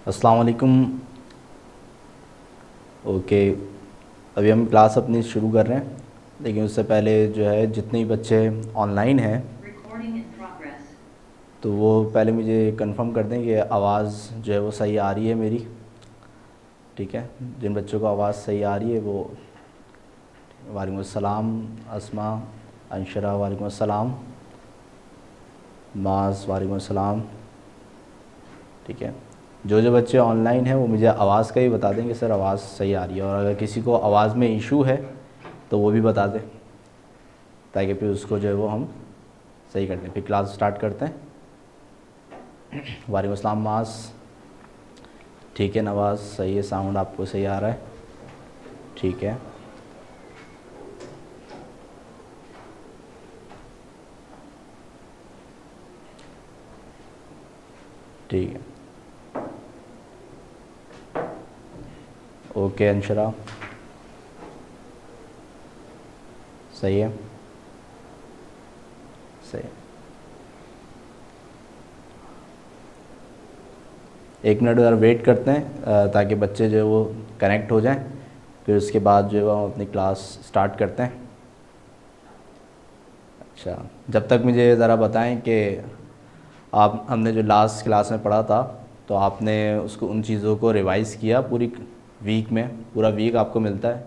अस्सलाम वालेकुम। ओके, अभी हम क्लास अपनी शुरू कर रहे हैं, लेकिन उससे पहले जो है जितने भी बच्चे ऑनलाइन हैं तो वो पहले मुझे कंफर्म कर दें कि आवाज़ जो है वो सही आ रही है मेरी। ठीक है, जिन बच्चों को आवाज़ सही आ रही है वो वालेकुम अस्सलाम, अस्मा, अंशरा वालेकुम अस्सलाम, मास वालेकुम अस्सलाम। ठीक है, जो जो बच्चे ऑनलाइन हैं वो मुझे आवाज़ का ही बता दें कि सर आवाज़ सही आ रही है, और अगर किसी को आवाज़ में इशू है तो वो भी बता दें, ताकि फिर उसको जो है वो हम सही कर दें। फिर क्लास स्टार्ट करते हैं। वालेकुम अस्सलाम मास। ठीक है नवाज़, सही है, साउंड आपको सही आ रहा है। ठीक है, ठीक है। ओके अंशरा, सही है, सही है। 1 मिनट ज़रा वेट करते हैं ताकि बच्चे जो है वो कनेक्ट हो जाएं, फिर उसके बाद जो है वो हम अपनी क्लास स्टार्ट करते हैं। अच्छा, जब तक मुझे ज़रा बताएं कि आप हमने जो लास्ट क्लास में पढ़ा था तो आपने उसको उन चीज़ों को रिवाइज़ किया पूरी वीक में? पूरा वीक आपको मिलता है?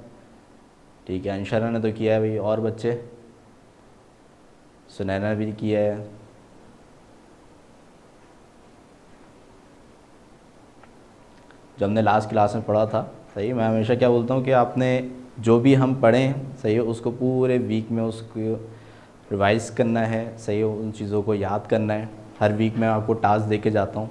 ठीक है, अंशरा ने तो किया है भाई, और बच्चे? सुनैना भी किया है। जो हमने लास्ट क्लास में पढ़ा था, सही, मैं हमेशा क्या बोलता हूँ कि आपने जो भी हम पढ़ें, सही है, उसको पूरे वीक में उसको रिवाइज़ करना है, सही है, उन चीज़ों को याद करना है। हर वीक मैं आपको टास्क दे के जाता हूँ।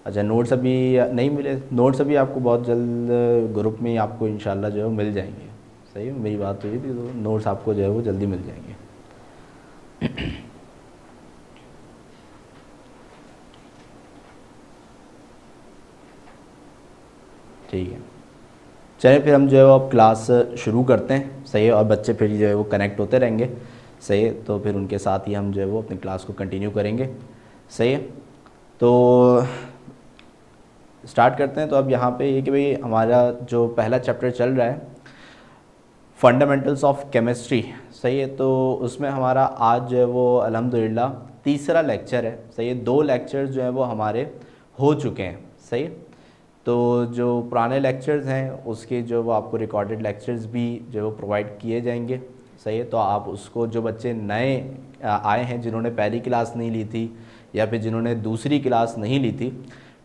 अच्छा, नोट्स अभी नहीं मिले? नोट्स अभी आपको बहुत जल्द ग्रुप में ही आपको इंशाल्लाह जो है मिल जाएंगे। सही है, मेरी बात हुई थी, तो नोट्स आपको जो है वो जल्दी मिल जाएंगे। ठीक है, चलिए फिर हम जो है वो अब क्लास शुरू करते हैं। सही है, और बच्चे फिर जो है वो कनेक्ट होते रहेंगे। सही है, तो फिर उनके साथ ही हम जो है वो अपनी क्लास को कंटिन्यू करेंगे। सही है, तो स्टार्ट करते हैं। तो अब यहाँ पे ये कि भाई हमारा जो पहला चैप्टर चल रहा है फंडामेंटल्स ऑफ केमिस्ट्री। सही है, तो उसमें हमारा आज जो है वो अल्हम्दुलिल्लाह तीसरा लेक्चर है। सही है, 2 लेक्चर्स जो हैं वो हमारे हो चुके हैं। सही है, तो जो पुराने लेक्चर्स हैं उसके जो वो आपको रिकॉर्डेड लेक्चर्स भी जो है वो प्रोवाइड किए जाएंगे। सही है, तो आप उसको, जो बच्चे नए आए हैं जिन्होंने पहली क्लास नहीं ली थी या फिर जिन्होंने दूसरी क्लास नहीं ली थी,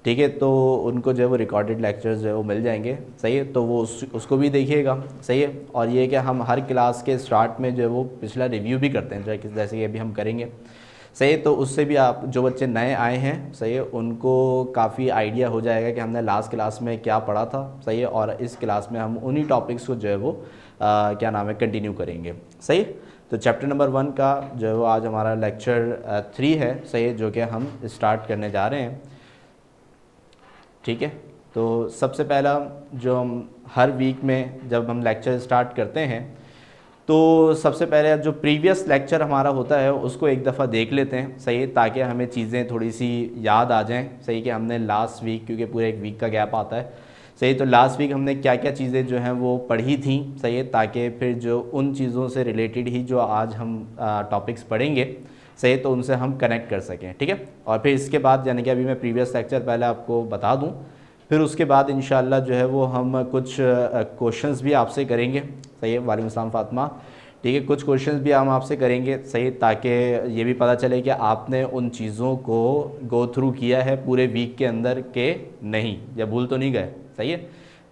ठीक है, तो उनको जो है वो रिकॉर्डेड लेक्चर्स जो है वो मिल जाएंगे। सही है, तो वो उसको भी देखिएगा। सही है, और ये कि हम हर क्लास के स्टार्ट में जो है वो पिछला रिव्यू भी करते हैं, जैसे कि अभी हम करेंगे। सही है, तो उससे भी आप, जो बच्चे नए आए हैं, सही है, उनको काफ़ी आइडिया हो जाएगा कि हमने लास्ट क्लास में क्या पढ़ा था। सही है, और इस क्लास में हम उन्हीं टॉपिक्स को जो है वो क्या नाम है कंटिन्यू करेंगे। सही, तो चैप्टर नंबर 1 का जो है वो आज हमारा लेक्चर 3 है। सही है, जो कि हम स्टार्ट करने जा रहे हैं। ठीक है, तो सबसे पहला जो हम हर वीक में जब हम लेक्चर स्टार्ट करते हैं तो सबसे पहले जो प्रीवियस लेक्चर हमारा होता है उसको एक दफ़ा देख लेते हैं। सही है, ताकि हमें चीज़ें थोड़ी सी याद आ जाएं। सही, कि हमने लास्ट वीक, क्योंकि पूरे एक वीक का गैप आता है, सही, तो लास्ट वीक हमने क्या क्या चीज़ें जो हैं वो पढ़ी थी। सही है, ताकि फिर जो उन चीज़ों से रिलेटेड ही जो आज हम टॉपिक्स पढ़ेंगे, सही, तो उनसे हम कनेक्ट कर सकें। ठीक है, और फिर इसके बाद, यानी कि अभी मैं प्रीवियस लेक्चर पहले आपको बता दूँ, फिर उसके बाद इंशाल्लाह जो है वो हम कुछ क्वेश्चंस भी आपसे करेंगे। सही है, वालेकुम अस्सलाम फातिमा। ठीक है, कुछ क्वेश्चंस भी हम आपसे करेंगे। सही, ताकि ये भी पता चले कि आपने उन चीज़ों को गो थ्रू किया है पूरे वीक के अंदर के नहीं, या भूल तो नहीं गए। सही है,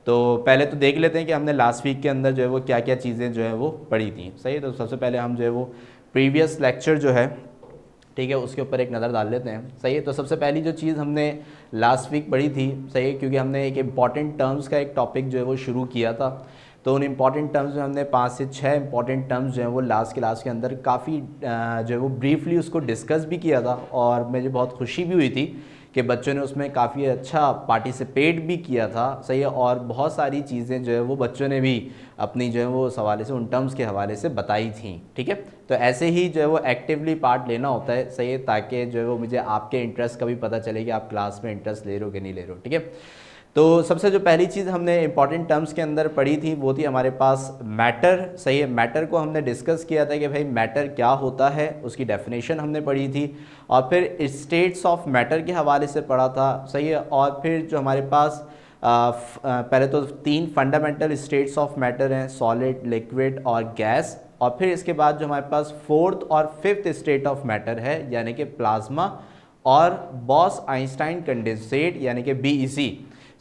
तो पहले तो देख लेते हैं कि हमने लास्ट वीक के अंदर जो है वो क्या क्या चीज़ें जो है वो पढ़ी थी। सही है, तो सबसे पहले हम जो है वो प्रीवियस लेक्चर जो है, ठीक है, उसके ऊपर एक नज़र डाल लेते हैं। सही है, तो सबसे पहली जो चीज़ हमने लास्ट वीक पढ़ी थी, सही है, क्योंकि हमने एक इम्पॉर्टेंट टर्म्स का एक टॉपिक जो है वो शुरू किया था, तो उन इम्पॉर्टेंट टर्म्स में हमने 5 से 6 इम्पॉर्टेंट टर्म्स जो हैं वो लास्ट क्लास के अंदर काफ़ी जो है वो ब्रीफली उसको डिस्कस भी किया था। और मुझे बहुत खुशी भी हुई थी कि बच्चों ने उसमें काफ़ी अच्छा पार्टिसिपेट भी किया था, सही है, और बहुत सारी चीज़ें जो है वो बच्चों ने भी अपनी जो है वो उस हवाले से, उन टर्म्स के हवाले से बताई थी, ठीक है। तो ऐसे ही जो है वो एक्टिवली पार्ट लेना होता है, सही है, ताकि जो है वो मुझे आपके इंटरेस्ट का भी पता चले कि आप क्लास में इंटरेस्ट ले रहे हो कि नहीं ले रहे हो, ठीक है। तो सबसे जो पहली चीज़ हमने इंपॉर्टेंट टर्म्स के अंदर पढ़ी थी वो थी हमारे पास मैटर, सही है। मैटर को हमने डिस्कस किया था कि भाई मैटर क्या होता है, उसकी डेफिनेशन हमने पढ़ी थी, और फिर स्टेट्स ऑफ मैटर के हवाले से पढ़ा था, सही है। और फिर जो हमारे पास पहले तो 3 फंडामेंटल स्टेट्स ऑफ मैटर हैं, सॉलिड, लिक्विड और गैस, और फिर इसके बाद जो हमारे पास 4th और 5th स्टेट ऑफ मैटर है यानी कि प्लाज्मा और बॉस-आइंस्टाइन कंडेंसेट यानी कि BEC,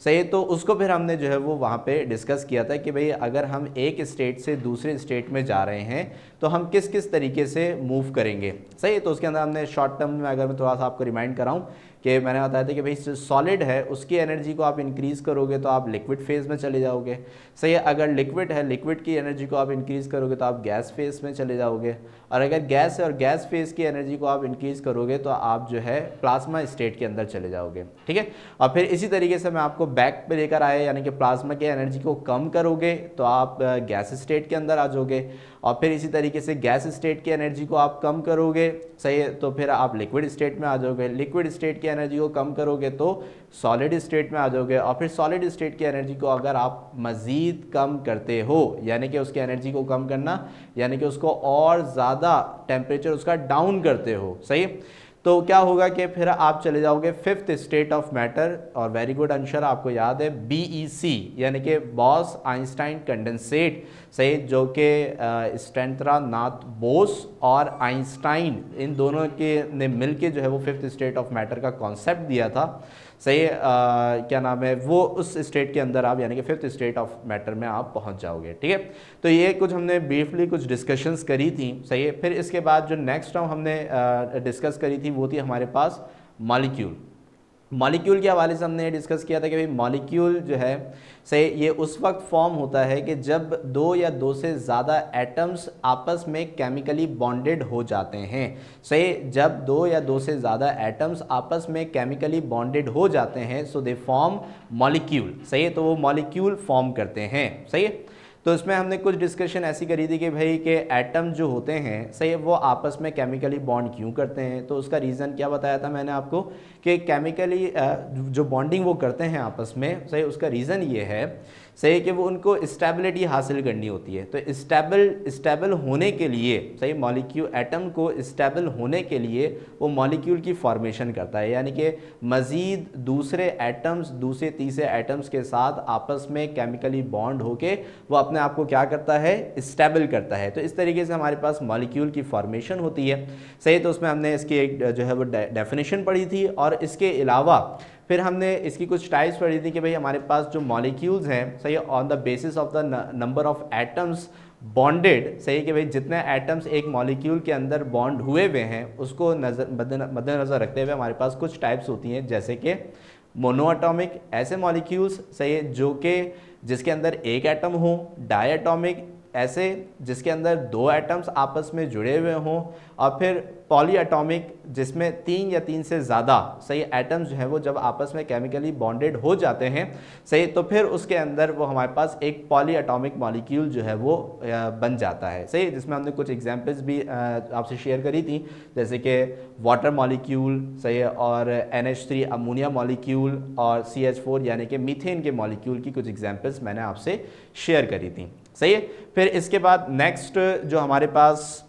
सही। तो उसको फिर हमने जो है वो वहाँ पे डिस्कस किया था कि भाई अगर हम एक स्टेट से दूसरे स्टेट में जा रहे हैं तो हम किस किस तरीके से मूव करेंगे, सही। तो उसके अंदर हमने शॉर्ट टर्म में, अगर मैं थोड़ा सा आपको रिमाइंड कराऊं, कि मैंने बताया था कि भाई सॉलिड है उसकी एनर्जी को आप इंक्रीज़ करोगे तो आप लिक्विड फेज़ में चले जाओगे, सही है। अगर लिक्विड है, लिक्विड की एनर्जी को आप इंक्रीज़ करोगे तो आप गैस फेज़ में चले जाओगे, और अगर गैस है और गैस फेज़ की एनर्जी को आप इंक्रीज़ करोगे तो आप जो है प्लाज्मा स्टेट के अंदर चले जाओगे, ठीक है। और फिर इसी तरीके से मैं आपको बैक पे लेकर आया, यानी कि प्लाज्मा की एनर्जी को कम करोगे तो आप गैस स्टेट के अंदर आ जाओगे, और फिर इसी तरीके से गैस स्टेट की एनर्जी को आप कम करोगे, सही है, तो फिर आप लिक्विड स्टेट में आ जाओगे। लिक्विड स्टेट की एनर्जी को कम करोगे तो सॉलिड स्टेट में आ जाओगे, और फिर सॉलिड स्टेट की एनर्जी को अगर आप मज़ीद कम करते हो, यानी कि उसकी एनर्जी को कम करना यानी कि उसको और ज़्यादा टेम्परेचर उसका डाउन करते हो, सही, तो क्या होगा कि फिर आप चले जाओगे 5th स्टेट ऑफ मैटर, और वेरी गुड आंसर आपको याद है BEC यानी कि बॉस-आइंस्टाइन कंडेंसेट, सही, जो कि स्टेंद्रनाथ बोस और आइंस्टाइन इन दोनों के ने मिलके जो है वो 5th स्टेट ऑफ मैटर का कॉन्सेप्ट दिया था, सही। क्या नाम है वो, उस स्टेट के अंदर आप यानी कि 5th स्टेट ऑफ मैटर में आप पहुंच जाओगे, ठीक है। तो ये कुछ हमने ब्रीफली कुछ डिस्कशंस करी थी, सही है। फिर इसके बाद जो नेक्स्ट टर्म हमने डिस्कस करी थी वो थी हमारे पास मॉलिक्यूल। मॉलिक्यूल के हवाले से हमने डिस्कस किया था कि भाई मॉलिक्यूल जो है, सही, ये उस वक्त फॉर्म होता है कि जब 2 या 2 से ज़्यादा एटम्स आपस में केमिकली बॉन्डेड हो जाते हैं, सही। जब 2 या 2 से ज़्यादा एटम्स आपस में केमिकली बॉन्डेड हो जाते हैं सो दे फॉर्म मॉलिक्यूल, सही, तो वो मॉलिक्यूल फॉर्म करते हैं, सही। तो इसमें हमने कुछ डिस्कशन ऐसी करी थी कि भाई के एटम जो होते हैं, सही, वो आपस में केमिकली बॉन्ड क्यों करते हैं। तो उसका रीज़न क्या बताया था मैंने आपको कि केमिकली जो बॉन्डिंग वो करते हैं आपस में, सही, उसका रीज़न ये है, सही, कि वो उनको स्टेबिलिटी हासिल करनी होती है। तो स्टेबल होने के लिए, सही, मॉलिक्यूल एटम को स्टेबल होने के लिए वो मॉलिक्यूल की फॉर्मेशन करता है, यानी कि मज़ीद दूसरे एटम्स, दूसरे तीसरे एटम्स के साथ आपस में केमिकली बॉन्ड होके वो अपने आप को क्या करता है, स्टेबल करता है। तो इस तरीके से हमारे पास मॉलिक्यूल की फॉर्मेशन होती है, सही। तो उसमें हमने इसकी एक जो है वो डेफिनेशन पढ़ी थी, और इसके अलावा फिर हमने इसकी कुछ टाइप्स पढ़ी थी कि भाई हमारे पास जो मॉलिक्यूल्स हैं, सही, on the basis of the number of atoms bonded, सही, कि भाई जितने एटम्स एक मॉलिक्यूल के अंदर बॉन्ड हुए हुए हैं उसको मद्देनज़र रखते हुए हमारे पास कुछ टाइप्स होती हैं, जैसे कि मोनोएटॉमिक, ऐसे मॉलिक्यूल्स, सही, जो कि जिसके अंदर एक एटम हो, डायएटॉमिक, ऐसे जिसके अंदर 2 एटम्स आपस में जुड़े हुए हों, और फिर पॉलीएटॉमिक जिसमें 3 या 3 से ज़्यादा, सही, एटम्स जो है वो जब आपस में केमिकली बॉन्डेड हो जाते हैं, सही, तो फिर उसके अंदर वो हमारे पास एक पॉलीएटॉमिक मॉलिक्यूल जो है वो बन जाता है, सही। जिसमें हमने कुछ एग्जांपल्स भी आपसे शेयर करी थी, जैसे कि वाटर मॉलिक्यूल, सही, और NH3 अमोनिया मॉलिक्यूल, और CH4 यानी कि मीथेन के मॉलिक्यूल की कुछ एग्जांपल्स मैंने आपसे शेयर करी थी, सही है। फिर इसके बाद नेक्स्ट जो हमारे पास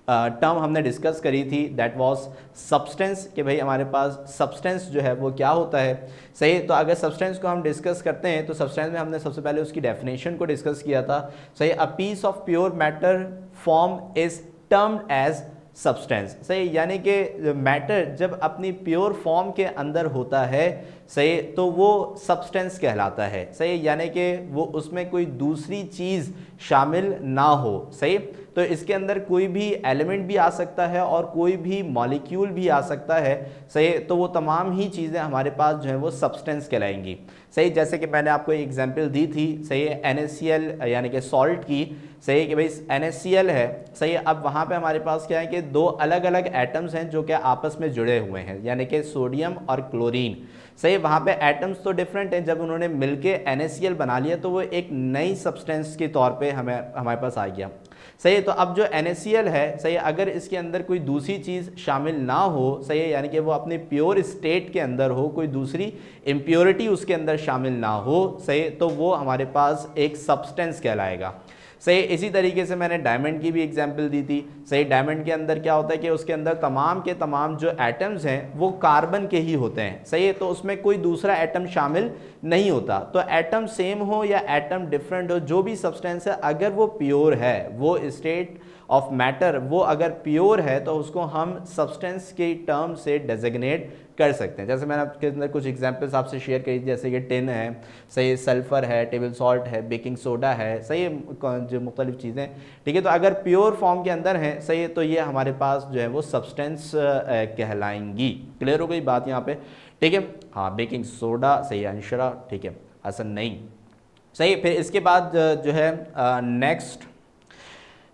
टर्म हमने डिस्कस करी थी दैट वाज सब्सटेंस, कि भाई हमारे पास सब्सटेंस जो है वो क्या होता है, सही। तो अगर सब्सटेंस को हम डिस्कस करते हैं तो सब्सटेंस में हमने सबसे पहले उसकी डेफिनेशन को डिस्कस किया था, सही। A piece of pure matter form is termed as substance, सही, यानी कि मैटर जब अपनी प्योर फॉर्म के अंदर होता है, सही, तो वो सब्सटेंस कहलाता है, सही, यानी कि वो उसमें कोई दूसरी चीज़ शामिल ना हो, सही। तो इसके अंदर कोई भी एलिमेंट भी आ सकता है और कोई भी मॉलिक्यूल भी आ सकता है, सही। तो वो तमाम ही चीज़ें हमारे पास जो है वो सब्सटेंस कहलाएंगी, सही। जैसे कि मैंने आपको एक एग्जांपल दी थी, सही, NaCl यानी कि सॉल्ट की, सही, कि भाई NaCl है, सही। अब वहाँ पे हमारे पास क्या है कि दो अलग अलग एटम्स हैं जो कि आपस में जुड़े हुए हैं, यानी कि सोडियम और क्लोरीन, सही। वहाँ पे एटम्स तो डिफरेंट हैं, जब उन्होंने मिलके NaCl बना लिया तो वो एक नई सब्सटेंस के तौर पे हमारे पास आ गया, सही। तो अब जो NaCl है, सही, अगर इसके अंदर कोई दूसरी चीज़ शामिल ना हो, सही, यानी कि वो अपनी प्योर स्टेट के अंदर हो, कोई दूसरी इम्प्योरिटी उसके अंदर शामिल ना हो, सही, तो वो हमारे पास एक सब्सटेंस कहलाएगा, सही। इसी तरीके से मैंने डायमंड की भी एग्जांपल दी थी, सही। डायमंड के अंदर क्या होता है कि उसके अंदर तमाम के तमाम जो एटम्स हैं वो कार्बन के ही होते हैं, सही है, तो उसमें कोई दूसरा एटम शामिल नहीं होता। तो एटम सेम हो या एटम डिफरेंट हो, जो भी सब्सटेंस है अगर वो प्योर है, वो स्टेट ऑफ मैटर वो अगर प्योर है, तो उसको हम सब्सटेंस के टर्म से डेजिग्नेट कर सकते हैं। जैसे मैंने आपके अंदर कुछ एग्जांपल्स आपसे शेयर करी, जैसे कि टिन है, सही, सल्फर है, टेबल सॉल्ट है, बेकिंग सोडा है, सही, जो मुख्तलिफ चीज़ें, ठीक है। तो अगर प्योर फॉर्म के अंदर हैं, सही, तो ये हमारे पास जो है वो सब्सटेंस कहलाएंगी। क्लियर हो गई बात यहाँ पे, ठीक है। हाँ, बेकिंग सोडा, सही, अंशरा, ठीक है, हसन नहीं, सही। फिर इसके बाद जो है नेक्स्ट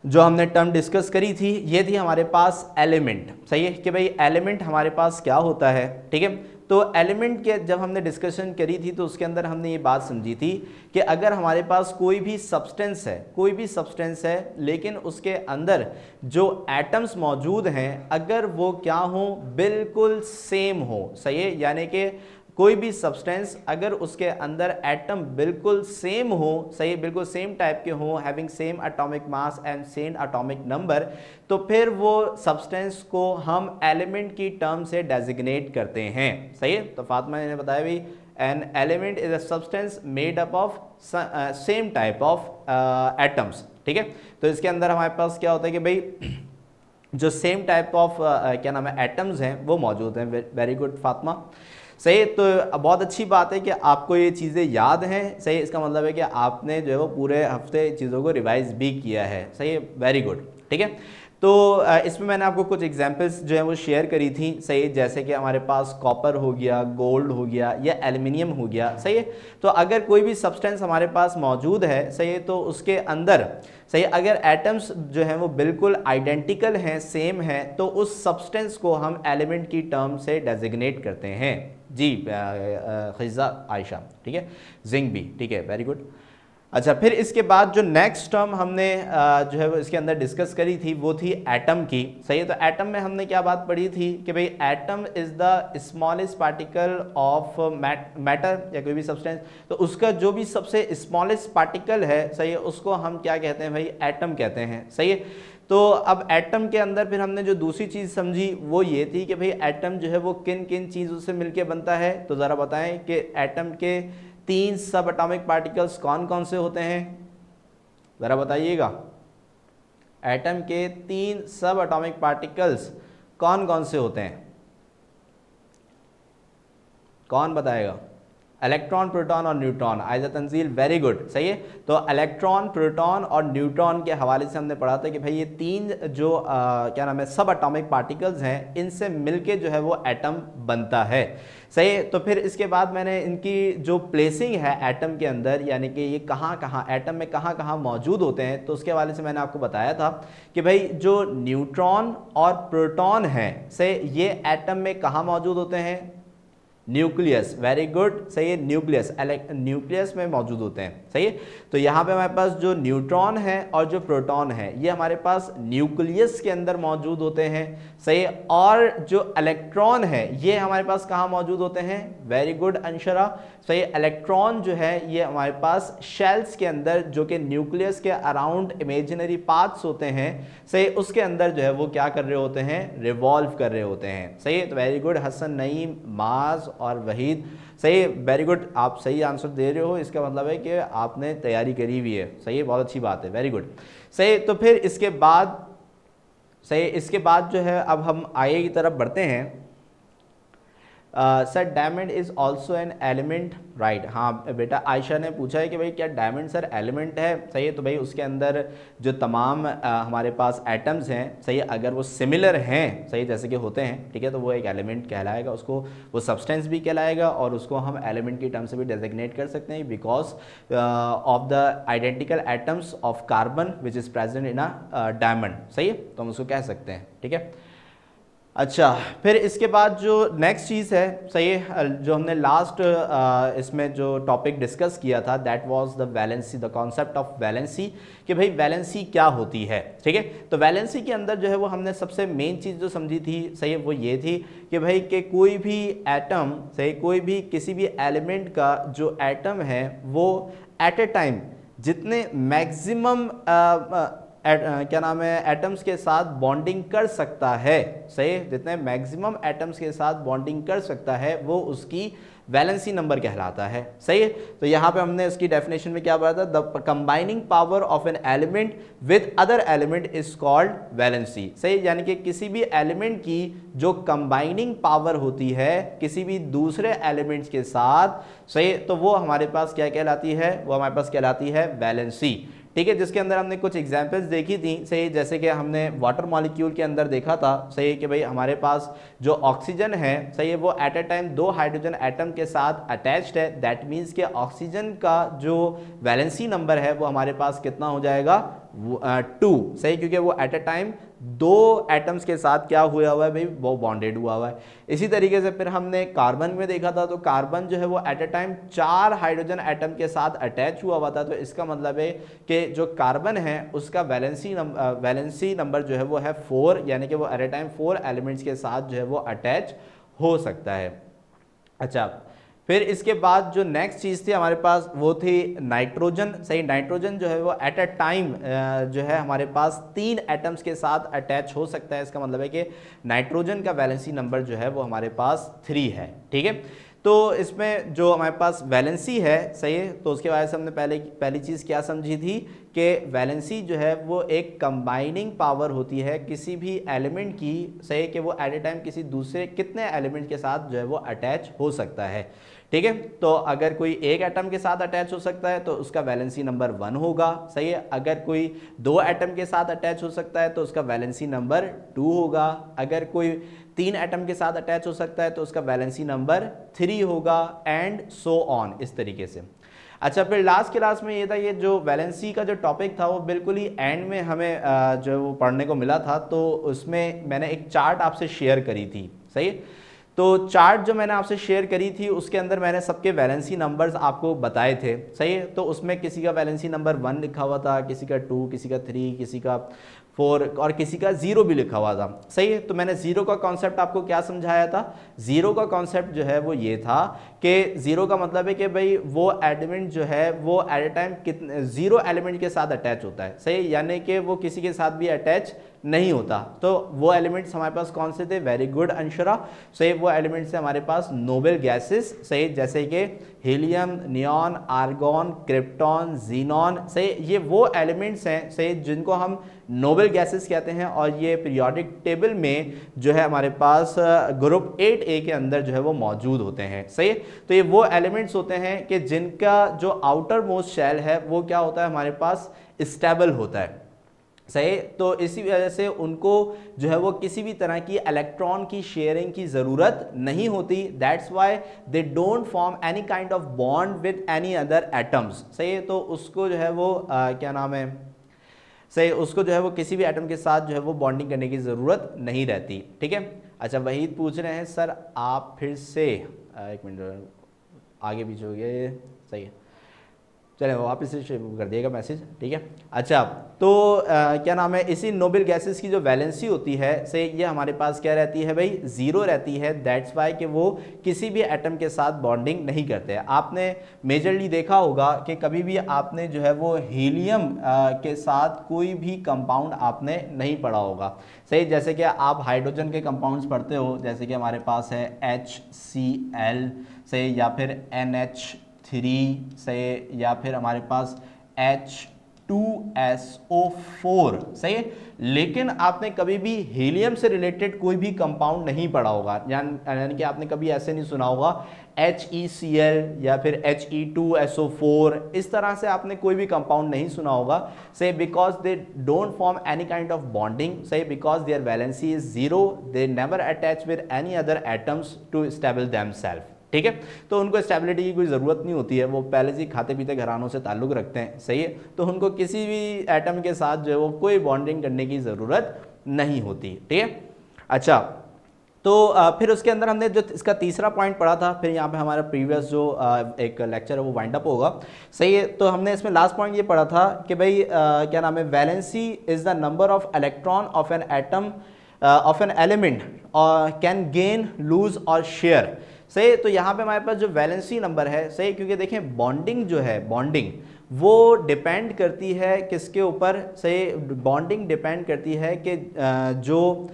जो हमने टर्म डिस्कस करी थी, ये थी हमारे पास एलिमेंट, सही है, कि भाई एलिमेंट हमारे पास क्या होता है, ठीक है। तो एलिमेंट के जब हमने डिस्कशन करी थी तो उसके अंदर हमने ये बात समझी थी कि अगर हमारे पास कोई भी सब्सटेंस है, लेकिन उसके अंदर जो एटम्स मौजूद हैं अगर वो क्या हो, बिल्कुल सेम हो, सही है, यानी कि कोई भी सब्सटेंस अगर उसके अंदर एटम बिल्कुल सेम हो, सही, बिल्कुल सेम टाइप के हो, having same atomic mass and same atomic number, तो फिर वो सब्सटेंस को हम एलिमेंट की टर्म से डेजिग्नेट करते हैं, सही है। तो फातिमा ने बताया भी an element is a substance made up of same type of atoms, ठीक है। तो इसके अंदर हमारे पास क्या होता है कि भाई जो सेम टाइप ऑफ क्या नाम है एटम्स हैं वो मौजूद हैं। वेरी गुड फातिमा, सही। तो बहुत अच्छी बात है कि आपको ये चीज़ें याद हैं, सही। इसका मतलब है कि आपने जो है वो पूरे हफ्ते चीज़ों को रिवाइज भी किया है, सही है, वेरी गुड, ठीक है। तो इसमें मैंने आपको कुछ एग्जांपल्स जो है वो शेयर करी थी, सही, जैसे कि हमारे पास कॉपर हो गया, गोल्ड हो गया या एल्युमिनियम हो गया, सही है। तो अगर कोई भी सब्सटेंस हमारे पास मौजूद है, सही है, तो उसके अंदर, सही, अगर एटम्स जो हैं वो बिल्कुल आइडेंटिकल हैं, सेम हैं, तो उस सब्सटेंस को हम एलिमेंट की टर्म से डेजिग्नेट करते हैं। जी खिज़ा आयशा, ठीक है, जिंक भी, ठीक है, वेरी गुड। अच्छा, फिर इसके बाद जो नेक्स्ट टर्म हमने जो है वो इसके अंदर डिस्कस करी थी वो थी एटम की, सही है। तो एटम में हमने क्या बात पढ़ी थी कि भाई atom is the smallest particle of matter या कोई भी सब्सटेंस, तो उसका जो भी सबसे स्मॉलेस्ट पार्टिकल है, सही है, उसको हम क्या कहते हैं भाई, एटम कहते हैं, सही है। तो अब एटम के अंदर फिर हमने जो दूसरी चीज़ समझी वो ये थी कि भाई एटम जो है वो किन किन चीज़ों से मिलके बनता है। तो ज़रा बताएं कि एटम के 3 सब एटॉमिक पार्टिकल्स कौन कौन से होते हैं, ज़रा बताइएगा। एटम के 3 सब एटॉमिक पार्टिकल्स कौन कौन से होते हैं, कौन बताएगा। इलेक्ट्रॉन, प्रोटॉन और neutron. Aiza Tanzeel, very good, सही है। तो इलेक्ट्रॉन, प्रोटॉन और न्यूट्रॉन के हवाले से हमने पढ़ा था कि भाई ये 3 जो क्या नाम है सब एटॉमिक पार्टिकल्स हैं, इनसे मिलके जो है वो एटम बनता है, सही है। तो फिर इसके बाद मैंने इनकी जो प्लेसिंग है एटम के अंदर, यानी कि ये कहाँ कहाँ एटम में कहाँ कहाँ मौजूद होते हैं, तो उसके हवाले से मैंने आपको बताया था कि भाई जो न्यूट्रॉन और प्रोटॉन है, सही, ये एटम में कहाँ मौजूद होते हैं, न्यूक्लियस, वेरी गुड, सही है, न्यूक्लियस में मौजूद होते हैं, सही है। तो यहाँ पे हमारे पास जो न्यूट्रॉन है और जो प्रोटॉन है ये हमारे पास न्यूक्लियस के अंदर मौजूद होते हैं, सही है। और जो इलेक्ट्रॉन है ये हमारे पास कहाँ मौजूद होते हैं, वेरी गुड अंशरा, सही। इलेक्ट्रॉन जो है ये हमारे पास शेल्स के अंदर, जो कि न्यूक्लियस के अराउंड इमेजिनरी पार्ट्स होते हैं, सही, उसके अंदर जो है वो क्या कर रहे होते हैं, रिवॉल्व कर रहे होते हैं, सही है। तो वेरी गुड हसन, नईम, माज और वहीद, सही, वेरी गुड, आप सही आंसर दे रहे हो, इसका मतलब है कि आपने तैयारी करी हुई है, सही है, बहुत अच्छी बात है, वेरी गुड, सही। तो फिर इसके बाद, सही, इसके बाद जो है अब हम आगे की तरफ बढ़ते हैं। Sir diamond is also an element, right. हाँ बेटा, आयशा ने पूछा है कि भाई क्या डायमंड सर एलिमेंट है, सही है। तो भाई उसके अंदर जो तमाम हमारे पास एटम्स हैं, सही है, अगर वो सिमिलर हैं, सही जैसे कि होते हैं, ठीक है, तो वो एक एलिमेंट कहलाएगा, उसको वो सब्सटेंस भी कहलाएगा और उसको हम एलिमेंट की टर्म से भी डेजिग्नेट कर सकते हैं, because of the identical atoms of carbon which is present in a diamond, सही है, तो हम उसको कह सकते हैं, ठीक है। अच्छा, फिर इसके बाद जो नेक्स्ट चीज़ है, सही है, जो हमने लास्ट इसमें जो टॉपिक डिस्कस किया था, that was the valency, the concept of valency, कि भाई वैलेंसी क्या होती है, ठीक है। तो वैलेंसी के अंदर जो है वो हमने सबसे मेन चीज़ जो समझी थी, सही है, वो ये थी कि भाई कि कोई भी एटम, सही, कोई भी किसी भी एलिमेंट का जो एटम है वो एट ए टाइम जितने मैक्सिमम क्या नाम है एटम्स के साथ बॉन्डिंग कर सकता है, सही, जितने मैक्सिमम एटम्स के साथ बॉन्डिंग कर सकता है वो उसकी वैलेंसी नंबर कहलाता है, सही है। तो यहाँ पे हमने इसकी डेफिनेशन में क्या पढ़ा था, the combining power of an element with other element is called valency, सही, यानी कि किसी भी एलिमेंट की जो कंबाइनिंग पावर होती है किसी भी दूसरे एलिमेंट्स के साथ, सही, तो वो हमारे पास क्या कहलाती है, वो हमारे पास कहलाती है वैलेंसी, ठीक है। जिसके अंदर हमने कुछ एग्जांपल्स देखी थी, सही, जैसे कि हमने वाटर मॉलिक्यूल के अंदर देखा था, सही, कि भाई हमारे पास जो ऑक्सीजन है, सही है, वो at a time 2 hydrogen atom के साथ अटैच्ड है, दैट मीन्स कि ऑक्सीजन का जो वैलेंसी नंबर है वो हमारे पास कितना हो जाएगा, 2, सही, क्योंकि वो एट ए टाइम 2 एटम्स के साथ क्या हुआ हुआ है भाई, वो बॉन्डेड हुआ हुआ है। इसी तरीके से फिर हमने कार्बन में देखा था, तो कार्बन जो है वो at a time 4 hydrogen atom के साथ अटैच हुआ हुआ था, तो इसका मतलब है कि जो कार्बन है उसका वैलेंसी नंबर जो है वो है 4, यानी कि वो एट ए टाइम 4 एलिमेंट्स के साथ जो है वो अटैच हो सकता है। अच्छा, फिर इसके बाद जो नेक्स्ट चीज़ थी हमारे पास वो थी नाइट्रोजन, सही, नाइट्रोजन जो है वो एट अ टाइम जो है हमारे पास 3 एटम्स के साथ अटैच हो सकता है, इसका मतलब है कि नाइट्रोजन का वैलेंसी नंबर जो है वो हमारे पास 3 है, ठीक है। तो इसमें जो हमारे पास वैलेंसी है, सही है, तो उसके वजह से हमने पहली चीज़ क्या समझी थी कि वैलेंसी जो है वो एक कंबाइनिंग पावर होती है किसी भी एलिमेंट की, सही, कि वो एट ए टाइम किसी दूसरे कितने एलिमेंट के साथ जो है वो अटैच हो सकता है, ठीक है। तो अगर कोई एक एटम के साथ अटैच हो सकता है तो उसका वैलेंसी नंबर 1 होगा, सही है। अगर कोई 2 एटम के साथ अटैच हो सकता है तो उसका वैलेंसी नंबर 2 होगा। अगर कोई 3 एटम के साथ अटैच हो सकता है तो उसका वैलेंसी नंबर 3 होगा, एंड सो ऑन, इस तरीके से। अच्छा, फिर लास्ट क्लास में ये था, ये जो वैलेंसी का जो टॉपिक था वो बिल्कुल ही एंड में हमें जो वो पढ़ने को मिला था, तो उसमें मैंने एक चार्ट आपसे शेयर करी थी, सही। तो चार्ट जो मैंने आपसे शेयर करी थी उसके अंदर मैंने सबके वैलेंसी नंबर्स आपको बताए थे, सही है। तो उसमें किसी का वैलेंसी नंबर 1 लिखा हुआ था, किसी का 2, किसी का 3, किसी का 4 और किसी का 0 भी लिखा हुआ था, सही है। तो मैंने 0 का कॉन्सेप्ट आपको क्या समझाया था, 0 का कॉन्सेप्ट जो है वो ये था कि 0 का मतलब है कि भाई वो एलिमेंट जो है वो एट ए टाइम कितने 0 एलिमेंट के साथ अटैच होता है, सही, यानी कि वो किसी के साथ भी अटैच नहीं होता। तो वो एलिमेंट्स हमारे पास कौन से थे, वेरी गुड अंशुरा, सही, वो एलिमेंट्स हैं हमारे पास नोबेल गैसेस, सही, जैसे कि helium, neon, argon, krypton, xenon, सही, ये वो एलिमेंट्स हैं, सही, जिनको हम नोबेल गैसेस कहते हैं, और ये पीरियोडिक टेबल में जो है हमारे पास ग्रुप 8A के अंदर जो है वो मौजूद होते हैं, सही। तो ये वो एलिमेंट्स होते हैं कि जिनका जो आउटर मोस्ट शेल है वो क्या होता है, हमारे पास स्टेबल होता है, सही। तो इसी वजह से उनको जो है वो किसी भी तरह की इलेक्ट्रॉन की शेयरिंग की ज़रूरत नहीं होती, that's why they don't form any kind of bond with any other atoms, सही। तो उसको जो है वो क्या नाम है, सही, उसको जो है वो किसी भी एटम के साथ जो है वो बॉन्डिंग करने की ज़रूरत नहीं रहती, ठीक है। अच्छा, वहीद पूछ रहे हैं सर आप फिर से 1 मिनट आगे पीछे हो गए, सही है, चले वापस से कर दिएगा मैसेज, ठीक है। अच्छा, तो क्या नाम है, इसी नोबेल गैसेस की जो वैलेंसी होती है, से ये हमारे पास क्या रहती है भाई, 0 रहती है, दैट्स वाई कि वो किसी भी एटम के साथ बॉन्डिंग नहीं करते हैं। आपने मेजरली देखा होगा कि कभी भी आपने जो है वो हीलियम के साथ कोई भी कंपाउंड आपने नहीं पढ़ा होगा, सही, जैसे कि आप हाइड्रोजन के कंपाउंड्स पढ़ते हो, जैसे कि हमारे पास है HCl, सही, या फिर NH3 से, या फिर हमारे पास H H2SO4, सही है। लेकिन आपने कभी भी हीलियम से रिलेटेड कोई भी कंपाउंड नहीं पढ़ा होगा, यानी कि आपने कभी ऐसे नहीं सुना होगा HeCl या फिर He2SO4, इस तरह से आपने कोई भी कंपाउंड नहीं सुना होगा, सही, because they don't form any kind of bonding, सही, because their valency is zero, they never attach with any other atoms to stable themself, ठीक है। तो उनको स्टेबिलिटी की कोई ज़रूरत नहीं होती है, वो पहले से खाते पीते घरानों से ताल्लुक़ रखते हैं, सही है। तो उनको किसी भी एटम के साथ जो है वो कोई बॉन्डिंग करने की ज़रूरत नहीं होती, ठीक है। अच्छा, तो फिर उसके अंदर हमने जो इसका तीसरा पॉइंट पढ़ा था, फिर यहाँ पे हमारा प्रीवियस जो एक लेक्चर है वो वाइंड अप होगा, सही है। तो हमने इसमें लास्ट पॉइंट ये पढ़ा था कि भाई क्या नाम है, valency is the number of electron of an atom of an element can gain, lose और शेयर, सही। तो यहाँ पे हमारे पास जो वैलेंसी नंबर है, सही, क्योंकि देखें बॉन्डिंग जो है, बॉन्डिंग वो डिपेंड करती है किसके ऊपर, सही, बॉन्डिंग डिपेंड करती है कि जो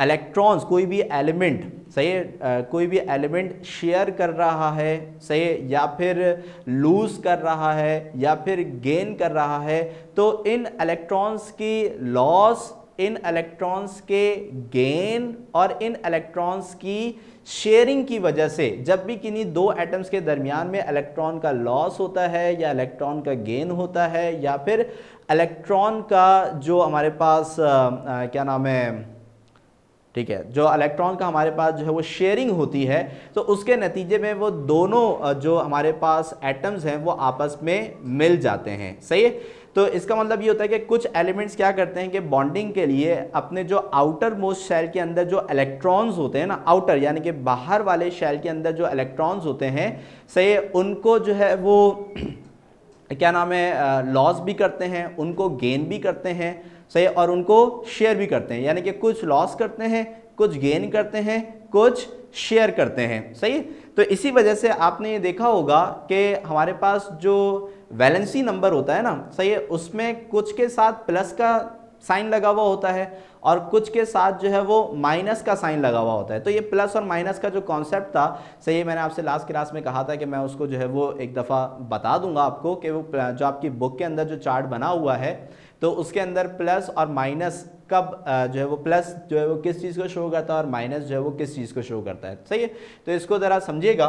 इलेक्ट्रॉन्स कोई भी एलिमेंट, सही है, कोई भी एलिमेंट शेयर कर रहा है, सही है, या फिर लूज कर रहा है या फिर गेन कर रहा है, तो इन इलेक्ट्रॉन्स की लॉस, इन इलेक्ट्रॉन्स के गेन और इन इलेक्ट्रॉन्स की शेयरिंग की वजह से, जब भी किन्हीं दो एटम्स के दरमियान में इलेक्ट्रॉन का लॉस होता है या इलेक्ट्रॉन का गेन होता है या फिर इलेक्ट्रॉन का जो हमारे पास क्या नाम है, ठीक है, जो इलेक्ट्रॉन का हमारे पास जो है वो शेयरिंग होती है, तो उसके नतीजे में वो दोनों जो हमारे पास एटम्स हैं वो आपस में मिल जाते हैं, सही है। तो इसका मतलब ये होता है कि कुछ एलिमेंट्स क्या करते हैं कि बॉन्डिंग के लिए अपने जो आउटर मोस्ट शेल के अंदर जो इलेक्ट्रॉन्स होते हैं ना, आउटर यानी कि बाहर वाले शेल के अंदर जो इलेक्ट्रॉन्स होते हैं, सही, उनको जो है वो क्या नाम है, लॉस भी करते हैं, उनको गेन भी करते हैं, सही, और उनको शेयर भी करते हैं, यानी कि कुछ लॉस करते हैं, कुछ गेन करते हैं, कुछ शेयर करते हैं, सही। तो इसी वजह से आपने ये देखा होगा कि हमारे पास जो वैलेंसी नंबर होता है ना, सही है, उसमें कुछ के साथ प्लस का साइन लगा हुआ होता है और कुछ के साथ जो है वो माइनस का साइन लगा हुआ होता है। तो ये प्लस और माइनस का जो कॉन्सेप्ट था, सही है, मैंने आपसे लास्ट क्लास में कहा था कि मैं उसको जो है वो एक दफ़ा बता दूंगा आपको कि वो जो आपकी बुक के अंदर जो चार्ट बना हुआ है, तो उसके अंदर प्लस और माइनस कब जो है वो प्लस जो है वो किस चीज़ को शो करता है और माइनस जो है वो किस चीज़ को शो करता है, सही है। तो इसको ज़रा समझिएगा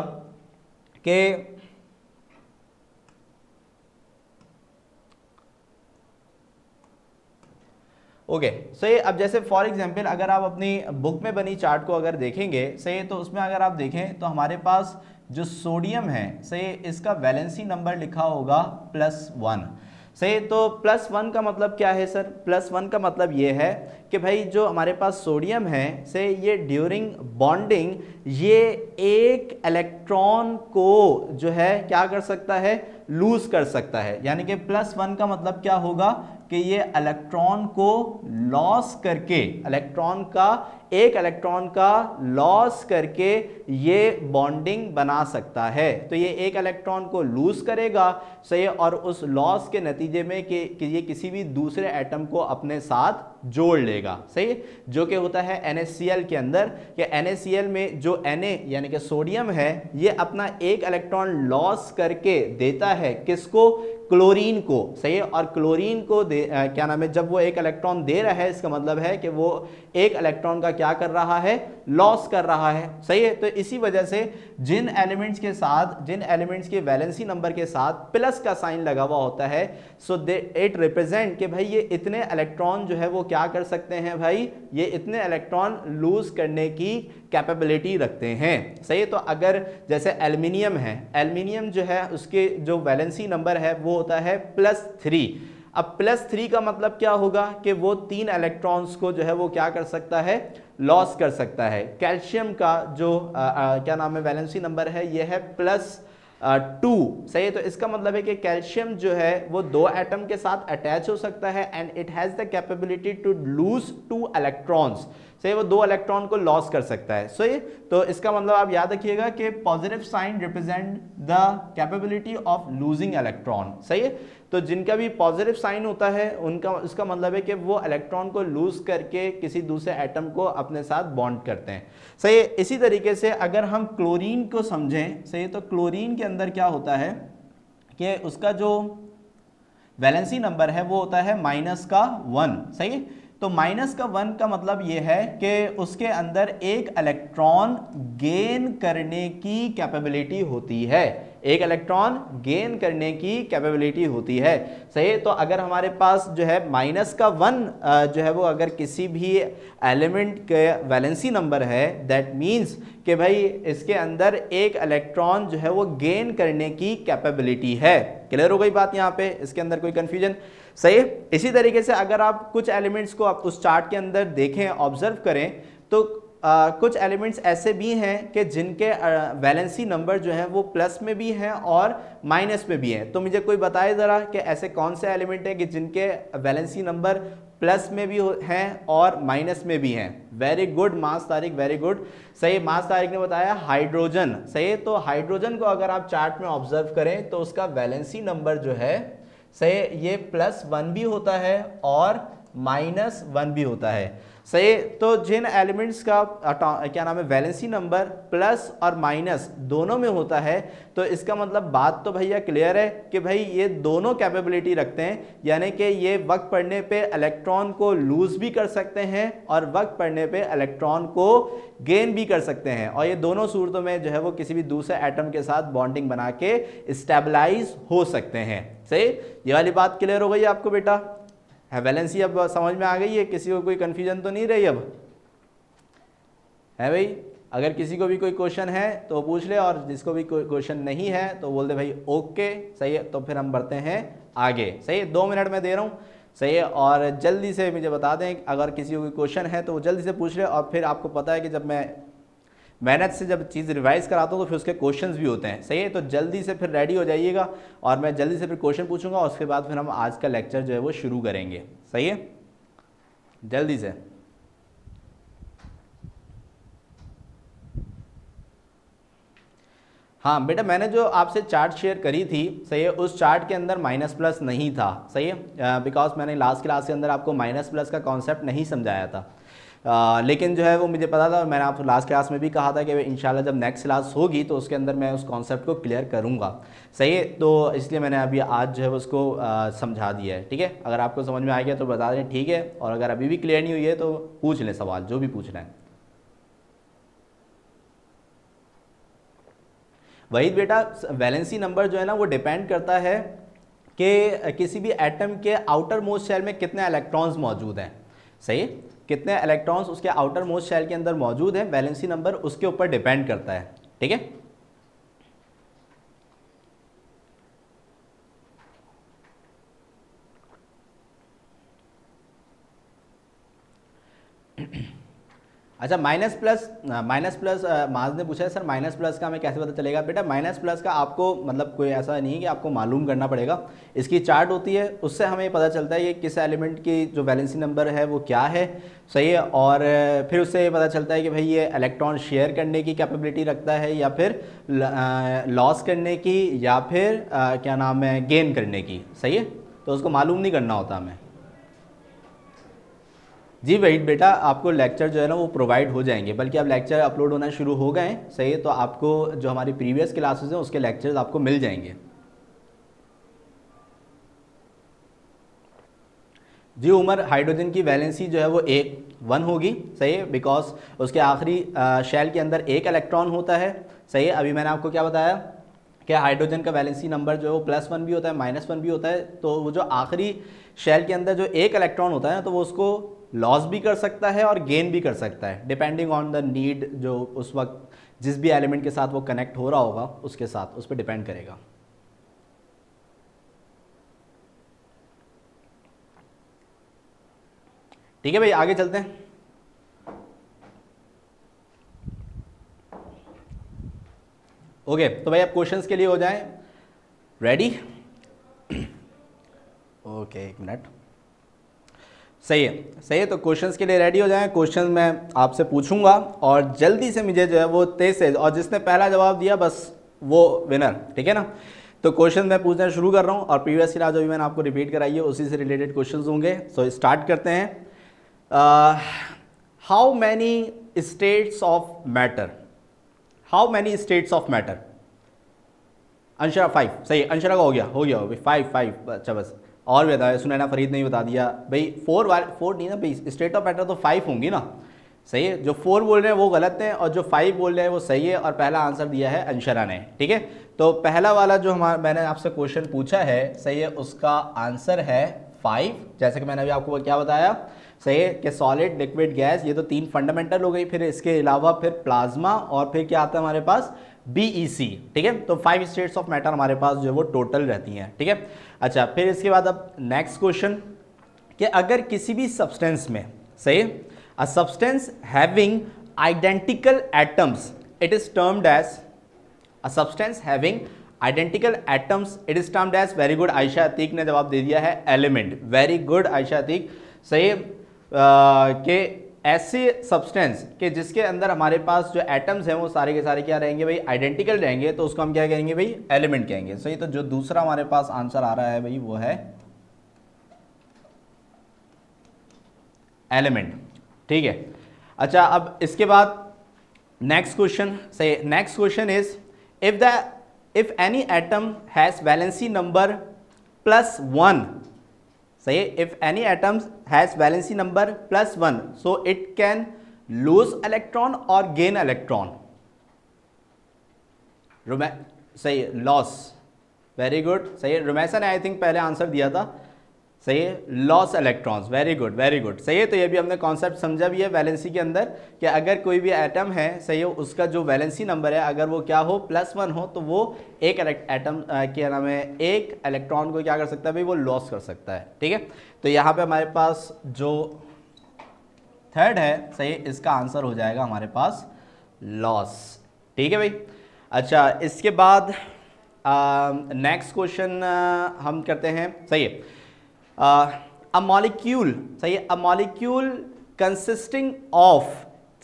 कि ओके, सही। अब जैसे फॉर एग्जांपल अगर आप अपनी बुक में बनी चार्ट को अगर देखेंगे, सही, तो उसमें अगर आप देखें तो हमारे पास जो सोडियम है, सही, इसका वैलेंसी नंबर लिखा होगा +1, सही। तो +1 का मतलब क्या है सर? +1 का मतलब ये है कि भाई जो हमारे पास सोडियम है, सही, ये ड्यूरिंग बॉन्डिंग ये एक इलेक्ट्रॉन को जो है क्या कर सकता है, लूज कर सकता है, यानी कि +1 का मतलब क्या होगा कि ये इलेक्ट्रॉन को लॉस करके, इलेक्ट्रॉन का एक इलेक्ट्रॉन का लॉस करके ये बॉन्डिंग बना सकता है। तो ये एक इलेक्ट्रॉन को लूज करेगा, सही, और उस लॉस के नतीजे में कि ये किसी भी दूसरे एटम को अपने साथ जोड़ लेगा, सही, जो कि होता है NaCl के अंदर, कि NaCl में जो Na यानी कि सोडियम है, ये अपना एक इलेक्ट्रॉन लॉस करके देता है किसको, क्लोरीन को, सही है। और क्लोरीन को क्या नाम है, जब वो एक इलेक्ट्रॉन दे रहा है, इसका मतलब है कि वो एक इलेक्ट्रॉन का क्या कर रहा है, लॉस कर रहा है, सही है। तो इसी वजह से जिन एलिमेंट्स के साथ, जिन एलिमेंट्स के वैलेंसी नंबर के साथ प्लस का साइन लगा हुआ होता है, सो दे इट रिप्रेजेंट कि भाई ये इतने इलेक्ट्रॉन जो है वो क्या कर सकते हैं, भाई ये इतने इलेक्ट्रॉन लूज करने की कैपेबिलिटी रखते हैं, सही है। तो अगर जैसे एल्युमिनियम है, एल्युमिनियम जो है उसके जो वैलेंसी नंबर है वो होता है +3। अब +3 का मतलब क्या होगा कि वो 3 इलेक्ट्रॉन्स को जो है वो क्या कर सकता है, लॉस कर सकता है। कैल्शियम का जो क्या नाम है वैलेंसी नंबर है, ये है +2, सही है। तो इसका मतलब है कि कैल्शियम जो है वो 2 एटम के साथ अटैच हो सकता है and it has the capability to lose 2 electrons, सही, वो 2 इलेक्ट्रॉन को लॉस कर सकता है, सही। तो इसका मतलब आप याद रखिएगा कि positive sign represent the capability of losing electron, सही है। तो जिनका भी पॉजिटिव साइन होता है उनका, इसका मतलब है कि वो इलेक्ट्रॉन को लूज करके किसी दूसरे एटम को अपने साथ बॉन्ड करते हैं, सही है। इसी तरीके से अगर हम क्लोरीन को समझें, सही, तो क्लोरीन के अंदर क्या होता है कि उसका जो वैलेंसी नंबर है वो होता है माइनस का 1, सही है। तो माइनस का 1 का मतलब ये है कि उसके अंदर एक इलेक्ट्रॉन गेन करने की कैपेबिलिटी होती है, एक इलेक्ट्रॉन गेन करने की कैपेबिलिटी होती है, सही है। तो अगर हमारे पास जो है माइनस का 1 जो है वो अगर किसी भी एलिमेंट के वैलेंसी नंबर है, दैट मीन्स कि भाई इसके अंदर एक इलेक्ट्रॉन जो है वो गेन करने की कैपेबिलिटी है। क्लियर हो गई बात यहाँ पे, इसके अंदर कोई कंफ्यूजन, सही है। इसी तरीके से अगर आप कुछ एलिमेंट्स को आप उस चार्ट के अंदर देखें, ऑब्जर्व करें, तो कुछ एलिमेंट्स ऐसे भी हैं कि जिनके वैलेंसी नंबर जो है वो प्लस में भी हैं और माइनस में भी हैं। तो मुझे कोई बताए ज़रा कि ऐसे कौन से एलिमेंट हैं कि जिनके वैलेंसी नंबर प्लस में भी हैं और माइनस में भी हैं। वेरी गुड मास तारिक, वेरी गुड, सही। मास तारिक ने बताया हाइड्रोजन, सही। तो हाइड्रोजन को अगर आप चार्ट में ऑब्जर्व करें तो उसका वैलेंसी नंबर जो है, सही, ये +1 भी होता है और -1 भी होता है, सही। तो जिन एलिमेंट्स का क्या नाम है वैलेंसी नंबर प्लस और माइनस दोनों में होता है, तो इसका मतलब बात तो भैया क्लियर है कि भाई ये दोनों कैपेबिलिटी रखते हैं, यानी कि ये वक्त पड़ने पे इलेक्ट्रॉन को लूज भी कर सकते हैं और वक्त पड़ने पे इलेक्ट्रॉन को गेन भी कर सकते हैं, और ये दोनों सूरतों में जो है वो किसी भी दूसरे एटम के साथ बॉन्डिंग बना के स्टेबलाइज हो सकते हैं, सही। ये वाली बात क्लियर हो गई आपको बेटा? है वैलेंसी अब समझ में आ गई है? किसी को कोई कंफ्यूजन तो नहीं रही अब? है भाई? अगर किसी को भी कोई क्वेश्चन है तो पूछ ले, और जिसको भी कोई क्वेश्चन नहीं है तो बोल दे भाई ओके, सही है। तो फिर हम बढ़ते हैं आगे, सही है। 2 मिनट में दे रहा हूँ, सही है। और जल्दी से मुझे बता दें अगर किसी को कोई क्वेश्चन है तो वो जल्दी से पूछ ले। और फिर आपको पता है कि जब मैं मेहनत से जब चीज़ रिवाइज कराता हूँ तो फिर उसके क्वेश्चंस भी होते हैं, सही है। तो जल्दी से फिर रेडी हो जाइएगा और मैं जल्दी से फिर क्वेश्चन पूछूंगा और उसके बाद फिर हम आज का लेक्चर जो है वो शुरू करेंगे, सही है। जल्दी से हाँ बेटा, मैंने जो आपसे चार्ट शेयर करी थी, सही है, उस चार्ट के अंदर माइनस प्लस नहीं था, सही है। बिकॉज मैंने लास्ट क्लास के अंदर आपको माइनस प्लस का कॉन्सेप्ट नहीं समझाया था। लेकिन जो है वो मुझे पता था, मैंने आपको लास्ट क्लास में भी कहा था कि इंशाल्लाह जब नेक्स्ट क्लास होगी तो उसके अंदर मैं उस कॉन्सेप्ट को क्लियर करूँगा, सही है। तो इसलिए मैंने अभी आज जो है उसको समझा दिया है, ठीक है। अगर आपको समझ में आ गया तो बता दें, ठीक है। और अगर अभी भी क्लियर नहीं हुई है तो पूछ लें सवाल, जो भी पूछना है। वही बेटा, वैलेंसी नंबर जो है ना वो डिपेंड करता है कि किसी भी एटम के आउटर मोस्ट शेल में कितने इलेक्ट्रॉन्स मौजूद हैं, सही, कितने इलेक्ट्रॉन्स उसके आउटर मोस्ट शेल के अंदर मौजूद है, वैलेंसी नंबर उसके ऊपर डिपेंड करता है, ठीक है। अच्छा, माइनस प्लस माज ने पूछा है सर माइनस प्लस का हमें कैसे पता चलेगा? बेटा माइनस प्लस का आपको मतलब कोई ऐसा नहीं है कि आपको मालूम करना पड़ेगा, इसकी चार्ट होती है, उससे हमें पता चलता है कि किस एलिमेंट की जो वैलेंसी नंबर है वो क्या है, सही है। और फिर उससे ये पता चलता है कि भाई ये इलेक्ट्रॉन शेयर करने की कैपेबिलिटी रखता है या फिर लॉस करने की या फिर क्या नाम है गेन करने की, सही है। तो उसको मालूम नहीं करना होता हमें। जी वही बेटा, आपको लेक्चर जो है ना वो प्रोवाइड हो जाएंगे, बल्कि अब लेक्चर अपलोड होना शुरू हो गए हैं, सही है। तो आपको जो हमारी प्रीवियस क्लासेस हैं उसके लेक्चर्स आपको मिल जाएंगे। जी उमर, हाइड्रोजन की वैलेंसी जो है वो 1 होगी, सही है, बिकॉज उसके आखिरी शेल के अंदर एक इलेक्ट्रॉन होता है, सही है। अभी मैंने आपको क्या बताया कि हाइड्रोजन का वैलेंसी नंबर जो है वो +1 भी होता है, -1 भी होता है। तो वो जो आखिरी शेल के अंदर जो एक इलेक्ट्रॉन होता है ना, तो वो उसको लॉस भी कर सकता है और गेन भी कर सकता है, डिपेंडिंग ऑन द नीड, जो उस वक्त जिस भी एलिमेंट के साथ वो कनेक्ट हो रहा होगा उसके साथ, उस पर डिपेंड करेगा। ठीक है भाई, आगे चलते हैं। ओके तो भाई अब क्वेश्चंस के लिए हो जाएं रेडी। ओके एक मिनट, सही है। तो क्वेश्चंस के लिए रेडी हो जाएं। क्वेश्चन मैं आपसे पूछूंगा और जल्दी से मुझे जो है वो तेज से, और जिसने पहला जवाब दिया बस वो विनर, ठीक है ना। तो क्वेश्चन मैं पूछना शुरू कर रहा हूँ और प्रीवियस क्लास जो भी मैंने आपको रिपीट कराई है उसी से रिलेटेड क्वेश्चंस होंगे। सो स्टार्ट करते हैं। How many states of matter, how many states of matter? Anshara 5, सही, अंशरा का हो गया 5, अच्छा बस। और भी बताया, सुनैना फरीद ने भी बता दिया भाई। 4 नहीं ना भाई, स्टेट ऑफ मैटर तो 5 होंगी ना, सही है। जो 4 बोल रहे हैं वो गलत है और जो 5 बोल रहे हैं वो सही है, और पहला आंसर दिया है अंशरा ने, ठीक है। तो पहला वाला जो मैंने आपसे क्वेश्चन पूछा है, सही है, उसका आंसर है 5। जैसे कि मैंने अभी आपको क्या बताया, सही है, कि सॉलिड, लिक्विड, गैस, ये तो 3 फंडामेंटल हो गई। फिर इसके अलावा फिर प्लाज्मा, और फिर क्या आता है हमारे पास, BEC, ठीक है। तो 5 स्टेट्स ऑफ मैटर हमारे पास जो है वो टोटल रहती हैं, ठीक है। अच्छा, फिर इसके बाद अब नेक्स्ट क्वेश्चन, कि अगर किसी भी सब्सटेंस में, सही, a substance having identical atoms, it is termed as, a substance having identical atoms, it is termed as, very good, Ayesha Atiq ने जवाब दे दिया है element, very good Ayesha Atiq, सही। के ऐसे सब्सटेंस के जिसके अंदर हमारे पास जो एटम्स हैं वो सारे के सारे क्या रहेंगे भाई, आइडेंटिकल रहेंगे, तो उसको हम क्या कहेंगे भाई, एलिमेंट कहेंगे, सही। तो जो दूसरा हमारे पास आंसर आ रहा है भाई वो है एलिमेंट, ठीक है। अच्छा, अब इसके बाद नेक्स्ट क्वेश्चन, सही, next question is, if any atom has valency number +1, सही, if any atom has valency number +1, so it can lose electron और गेन इलेक्ट्रॉन, सही, लॉस, वेरी गुड, सही। रुमैसा ने आई थिंक पहले आंसर दिया था, सही है, loss electrons, very good, very good, सही है। तो ये भी हमने कॉन्सेप्ट समझा भी है वैलेंसी के अंदर, कि अगर कोई भी एटम है, सही है, उसका जो वैलेंसी नंबर है अगर वो क्या हो, +1 हो, तो वो एक एटम क्या नाम है, एक इलेक्ट्रॉन को क्या कर सकता है भाई, वो लॉस कर सकता है, ठीक है। तो यहाँ पे हमारे पास जो थर्ड है, सही, इसका आंसर हो जाएगा हमारे पास लॉस, ठीक है भाई। अच्छा, इसके बाद नेक्स्ट क्वेश्चन हम करते हैं, सही है, a molecule, सही है, a molecule consisting of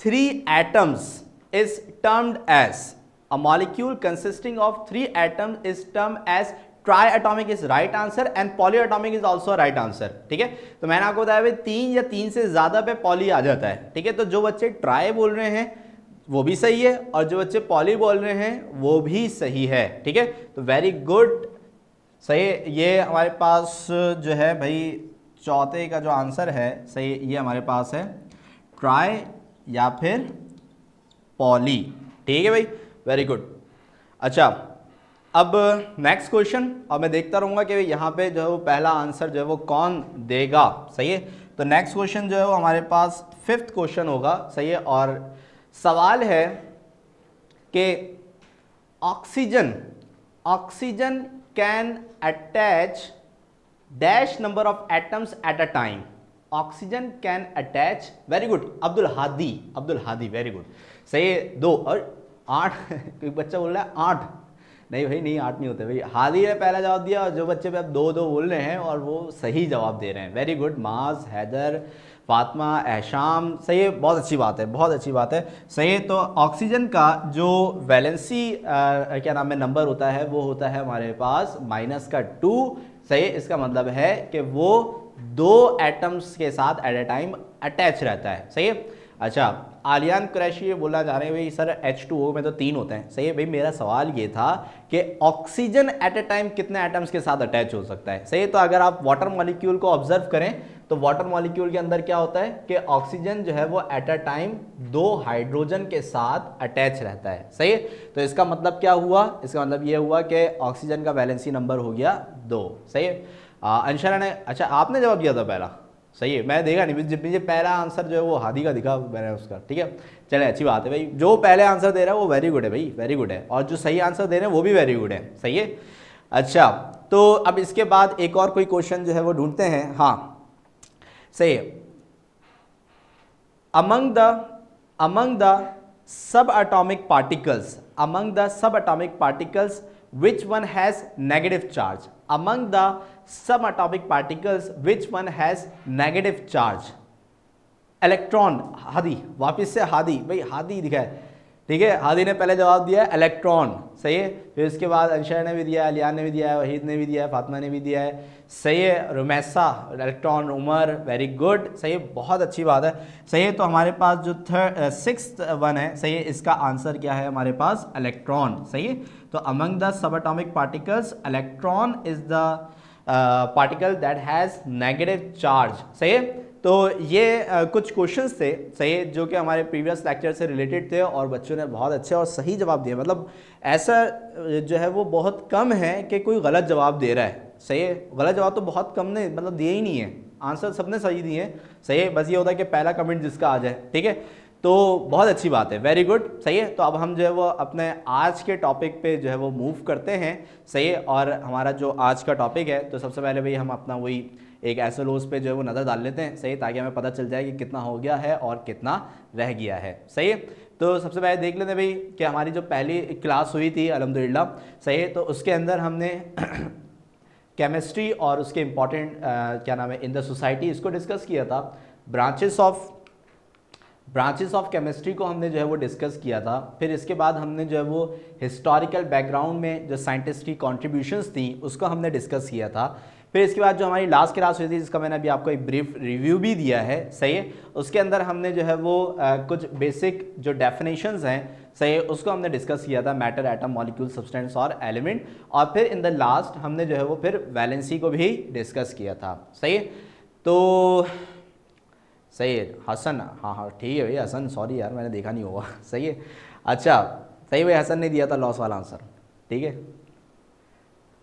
3 atoms is termed as, a molecule consisting of 3 atoms is termed as triatomic is right answer and polyatomic is also right answer, ठीक है। तो मैंने आपको बताया भाई 3 या 3 से ज्यादा पे पॉली आ जाता है, ठीक है। तो जो बच्चे ट्राई बोल रहे हैं वो भी सही है, और जो बच्चे पॉली बोल रहे हैं वो भी सही है, ठीक है। तो वेरी गुड, सही। ये हमारे पास जो है भाई चौथे का जो आंसर है, सही, ये हमारे पास है ट्राई या फिर पॉली, ठीक है भाई, वेरी गुड। अच्छा, अब नेक्स्ट क्वेश्चन, और मैं देखता रहूँगा कि यहाँ पे जो है वो पहला आंसर जो है वो कौन देगा, सही है। तो नेक्स्ट क्वेश्चन जो है वो हमारे पास 5th क्वेश्चन होगा, सही है। और सवाल है कि oxygen can attach dash number of atoms at a time, oxygen can attach, very good, Abdul Hadi, very good, सही है। 2 और 8 कोई बच्चा बोल रहा है 8, नहीं भाई, नहीं 8 नहीं होते भाई, हादी ने पहला जवाब दिया, और जो बच्चे पे अब 2 बोल रहे हैं और वो सही जवाब दे रहे हैं, वेरी गुड, माज, हैदर, फातिमा, एहशाम, सही है, बहुत अच्छी बात है, बहुत अच्छी बात है, सही है। तो ऑक्सीजन का जो वैलेंसी क्या नाम है नंबर होता है, वो होता है हमारे पास -2, सही है। इसका मतलब है कि वो 2 एटम्स के साथ एट ए टाइम अटैच रहता है, सही है। अच्छा, आलियान कुरैशी ये बोलना चाह रहे हैं भाई सर H2O में तो 3 होते हैं, सही है भाई। मेरा सवाल ये था कि ऑक्सीजन एट ए टाइम कितने एटम्स के साथ अटैच हो सकता है, सही है। तो अगर आप वाटर मॉलिक्यूल को ऑब्जर्व करें तो वाटर मॉलिक्यूल के अंदर क्या होता है कि ऑक्सीजन जो है वो एट अ टाइम 2 हाइड्रोजन के साथ अटैच रहता है, सही है। तो इसका मतलब क्या हुआ, इसका मतलब ये हुआ कि ऑक्सीजन का वैलेंसी नंबर हो गया 2, सही है। अंशरा ने, अच्छा आपने जवाब दिया था पहला, सही है, मैं देखा नहीं, मुझे पहला आंसर जो है वो हादी का दिखा मैंने उसका, ठीक है। चले, अच्छी बात है भाई, जो पहले आंसर दे रहा है वो वेरी गुड है भाई, वेरी गुड है, और जो सही आंसर दे रहे हैं वो भी वेरी गुड है, सही है। अच्छा, तो अब इसके बाद एक और कोई क्वेश्चन जो है वो ढूंढते हैं, हाँ सही है। among the subatomic particles which one has negative charge, among the subatomic particles which one has negative charge, electron, Hadi, वापस से हादी, भाई हादी दिखा है, ठीक है, हादी ने पहले जवाब दिया है इलेक्ट्रॉन, सही है। फिर उसके बाद अंशर ने भी दिया है, अलियान ने भी दिया है, वहीद ने भी दिया है, फातिमा ने भी दिया है, सही है। Rumaisa electron, Umar, very good, सही है, बहुत अच्छी बात है, सही है। तो हमारे पास जो 6th वन है, सही है, इसका आंसर क्या है हमारे पास इलेक्ट्रॉन, सही है। तो among the sub atomic particles electron is the particle that has negative charge. सही है, तो ये कुछ क्वेश्चंस थे, सही है, जो कि हमारे प्रीवियस लेक्चर से रिलेटेड थे और बच्चों ने बहुत अच्छे और सही जवाब दिए। मतलब ऐसा जो है वो बहुत कम है कि कोई गलत जवाब दे रहा है। सही है, गलत जवाब तो बहुत कम ने मतलब दिए ही नहीं है, आंसर सबने सही दिए हैं। सही है, बस ये होता है कि पहला कमेंट जिसका आ जाए। ठीक है, तो बहुत अच्छी बात है, वेरी गुड। सही है, तो अब हम जो है वो अपने आज के टॉपिक पे जो है वो मूव करते हैं। सही है, और हमारा जो आज का टॉपिक है, तो सबसे पहले भाई हम अपना वही एक SLOs पे जो है वो नज़र डाल लेते हैं। सही, ताकि हमें पता चल जाए कि कितना हो गया है और कितना रह गया है। सही है, तो सबसे पहले देख लेते हैं भाई कि हमारी जो पहली क्लास हुई थी अल्हम्दुलिल्लाह, सही है, तो उसके अंदर हमने केमिस्ट्री और उसके इम्पॉर्टेंट क्या नाम है इन द सोसाइटी, इसको डिस्कस किया था। ब्रांचेस ऑफ केमिस्ट्री को हमने जो है वो डिस्कस किया था। फिर इसके बाद हमने जो है वो हिस्टोरिकल बैकग्राउंड में जो साइंटिस्ट की कॉन्ट्रीब्यूशंस थी उसको हमने डिस्कस किया था। फिर इसके बाद जो हमारी लास्ट क्लास हुई थी, जिसका मैंने अभी आपको एक ब्रीफ रिव्यू भी दिया है। सही है, उसके अंदर हमने जो है वो कुछ बेसिक जो डेफिनेशंस हैं, सही है, उसको हमने डिस्कस किया था, मैटर, एटम, मॉलिक्यूल, सब्सटेंस और एलिमेंट। और फिर इन द लास्ट हमने जो है वो फिर वैलेंसी को भी डिस्कस किया था। सही है, तो सही है हसन, हाँ ठीक है भाई हसन, सॉरी यार मैंने देखा नहीं होगा। सही है, अच्छा सही भाई, हसन ने दिया था लॉस वाला आंसर। ठीक है,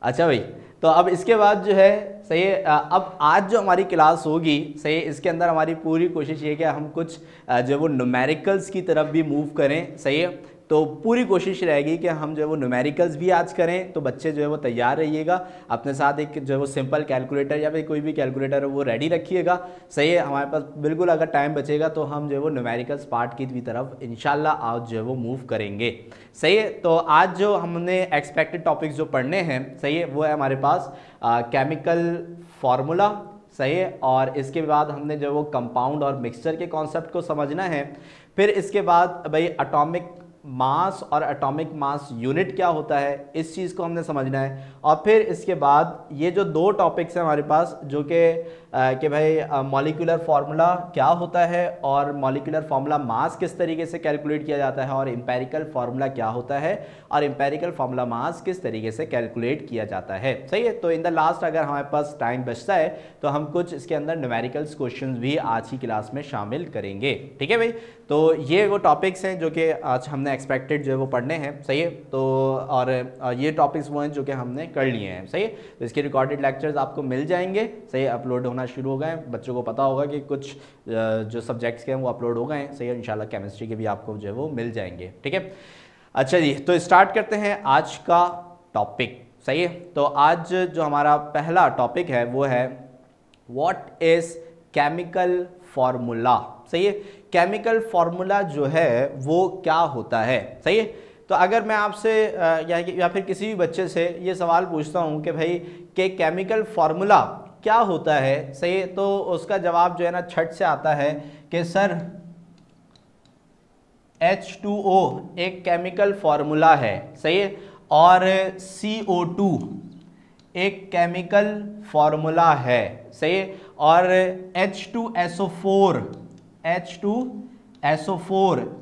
अच्छा भाई, तो अब इसके बाद जो है सही है, अब आज जो हमारी क्लास होगी, सही है, इसके अंदर हमारी पूरी कोशिश ये कि हम कुछ जो वो न्यूमेरिकल्स की तरफ भी मूव करें। सही है, तो पूरी कोशिश रहेगी कि हम जो है वो न्यूमेरिकल्स भी आज करें। तो बच्चे जो है वो तैयार रहिएगा, अपने साथ एक जो है वो सिंपल कैलकुलेटर या फिर कोई भी कैलकुलेटर है वो रेडी रखिएगा। सही है, हमारे पास बिल्कुल अगर टाइम बचेगा तो हम जो है वो न्यूमेरिकल्स पार्ट की भी तरफ इंशाल्लाह आज जो है वो मूव करेंगे। सही है, तो आज जो हमने एक्सपेक्टेड टॉपिक्स जो पढ़ने हैं, सही है, वो है हमारे पास केमिकल फार्मूला। सही है, और इसके बाद हमने जो वो कंपाउंड और मिक्सचर के कॉन्सेप्ट को समझना है। फिर इसके बाद भाई एटॉमिक मास और एटॉमिक मास यूनिट क्या होता है, इस चीज़ को हमने समझना है। और फिर इसके बाद ये जो दो टॉपिक्स हैं हमारे पास, जो कि भाई मॉलिक्यूलर फार्मूला क्या होता है और मॉलिक्यूलर फार्मूला मास किस तरीके से कैलकुलेट किया जाता है, और एम्पेरिकल फार्मूला क्या होता है और एम्पेरिकल फार्मूला मास किस तरीके से कैलकुलेट किया जाता है। सही है, तो इन द लास्ट अगर हमारे पास टाइम बचता है तो हम कुछ इसके अंदर न्यूमेरिकल्स क्वेश्चंस भी आज की क्लास में शामिल करेंगे। ठीक है भाई, तो ये वो टॉपिक्स हैं जो कि आज हमने एक्सपेक्टेड जो है वो पढ़ने हैं। सही है, तो और ये टॉपिक्स वो हैं जो कि हमने कर लिए हैं। सही है, तो इसके रिकॉर्डेड लेक्चर्स आपको मिल जाएंगे। सही है, अपलोड होना शुरू हो गए, बच्चों को पता होगा कि कुछ जो सब्जेक्ट्स के हैं वो अपलोड हो गए हैं। सही है, इंशाल्लाह केमिस्ट्री के भी आपको जो है वो मिल जाएंगे। ठीक है, अच्छा जी, तो स्टार्ट करते हैं आज का टॉपिक। सही है, तो आज जो हमारा पहला टॉपिक है वो है व्हाट इज केमिकल फार्मूला। सही है, केमिकल फार्मूला जो है वो क्या होता है। सही है, तो अगर मैं आपसे या फिर किसी भी बच्चे से ये सवाल पूछता हूँ कि भाई कि केमिकल फार्मूला क्या होता है, सही है, तो उसका जवाब जो है ना छट से आता है कि सर H2O एक केमिकल फार्मूला है। सही है, और CO2 एक केमिकल फार्मूला है। सही है, और H2SO4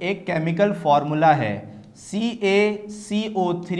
एक केमिकल फार्मूला है। CaCO3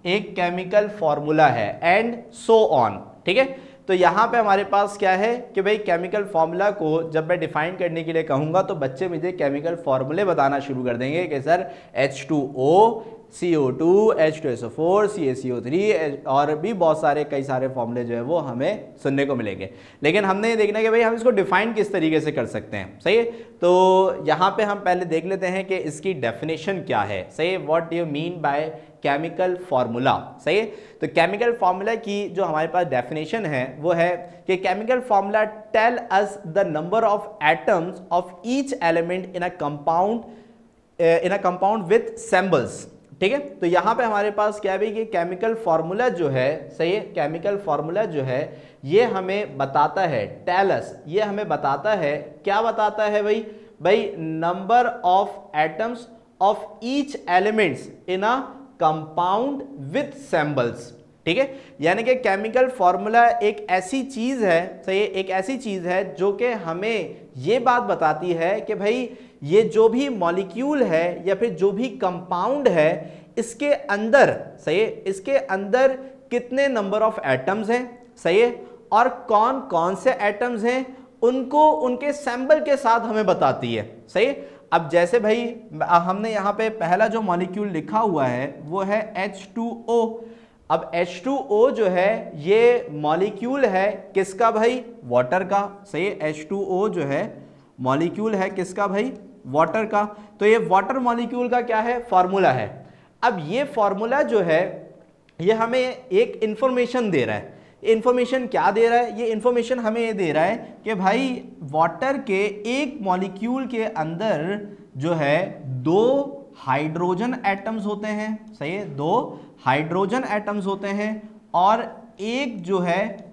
एक केमिकल फार्मूला है, एंड सो ऑन। ठीक है, तो यहाँ पे हमारे पास क्या है कि भाई केमिकल फार्मूला को जब मैं डिफाइन करने के लिए कहूँगा तो बच्चे मुझे केमिकल फार्मूले बताना शुरू कर देंगे कि sir H2O, CO2, H2SO4, CaCO3 और भी बहुत सारे कई सारे फॉर्मूले जो है वो हमें सुनने को मिलेंगे। लेकिन हमने ये देखना है कि भाई हम इसको डिफाइन किस तरीके से कर सकते हैं। सही है, तो यहाँ पे हम पहले देख लेते हैं कि इसकी डेफिनेशन क्या है। सही है, what do you mean by chemical formula. सही है, तो केमिकल फार्मूला की जो हमारे पास डेफिनेशन है वो है कि chemical formula tell us the number of atoms of each element in a compound with symbols. ठीक है, तो यहाँ पे हमारे पास क्या है कि केमिकल फार्मूला जो है, सही है, केमिकल फार्मूला जो है ये हमें बताता है, टेल अस, ये हमें बताता है, क्या बताता है भाई number of atoms of each elements in a compound with symbols. ठीक है, यानी कि केमिकल फार्मूला एक ऐसी चीज है, सही है, एक ऐसी चीज है जो कि हमें ये बात बताती है कि भाई ये जो भी मॉलिक्यूल है या फिर जो भी कंपाउंड है इसके अंदर, सही है, इसके अंदर कितने नंबर ऑफ एटम्स हैं। सही है, और कौन कौन से एटम्स हैं उनको उनके सैंपल के साथ हमें बताती है। सही है। अब जैसे भाई हमने यहाँ पे पहला जो मॉलिक्यूल लिखा हुआ है वो है H2O। अब H2O जो है ये मॉलिक्यूल है किसका भाई, वाटर का। सही है, H2O जो है मॉलिक्यूल है किसका भाई, वाटर का। तो ये वाटर मॉलिक्यूल का क्या है, फार्मूला है। अब ये फार्मूला जो है ये हमें एक इंफॉर्मेशन दे रहा है। इंफॉर्मेशन क्या दे रहा है, ये इंफॉर्मेशन हमें ये दे रहा है कि भाई वाटर के एक मॉलिक्यूल के अंदर जो है 2 हाइड्रोजन एटम्स होते हैं। सही है, 2 हाइड्रोजन एटम्स होते हैं और एक जो है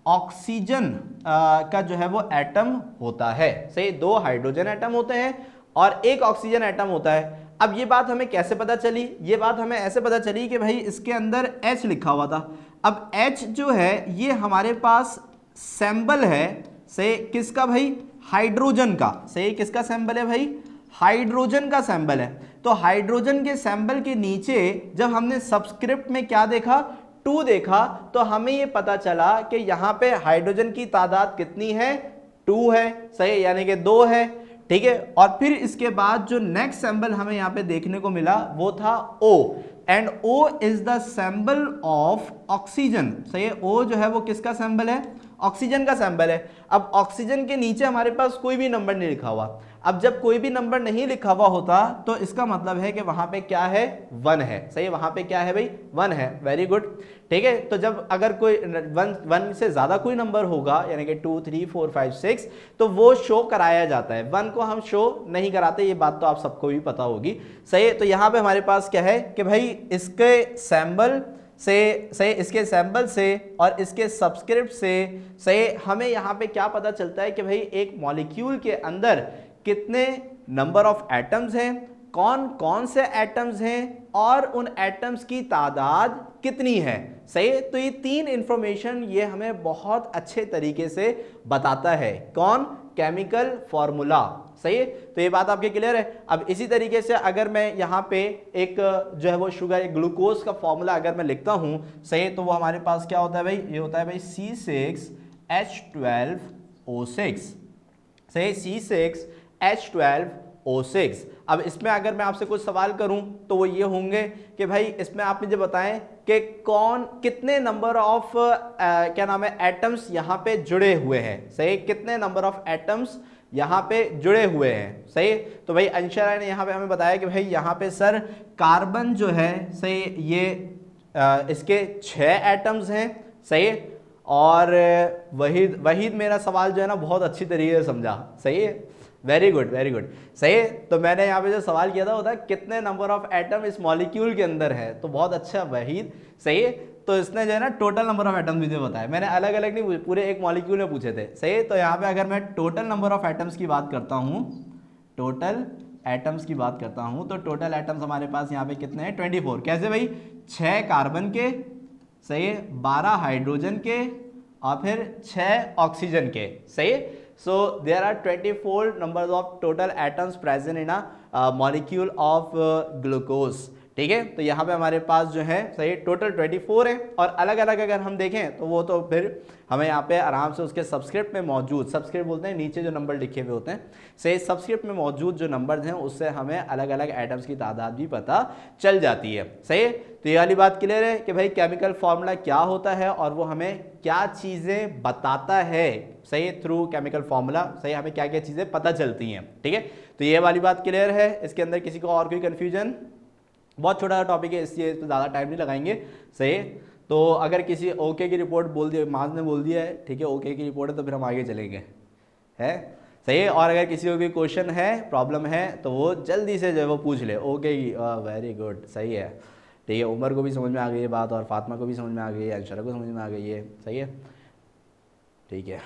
ऑक्सीजन का जो है वो एटम होता है। सही, 2 हाइड्रोजन एटम होते हैं और एक ऑक्सीजन एटम होता है। अब ये बात हमें कैसे पता चली, ये बात हमें ऐसे पता चली कि भाई इसके अंदर H लिखा हुआ था। अब H जो है ये हमारे पास सैंबल है से किसका भाई, हाइड्रोजन का। सही, किसका सैंबल है भाई, हाइड्रोजन का सैंबल है। तो हाइड्रोजन के सैंबल के नीचे जब हमने सबस्क्रिप्ट में क्या देखा, 2 देखा, तो हमें ये पता चला कि यहाँ पे हाइड्रोजन की तादाद कितनी है, 2 है। सही, यानी कि 2 है। ठीक है, और फिर इसके बाद जो नेक्स्ट सैंबल हमें यहाँ पे देखने को मिला वो था O, and O is the symbol of oxygen. सही है, O जो है वो किसका सैंबल है, ऑक्सीजन का सैंबल है। अब ऑक्सीजन के नीचे हमारे पास कोई भी नंबर नहीं लिखा हुआ। अब जब कोई भी नंबर नहीं लिखा हुआ होता तो इसका मतलब है कि वहां पे क्या है, 1 है। सही है, वहां पे क्या है भाई, 1 है। Very good. ठीक है, तो जब अगर कोई 1 से ज्यादा कोई नंबर होगा यानी कि 2, 3, 4, 5, 6 तो वो शो कराया जाता है, 1 को हम शो नहीं कराते। ये बात तो आप सबको भी पता होगी। सही है, तो यहाँ पे हमारे पास क्या है कि भाई इसके सैंबल से, सही, इसके सैंपल से और इसके सब्सक्रिप्ट से, सही, हमें यहाँ पे क्या पता चलता है कि भाई एक मॉलिक्यूल के अंदर कितने नंबर ऑफ एटम्स हैं, कौन कौन से एटम्स हैं और उन एटम्स की तादाद कितनी है। सही, तो ये 3 इंफॉर्मेशन ये हमें बहुत अच्छे तरीके से बताता है। कौन, केमिकल फॉर्मूला। सही है, तो ये बात आपके क्लियर है। अब इसी तरीके से अगर मैं यहाँ पे एक जो है वो शुगर, एक ग्लूकोज का फॉर्मूला अगर मैं लिखता हूँ, सही, तो वो हमारे पास क्या होता है भाई, ये होता है भाई C6H12O6। सही, C6H12O6। अब इसमें अगर मैं आपसे कुछ सवाल करूं तो वो ये होंगे कि भाई इसमें आप मुझे बताएं कि कौन कितने नंबर ऑफ क्या नाम है एटम्स यहाँ पे जुड़े हुए हैं। सही, कितने नंबर ऑफ एटम्स यहाँ पे जुड़े हुए हैं। सही, तो भाई अंशरा ने यहाँ पे हमें बताया कि भाई यहाँ पे सर कार्बन जो है, सही, ये इसके 6 एटम्स हैं। सही, और वहीद मेरा सवाल जो है ना बहुत अच्छी तरीके से समझा। सही है, वेरी गुड वेरी गुड। सही है, तो मैंने यहाँ पे जो सवाल किया था वो था कितने नंबर ऑफ एटम इस मॉलिक्यूल के अंदर है, तो बहुत अच्छा वहीद। सही है, तो इसने जो है ना टोटल नंबर ऑफ एटम्स मुझे बताया, मैंने अलग अलग नहीं पूरे एक मॉलिक्यूल में पूछे थे। सही है, तो यहाँ पे अगर मैं टोटल नंबर ऑफ एटम्स की बात करता हूँ, टोटल एटम्स की बात करता हूँ, तो टोटल एटम्स हमारे पास यहाँ पे कितने हैं, 24। कैसे भाई, 6 कार्बन के, सही है, 12 हाइड्रोजन के और फिर 6 ऑक्सीजन के। सही, so there are 24 numbers of total atoms present in a molecule of glucose। ठीक है, तो यहाँ पे हमारे पास जो है, सही, टोटल 24 है। और अलग अलग अगर हम देखें तो वो तो फिर हमें यहाँ पे आराम से उसके सबस्क्रिप्ट में मौजूद, सबस्क्रिप्ट बोलते हैं नीचे जो नंबर लिखे हुए होते हैं, सही, सबस्क्रिप्ट में मौजूद जो नंबर्स हैं उससे हमें अलग अलग एटम्स की तादाद भी पता चल जाती है। सही, तो ये वाली बात क्लियर है कि भाई केमिकल फॉर्मूला क्या होता है और वो हमें क्या चीज़ें बताता है। सही, थ्रू केमिकल फॉर्मूला, सही, हमें क्या क्या चीज़ें पता चलती हैं। ठीक है, तो ये वाली बात क्लियर है। इसके अंदर किसी को और कोई कन्फ्यूजन, बहुत छोटा टॉपिक है इसलिए इस पर ज़्यादा टाइम नहीं लगाएंगे। सही, तो अगर किसी ओके की रिपोर्ट बोल दी, माज ने बोल दिया है, ठीक है, ओके की रिपोर्ट है, तो फिर हम आगे चलेंगे, है। सही है, और अगर किसी को कोई क्वेश्चन है, प्रॉब्लम है, तो वो जल्दी से जो है वो पूछ ले। ओके, वेरी गुड, सही है। ठीक है, उमर को भी समझ में आ गई ये बात और फातिमा को भी समझ में आ गई है, अंशरा को समझ में आ गई है। सही है, ठीक है,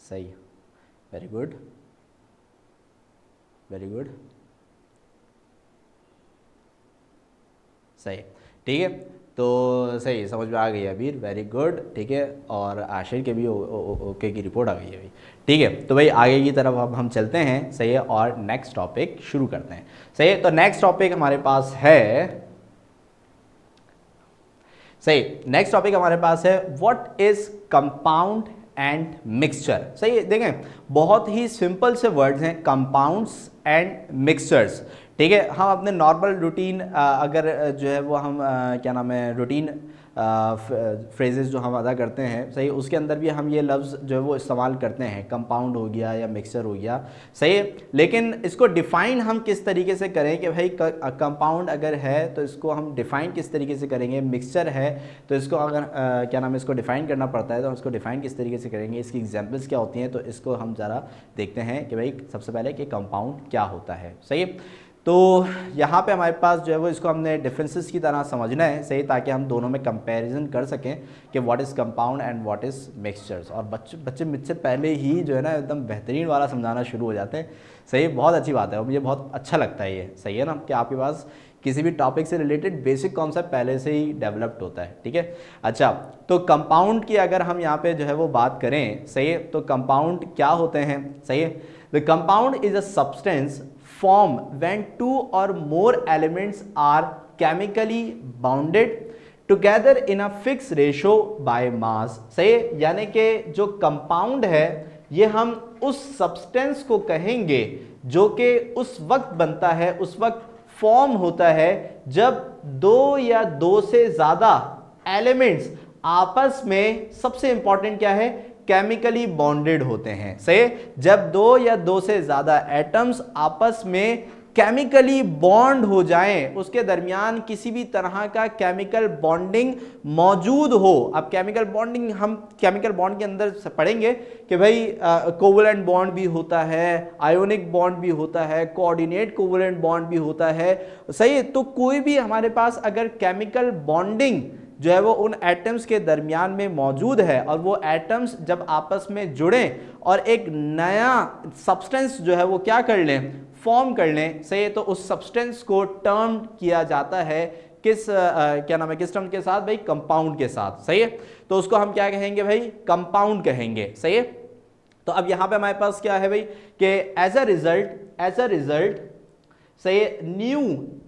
सही, वेरी गुड वेरी गुड, सही, ठीक है, तो सही समझ में आ गई है अबीर, वेरी गुड। ठीक है, और आशिर के भी ओके की रिपोर्ट आ गई है अभी। ठीक है, तो भाई आगे की तरफ अब हम चलते हैं। सही है, और नेक्स्ट टॉपिक शुरू करते हैं। सही है, तो नेक्स्ट टॉपिक हमारे पास है सही। नेक्स्ट टॉपिक हमारे पास है what is compound and mixture. सही है, देखें बहुत ही सिंपल से वर्ड्स हैं, कंपाउंड्स एंड मिक्सचर्स। ठीक है, हम अपने नॉर्मल रूटीन अगर जो है वो हम क्या नाम है रूटीन फ्रेजेस जो हम अदा करते हैं, सही, उसके अंदर भी हम ये लफ्ज़ जो है वो इस्तेमाल करते हैं, कंपाउंड हो गया या मिक्सचर हो गया, सही है। लेकिन इसको डिफ़ाइन हम किस तरीके से करें कि भाई कंपाउंड अगर है तो इसको हम डिफ़ाइन किस तरीके से करेंगे, मिक्सचर है तो इसको अगर क्या नाम है इसको डिफ़ाइन करना पड़ता है तो इसको डिफ़ाइन किस तरीके से करेंगे, इसकी एग्जाम्पल्स क्या होती हैं, तो इसको हम ज़रा देखते हैं कि भाई सबसे पहले कि कंपाउंड क्या होता है। सही है, तो यहाँ पे हमारे पास जो है वो इसको हमने डिफरेंसेस की तरह समझना है, सही, ताकि हम दोनों में कंपैरिजन कर सकें कि what is compound and what is mixtures. और बच्चे मुझसे पहले ही जो है ना एकदम बेहतरीन वाला समझाना शुरू हो जाते हैं, सही, बहुत अच्छी बात है और मुझे बहुत अच्छा लगता है ये, सही है ना, कि आपके पास किसी भी टॉपिक से रिलेटेड बेसिक कॉन्सेप्ट पहले से ही डेवलप्ड होता है। ठीक है, अच्छा, तो कंपाउंड की अगर हम यहाँ पे जो है वो बात करें, सही है, तो कंपाउंड क्या होते हैं, सही है। The compound is a substance form when two or more elements are chemically bounded together in a fixed ratio by mass। सही, यानी कि जो कंपाउंड है ये हम उस सब्सटेंस को कहेंगे जो कि उस वक्त बनता है, उस वक्त फॉर्म होता है जब दो या दो से ज्यादा एलिमेंट्स आपस में, सबसे इंपॉर्टेंट क्या है, केमिकली बॉन्डेड होते हैं। सही, जब दो या दो से ज्यादा एटम्स आपस में केमिकली बॉन्ड हो जाएं, उसके दरमियान किसी भी तरह का केमिकल बॉन्डिंग मौजूद हो। अब केमिकल बॉन्डिंग हम केमिकल बॉन्ड के अंदर पढ़ेंगे कि भाई कोवलेंट बॉन्ड भी होता है, आयोनिक बॉन्ड भी होता है, कोऑर्डिनेट कोवलेंट बॉन्ड भी होता है। सही, तो कोई भी हमारे पास अगर केमिकल बॉन्डिंग जो है वो उन एटम्स के दरमियान में मौजूद है और वो एटम्स जब आपस में जुड़ें और एक नया सब्सटेंस जो है वो क्या कर लें, फॉर्म कर लें, सही, तो उस सब्सटेंस को टर्म किया जाता है किस क्या नाम है, किस टर्म के साथ भाई, कंपाउंड के साथ। सही है, तो उसको हम क्या कहेंगे भाई, कंपाउंड कहेंगे। सही है, तो अब यहां पे हमारे पास क्या है भाई कि एज अ रिजल्ट सही, new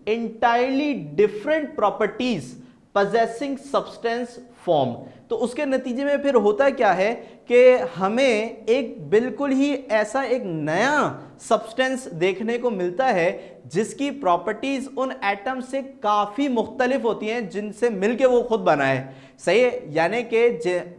entirely different properties possessing substance form। तो उसके नतीजे में फिर होता क्या है कि हमें एक बिल्कुल ही ऐसा एक नया सब्सटेंस देखने को मिलता है जिसकी प्रॉपर्टीज उन एटम से काफी मुख्तलिफ होती हैं जिनसे मिलके वो खुद बना है। सही है, यानी कि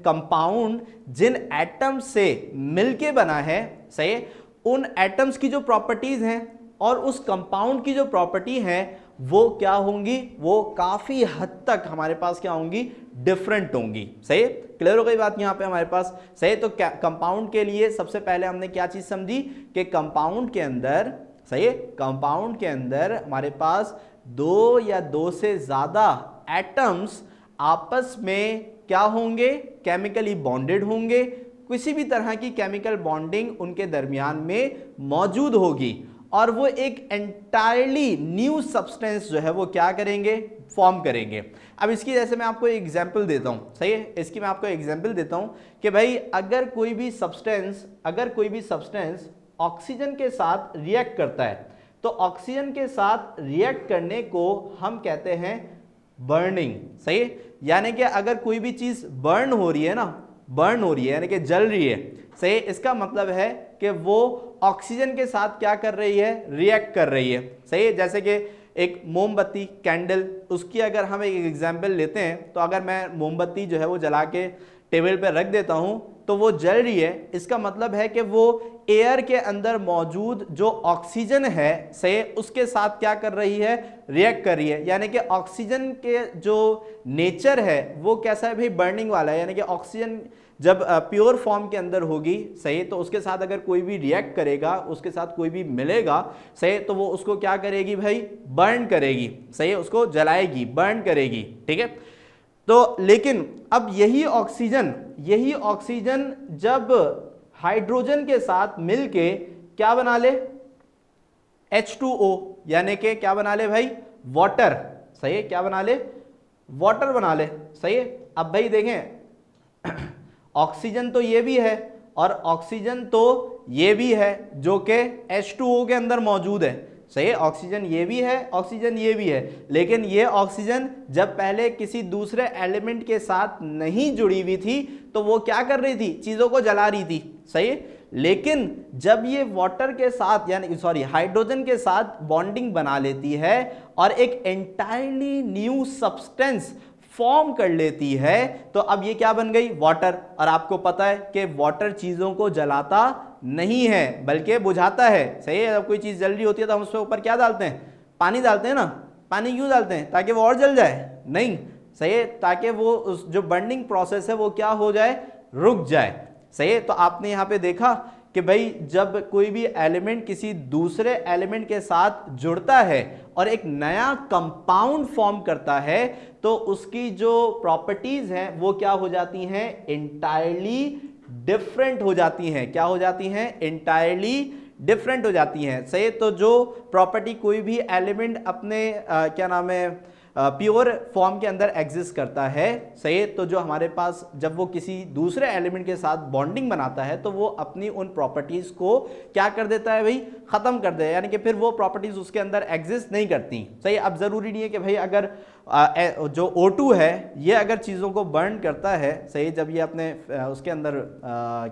कंपाउंड जिन एटम से मिलके बना है, सही है, उन एटम्स की जो प्रॉपर्टीज हैं और उस कंपाउंड की जो प्रॉपर्टी है वो क्या होंगी, वो काफी हद तक हमारे पास क्या होंगी, डिफरेंट होंगी। सही, क्लियर हो गई बात यहां पे हमारे पास। सही, तो कंपाउंड के लिए सबसे पहले हमने क्या चीज समझी कि कंपाउंड के अंदर, सही, कंपाउंड के अंदर हमारे पास दो या दो से ज्यादा एटम्स आपस में क्या होंगे, केमिकली बॉन्डेड होंगे, किसी भी तरह की केमिकल बॉन्डिंग उनके दरमियान में मौजूद होगी और वो एक एंटायरली न्यू सब्सटेंस जो है वो क्या करेंगे, फॉर्म करेंगे। अब इसकी जैसे मैं आपको एक एग्जांपल देता हूं, सही है, इसकी मैं आपको एग्जांपल देता हूं कि भाई अगर कोई भी सब्सटेंस ऑक्सीजन के साथ रिएक्ट करता है तो ऑक्सीजन के साथ रिएक्ट करने को हम कहते हैं बर्निंग। सही है, यानी कि अगर कोई भी चीज बर्न हो रही है यानी कि जल रही है, सही, इसका मतलब है कि वो ऑक्सीजन के साथ क्या कर रही है, रिएक्ट कर रही है। सही है, जैसे कि एक मोमबत्ती, कैंडल, उसकी अगर हम एक एग्जांपल लेते हैं तो अगर मैं मोमबत्ती जो है वो जला के टेबल पर रख देता हूं तो वो जल रही है, इसका मतलब है कि वो एयर के अंदर मौजूद जो ऑक्सीजन है, सही, उसके साथ क्या कर रही है, रिएक्ट कर रही है। यानी कि ऑक्सीजन के जो नेचर है वो कैसा है भाई, बर्निंग वाला है। यानी कि ऑक्सीजन जब प्योर फॉर्म के अंदर होगी, सही, तो उसके साथ अगर कोई भी रिएक्ट करेगा, उसके साथ कोई भी मिलेगा, सही, तो वो उसको क्या करेगी भाई, बर्न करेगी, सही, उसको जलाएगी, बर्न करेगी। ठीक है, तो लेकिन अब यही ऑक्सीजन जब हाइड्रोजन के साथ मिलके क्या बना ले, H2O, यानी कि क्या बना ले भाई, वाटर। सही है, क्या बना ले, वाटर बना ले। सही है, अब भाई देखें ऑक्सीजन तो ये भी है और ऑक्सीजन तो ये भी है जो कि H2O के अंदर मौजूद है। सही है, ऑक्सीजन ये भी है, ऑक्सीजन ये भी है, लेकिन ये ऑक्सीजन जब पहले किसी दूसरे एलिमेंट के साथ नहीं जुड़ी हुई थी तो वो क्या कर रही थी, चीजों को जला रही थी, सही है। लेकिन जब ये वाटर के साथ यानी सॉरी हाइड्रोजन के साथ बॉन्डिंग बना लेती है और एक एंटायरली न्यू सब्सटेंस फॉर्म कर लेती है, तो अब ये क्या बन गई, वाटर। और आपको पता है कि वाटर चीजों को जलाता नहीं है बल्कि बुझाता है, सही है। जब कोई चीज जल रही होती है तो हम उसके ऊपर क्या डालते हैं, पानी डालते हैं ना। पानी क्यों डालते हैं, ताकि वो और जल जाए, नहीं, सही है, ताकि वो उस जो बर्निंग प्रोसेस है वो क्या हो जाए, रुक जाए, सही है। तो आपने यहाँ पे देखा कि भाई जब कोई भी एलिमेंट किसी दूसरे एलिमेंट के साथ जुड़ता है और एक नया कंपाउंड फॉर्म करता है तो उसकी जो प्रॉपर्टीज हैं वो क्या हो जाती हैं, एंटायरली डिफरेंट हो जाती हैं। क्या हो जाती हैं, एंटायरली डिफरेंट हो जाती हैं, सही। तो जो प्रॉपर्टी कोई भी एलिमेंट अपने क्या नाम है प्योर फॉर्म के अंदर एग्जिस्ट करता है, सही, तो जो हमारे पास जब वो किसी दूसरे एलिमेंट के साथ बॉन्डिंग बनाता है तो वो अपनी उन प्रॉपर्टीज को क्या कर देता है भाई, खत्म कर दे, यानी कि फिर वो प्रॉपर्टीज उसके अंदर एग्जिस्ट नहीं करती, सही। अब जरूरी नहीं है कि भाई अगर जो O2 है ये अगर चीज़ों को बर्न करता है, सही, जब ये अपने उसके अंदर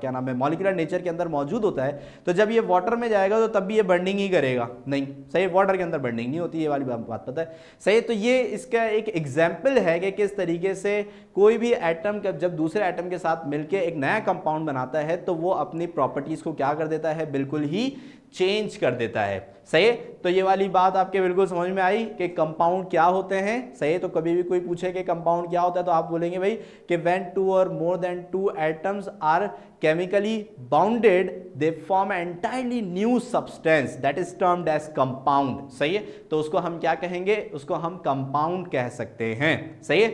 क्या नाम है मॉलिक्यूलर नेचर के अंदर मौजूद होता है, तो जब ये वाटर में जाएगा तो तब भी ये बर्निंग ही करेगा, नहीं, सही, वाटर के अंदर बर्निंग नहीं होती, ये वाली बात पता है, सही। तो ये इसका एक एग्जाम्पल है कि किस तरीके से कोई भी एटम जब दूसरे एटम के साथ मिलकर एक नया कंपाउंड बनाता है तो वो अपनी प्रॉपर्टीज को क्या कर देता है, बिल्कुल ही चेंज कर देता है, सही। तो ये वाली बात आपके बिल्कुल समझ में आई कि कंपाउंड क्या होते हैं, सही। तो कभी भी कोई पूछे कि कंपाउंड क्या होता है तो आप बोलेंगे भाई कि व्हेन टू और more than two atoms are chemically bounded they form entirely new substance that is termed as compound, सही है। तो उसको हम क्या कहेंगे, उसको हम कंपाउंड कह सकते हैं, सही है।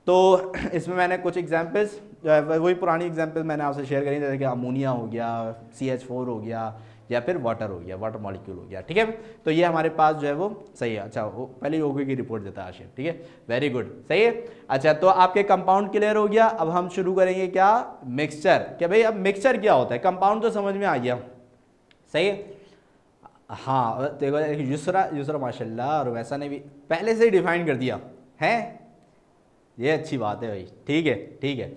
तो इसमें मैंने कुछ एग्जाम्पल्स, वही पुरानी एग्जाम्पल मैंने आपसे शेयर करी, जैसे कि अमोनिया हो गया, CH4 हो गया, या फिर वाटर हो गया, वाटर मॉलिक्यूल हो गया, ठीक है। तो ये हमारे पास जो है वो सही है। अच्छा, वो पहले योगी की रिपोर्ट देता है आशिफ, ठीक है, वेरी गुड, सही है। अच्छा, तो आपके कंपाउंड क्लियर हो गया। अब हम शुरू करेंगे क्या, मिक्सचर। क्या भाई अब मिक्सचर क्या होता है, कंपाउंड तो समझ में आ गया, सही है। हाँ देखो युसरा माशाल्लाह और वैसा ने भी पहले से ही डिफाइन कर दिया है, ये अच्छी बात है भाई, ठीक है, ठीक है,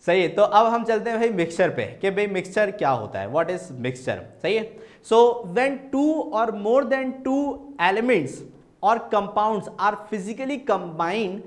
सही है। तो अब हम चलते हैं भाई मिक्सचर पे कि भाई मिक्सचर क्या होता है, व्हाट इज मिक्सचर, सही है। सो व्हेन टू और मोर देन टू एलिमेंट्स और compounds are physically combined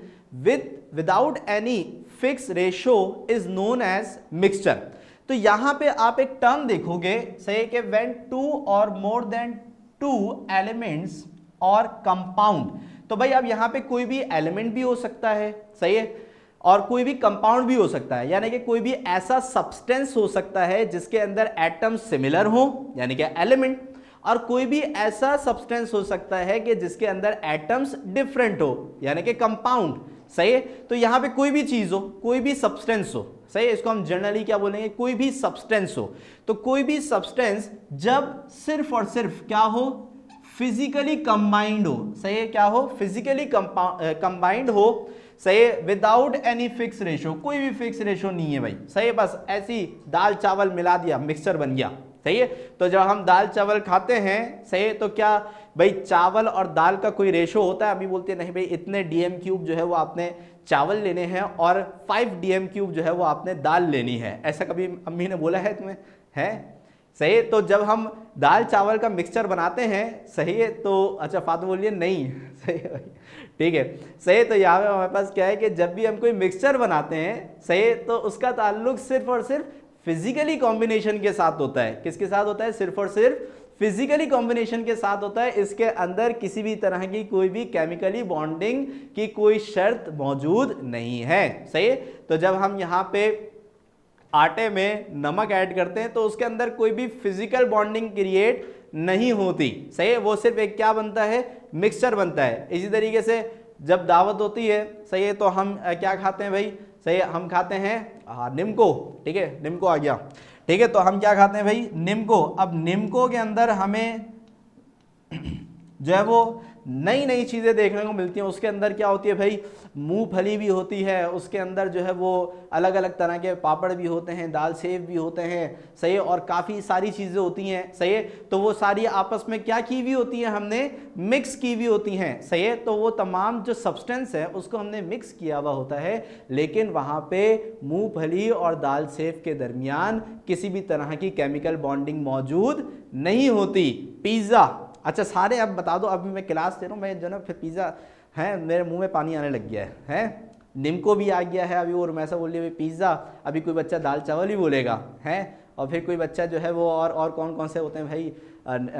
without any fix ratio is known as mixture. तो यहां पे आप एक टर्म देखोगे, सही, कि व्हेन टू और मोर देन टू एलिमेंट्स और कंपाउंड, तो भाई अब यहां पे कोई भी एलिमेंट भी हो सकता है, सही है, और कोई भी कंपाउंड भी हो सकता है, यानी कि कोई भी ऐसा सब्सटेंस हो सकता है जिसके अंदर एटम्स सिमिलर हो, यानी कि एलिमेंट, और कोई भी ऐसा सब्सटेंस हो सकता है कि जिसके अंदर एटम्स डिफरेंट हो, यानी कि कंपाउंड, सही है। तो यहां पे कोई भी चीज हो, कोई भी सब्सटेंस हो, सही है, इसको हम जनरली क्या बोलेंगे, कोई भी सब्सटेंस हो। तो कोई भी सब्सटेंस जब सिर्फ और सिर्फ क्या हो, फिजिकली कंबाइंड हो, सही है, क्या हो, फिजिकली कंबाइंड हो, सही, विदाउट एनी फिक्स रेशो, कोई भी फिक्स रेशो नहीं है भाई, सही, बस ऐसी दाल चावल मिला दिया मिक्सचर बन गया, सही है। तो जब हम दाल चावल खाते हैं, सही, तो क्या भाई चावल और दाल का कोई रेशो होता है, अभी बोलते नहीं भाई इतने DM क्यूब जो है वो आपने चावल लेने हैं और 5 DM क्यूब जो है वो आपने दाल लेनी है, ऐसा कभी अम्मी ने बोला है तुम्हें, है, सही। तो जब हम दाल चावल का मिक्सचर बनाते हैं, सही है, तो अच्छा फातिमा बोलिए नहीं, सही है भाई, ठीक है, सही। तो यहाँ पे हमारे पास क्या है कि जब भी हम कोई मिक्सचर बनाते हैं, सही, तो उसका ताल्लुक सिर्फ और सिर्फ फिजिकली कॉम्बिनेशन के साथ होता है। किसके साथ होता है, सिर्फ और सिर्फ फिजिकली कॉम्बिनेशन के साथ होता है। इसके अंदर किसी भी तरह की कोई भी केमिकली बॉन्डिंग की कोई शर्त मौजूद नहीं है, सही। तो जब हम यहाँ पे आटे में नमक ऐड करते हैं तो उसके अंदर कोई भी फिजिकल बॉन्डिंग क्रिएट नहीं होती, सही है, वो सिर्फ एक क्या बनता है, मिक्सचर बनता है। इसी तरीके से जब दावत होती है, सही है, तो हम क्या खाते हैं भाई, सही है, हम खाते हैं निम्को, ठीक है, निम्को आ गया, ठीक है। तो हम क्या खाते हैं भाई, निम्को। अब निम्को के अंदर हमें जो है वो नई नई चीज़ें देखने को मिलती हैं। उसके अंदर क्या होती है भाई, मूंगफली भी होती है, उसके अंदर जो है वो अलग अलग तरह के पापड़ भी होते हैं, दाल सेव भी होते हैं, सही है, और काफ़ी सारी चीज़ें होती हैं, सही है। तो वो सारी आपस में क्या की हुई होती हैं, हमने मिक्स की हुई होती हैं, सही है। तो वो तमाम जो सब्सटेंस है उसको हमने मिक्स किया हुआ होता है, लेकिन वहाँ पे मूंगफली और दाल सेव के दरमियान किसी भी तरह की केमिकल बॉन्डिंग मौजूद नहीं होती। पिज़्ज़ा, अच्छा सारे अब बता दो, अभी मैं क्लास दे रहा हूँ, मैं जो ना फिर पिज़्ज़ा है मेरे मुंह में पानी आने लग गया है, निम्को भी आ गया है अभी, और मैं ऐसा बोल रही पिज़्ज़ा, अभी कोई बच्चा दाल चावल ही बोलेगा है, और फिर कोई बच्चा जो है वो और कौन कौन से होते हैं भाई,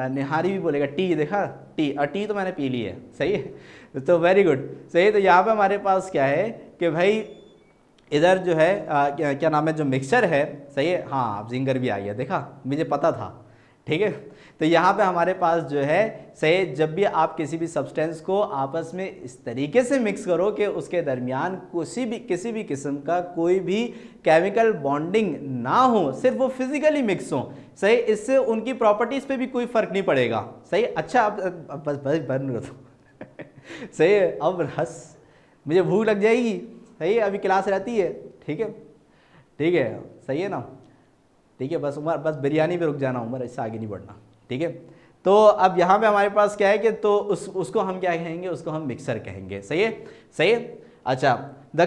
निहारी भी बोलेगा, टी देखा, टी, और टी तो मैंने पी ली है, सही है, तो वेरी गुड, सही। तो यहाँ पे हमारे पास क्या है कि भाई इधर जो है क्या नाम है, जो मिक्सचर है, सही है, हाँ जिंगर भी आ गया, देखा मुझे पता था, ठीक है। तो यहाँ पे हमारे पास जो है सही, जब भी आप किसी भी सब्सटेंस को आपस में इस तरीके से मिक्स करो कि उसके दरमियान किसी भी किस्म का कोई भी केमिकल बॉन्डिंग ना हो, सिर्फ वो फिजिकली मिक्स हो, सही, इससे उनकी प्रॉपर्टीज पे भी कोई फर्क नहीं पड़ेगा, सही। अच्छा अब बस बंद कर दो सही है, अब हंस, मुझे भूख लग जाएगी, सही है, अभी क्लास रहती है, ठीक है, ठीक है, सही है ना, ठीक है, बस उमर बस बिरयानी पे रुक जाना उमर, इससे आगे नहीं बढ़ना, ठीक है। तो अब यहाँ पे हमारे पास क्या है कि तो उसको हम क्या कहेंगे, उसको हम मिक्सर कहेंगे, सही है, सही है। अच्छा, the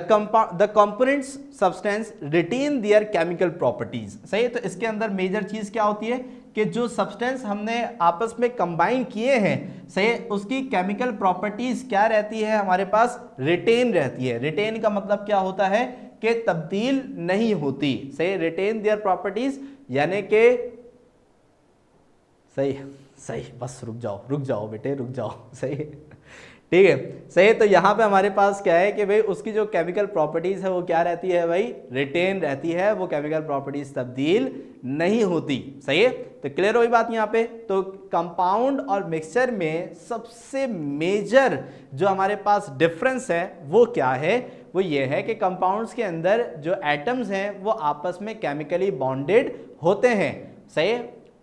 components substance retain their chemical properties, सही है। तो इसके अंदर मेजर चीज क्या होती है कि जो सब्सटेंस हमने आपस में कंबाइन किए हैं, सही, उसकी केमिकल प्रॉपर्टीज क्या रहती है हमारे पास, रिटेन रहती है। रिटेन का मतलब क्या होता है कि तब्दील नहीं होती, सही, रिटेन देयर प्रॉपर्टीज, यानी कि सही, सही, बस रुक जाओ बेटे, रुक जाओ, सही, ठीक है, सही। तो यहाँ पे हमारे पास क्या है कि भाई उसकी जो केमिकल प्रॉपर्टीज है वो क्या रहती है भाई, रिटेन रहती है, वो केमिकल प्रॉपर्टीज तब्दील नहीं होती, सही है। तो क्लियर हुई बात यहाँ पे। तो कंपाउंड और मिक्सचर में सबसे मेजर जो हमारे पास डिफरेंस है वो क्या है, वो ये है कि कंपाउंड्स के अंदर जो एटम्स हैं वो आपस में केमिकली बॉन्डेड होते हैं, सही,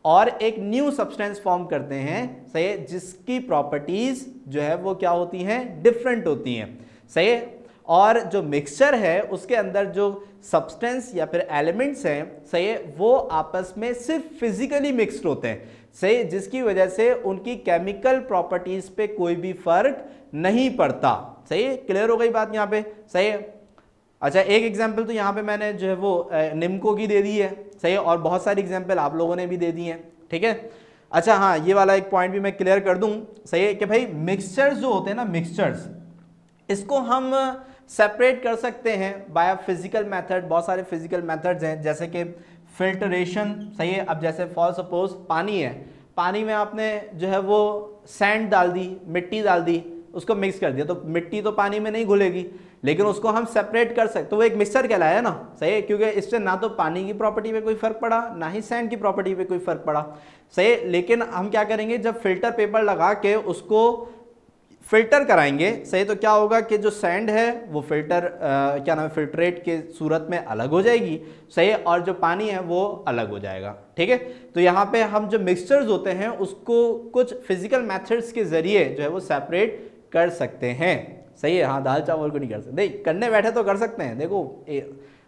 और एक न्यू सब्सटेंस फॉर्म करते हैं, सही, जिसकी प्रॉपर्टीज जो है वो क्या होती हैं, डिफरेंट होती हैं, सही। और जो मिक्सचर है उसके अंदर जो सब्सटेंस या फिर एलिमेंट्स हैं, सही, वो आपस में सिर्फ फिजिकली मिक्स्ड होते हैं, सही, जिसकी वजह से उनकी केमिकल प्रॉपर्टीज पे कोई भी फर्क नहीं पड़ता, सही। क्लियर हो गई बात यहाँ पे, सही। अच्छा, एक एग्जाम्पल तो यहाँ पे मैंने जो है वो निम्को की दे दी है, सही, और बहुत सारी एग्जाम्पल आप लोगों ने भी दे दी हैं, ठीक है। अच्छा हाँ, ये वाला एक पॉइंट भी मैं क्लियर कर दूं, सही है, कि भाई मिक्सचर्स जो होते हैं ना, मिक्सचर्स, इसको हम सेपरेट कर सकते हैं बाय फिजिकल मेथड। बहुत सारे फिजिकल मेथड्स हैं, जैसे कि फिल्टरेशन, सही है। अब जैसे फॉर सपोज पानी है, पानी में आपने जो है वो सैंड डाल दी, मिट्टी डाल दी, उसको मिक्स कर दिया, तो मिट्टी तो पानी में नहीं घुलेगी, लेकिन उसको हम सेपरेट कर सकते, तो वो एक मिक्सचर कहलाया ना, सही है, क्योंकि इससे ना तो पानी की प्रॉपर्टी पे कोई फर्क पड़ा, ना ही सैंड की प्रॉपर्टी पे कोई फर्क पड़ा, सही। लेकिन हम क्या करेंगे, जब फिल्टर पेपर लगा के उसको फिल्टर कराएंगे, सही, तो क्या होगा कि जो सैंड है वो क्या नाम है, फिल्ट्रेट के सूरत में अलग हो जाएगी, सही, और जो पानी है वो अलग हो जाएगा, ठीक है। तो यहाँ पे हम जो मिक्सचर्स होते हैं उसको कुछ फिजिकल मेथड्स के जरिए जो है वो सेपरेट कर सकते हैं, सही है। हाँ, दाल चावल को नहीं कर सकते, नहीं करने बैठे तो कर सकते हैं, देखो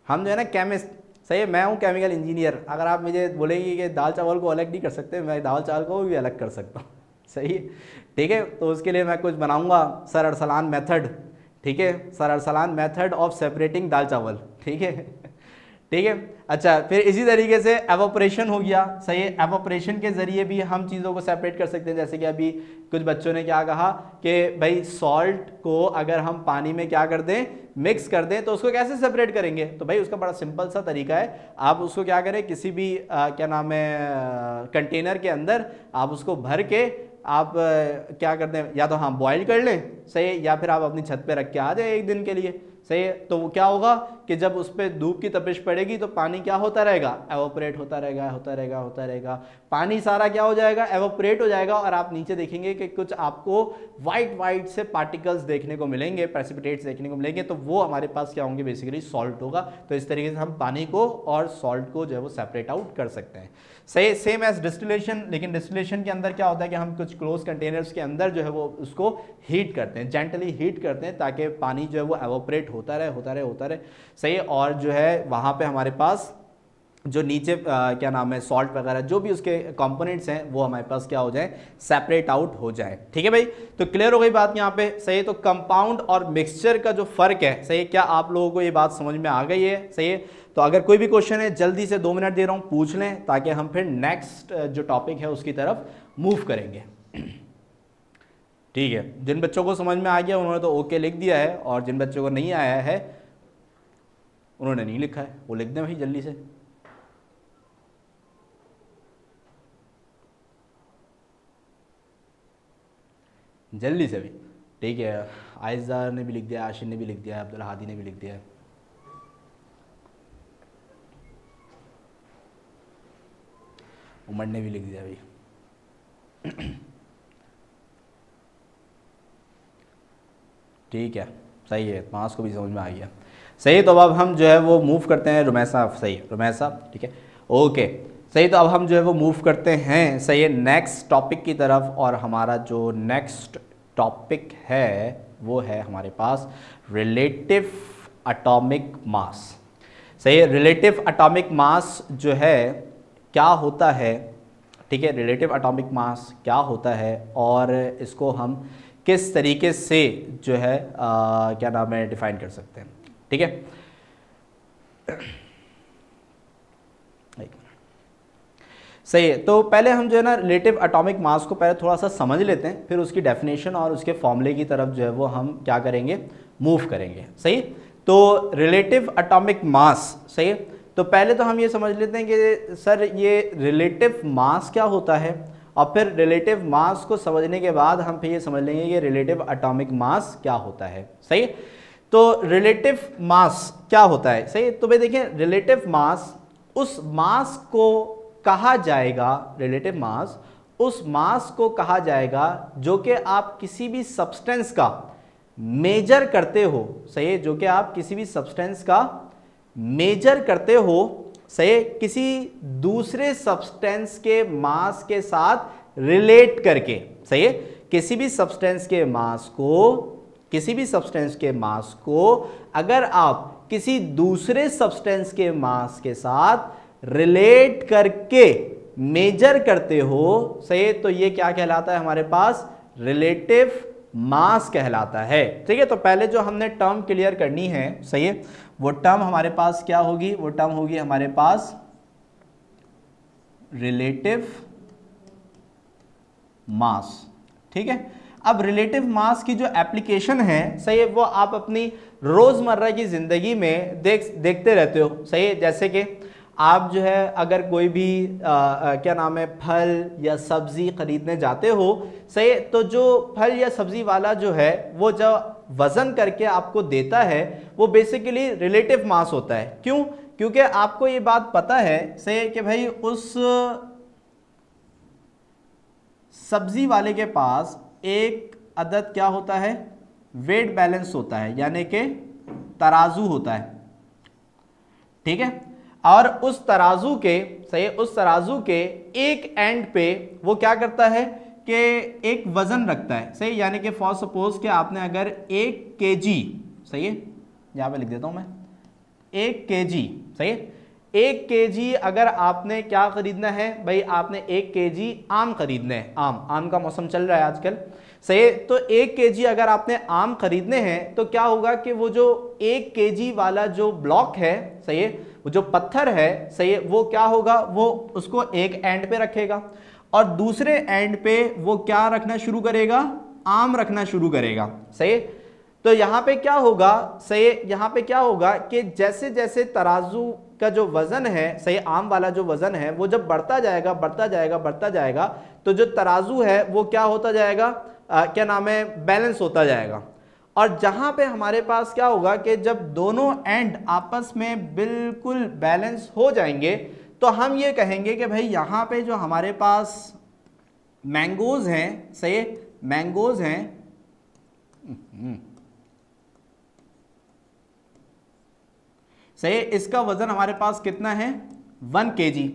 हम जो है ना केमिस्ट, सही है, मैं हूँ केमिकल इंजीनियर, अगर आप मुझे बोलेंगे कि दाल चावल को अलग नहीं कर सकते, मैं दाल चावल को भी अलग कर सकता हूँ, सही है, ठीक है। तो उसके लिए मैं कुछ बनाऊंगा, सर अरसलान मेथड, ठीक है, सर अरसलान मेथड ऑफ सेपरेटिंग दाल चावल, ठीक है, ठीक है। अच्छा, फिर इसी तरीके से एवोपरेशन हो गया, सही है, एवोपरेशन के जरिए भी हम चीज़ों को सेपरेट कर सकते हैं। जैसे कि अभी कुछ बच्चों ने क्या कहा कि भाई सॉल्ट को अगर हम पानी में क्या कर दें, मिक्स कर दें, तो उसको कैसे सेपरेट करेंगे, तो भाई उसका बड़ा सिंपल सा तरीका है, आप उसको क्या करें, किसी भी क्या नाम है कंटेनर के अंदर आप उसको भर के आप क्या करते हैं, या तो हाँ बॉयल कर लें, सही, या फिर आप अपनी छत पे रख के आ जाए एक दिन के लिए, सही है। तो वो क्या होगा कि जब उस पर धूप की तपिश पड़ेगी तो पानी क्या होता रहेगा, एवोपरेट होता रहेगा, होता रहेगा, होता रहेगा, पानी सारा क्या हो जाएगा, एवोपरेट हो जाएगा। और आप नीचे देखेंगे कि कुछ आपको वाइट वाइट से पार्टिकल्स देखने को मिलेंगे, प्रेसिपिटेट्स देखने को मिलेंगे, तो वो हमारे पास क्या होंगे, बेसिकली सॉल्ट होगा। तो इस तरीके से हम पानी को और सॉल्ट को जो है वो सेपरेट आउट कर सकते हैं। सही, सेम एज डिस्टिलेशन। लेकिन डिस्टिलेशन के अंदर क्या होता है कि हम कुछ क्लोज कंटेनर्स के अंदर जो है वो उसको हीट करते हैं, जेंटली हीट करते हैं, ताकि पानी जो है वो एवोपरेट होता रहे, होता रहे, होता रहे। सही, और जो है वहाँ पे हमारे पास जो नीचे क्या नाम है, सॉल्ट वगैरह जो भी उसके कंपोनेंट्स हैं वो हमारे पास क्या हो जाए, सेपरेट आउट हो जाए। ठीक है भाई, तो क्लियर हो गई बात यहाँ पे। सही, तो कंपाउंड और मिक्सचर का जो फर्क है, सही, क्या आप लोगों को ये बात समझ में आ गई है? सही है, तो अगर कोई भी क्वेश्चन है जल्दी से 2 मिनट दे रहा हूँ, पूछ लें, ताकि हम फिर नेक्स्ट जो टॉपिक है उसकी तरफ मूव करेंगे। ठीक है, जिन बच्चों को समझ में आ गया उन्होंने तो ओके लिख दिया है, और जिन बच्चों को नहीं आया है उन्होंने नहीं लिखा है, वो लिख दें भाई जल्दी से। जल्दी से भी, ठीक है। आयजा ने भी लिख दिया, आशिन ने भी लिख दिया, अब्दुल हादी ने भी लिख दिया, उमर ने भी लिख दिया भाई। ठीक है, सही है, मास को भी समझ में आ गया। सही, तो अब हम जो है वो मूव करते हैं रुमैसा। सही है रुमैसा, ठीक है, ओके। सही, तो अब हम जो है वो मूव करते हैं, सही है, नेक्स्ट टॉपिक की तरफ। और हमारा जो नेक्स्ट टॉपिक है वो है हमारे पास रिलेटिव एटॉमिक मास। सही है, रिलेटिव एटॉमिक मास जो है क्या होता है, ठीक है, रिलेटिव एटॉमिक मास क्या होता है और इसको हम किस तरीके से जो है क्या नाम है, डिफाइन कर सकते हैं। ठीक है, सही है। तो पहले हम जो है ना रिलेटिव एटॉमिक मास को पहले थोड़ा सा समझ लेते हैं, फिर उसकी डेफिनेशन और उसके फॉर्मूले की तरफ जो है वो हम क्या करेंगे, मूव करेंगे। सही, तो रिलेटिव एटॉमिक मास, सही है, तो पहले तो हम ये समझ लेते हैं कि सर ये रिलेटिव मास क्या होता है, और फिर रिलेटिव मास को समझने के बाद हम फिर ये समझ लेंगे कि रिलेटिव एटॉमिक मास क्या होता है। सही, तो रिलेटिव मास क्या होता है। सही, तो भाई देखिए, रिलेटिव मास उस मास को कहा जाएगा, रिलेटिव मास उस मास को कहा जाएगा जो कि आप किसी भी सब्सटेंस का मेजर करते हो। सही, जो कि आप किसी भी सब्सटेंस का मेजर करते हो, सही, किसी दूसरे सब्सटेंस के मास के साथ रिलेट करके। सही, किसी भी सब्सटेंस के मास को, किसी भी सब्सटेंस के मास को अगर आप किसी दूसरे सब्सटेंस के मास के साथ रिलेट करके मेजर करते हो, सही, तो ये क्या कहलाता है हमारे पास, रिलेटिव मास कहलाता है। ठीक है, तो पहले जो हमने टर्म क्लियर करनी है, सही है, वो टर्म हमारे पास क्या होगी, वो टर्म होगी हमारे पास रिलेटिव मास। ठीक है, अब रिलेटिव मास की जो एप्लीकेशन है, सही है, वो आप अपनी रोजमर्रा की जिंदगी में देखते रहते हो। सही है, जैसे कि आप जो है अगर कोई भी क्या नाम है, फल या सब्जी खरीदने जाते हो, सही, तो जो फल या सब्जी वाला जो है वो जो वजन करके आपको देता है वो बेसिकली रिलेटिव मास होता है। क्यों? क्योंकि आपको ये बात पता है, सही, कि भाई उस सब्जी वाले के पास एक अदद क्या होता है, वेट बैलेंस होता है, यानी कि तराजू होता है। ठीक है, और उस तराजू के, सही, उस तराजू के एक एंड पे वो क्या करता है कि एक वजन रखता है। सही, यानी कि फॉर सपोज कि आपने अगर 1 kg, सही है, यहां पे लिख देता हूं मैं 1 kg, सही है, 1 kg अगर आपने क्या खरीदना है भाई, आपने 1 kg आम खरीदने हैं, आम का मौसम चल रहा है आजकल। सही, तो 1 kg अगर आपने आम खरीदने हैं तो क्या होगा कि वो जो 1 kg वाला जो ब्लॉक है, सही है, वो जो पत्थर है, सही है, वो क्या होगा, वो उसको एक एंड पे रखेगा और दूसरे एंड पे वो क्या रखना शुरू करेगा, आम रखना शुरू करेगा। सही, तो यहां पे क्या होगा, सही, यहां पे क्या होगा कि जैसे जैसे तराजू का जो वजन है, सही, आम वाला जो वजन है वो जब बढ़ता जाएगा, बढ़ता जाएगा, बढ़ता जाएगा, तो जो तराजू है वो क्या होता जाएगा, क्या नाम है, बैलेंस होता जाएगा। और जहां पे हमारे पास क्या होगा कि जब दोनों एंड आपस में बिल्कुल बैलेंस हो जाएंगे तो हम ये कहेंगे कि भाई यहां पे जो हमारे पास मैंगोज हैं, सही, मैंगोज हैं, सही, इसका वजन हमारे पास कितना है 1 kg।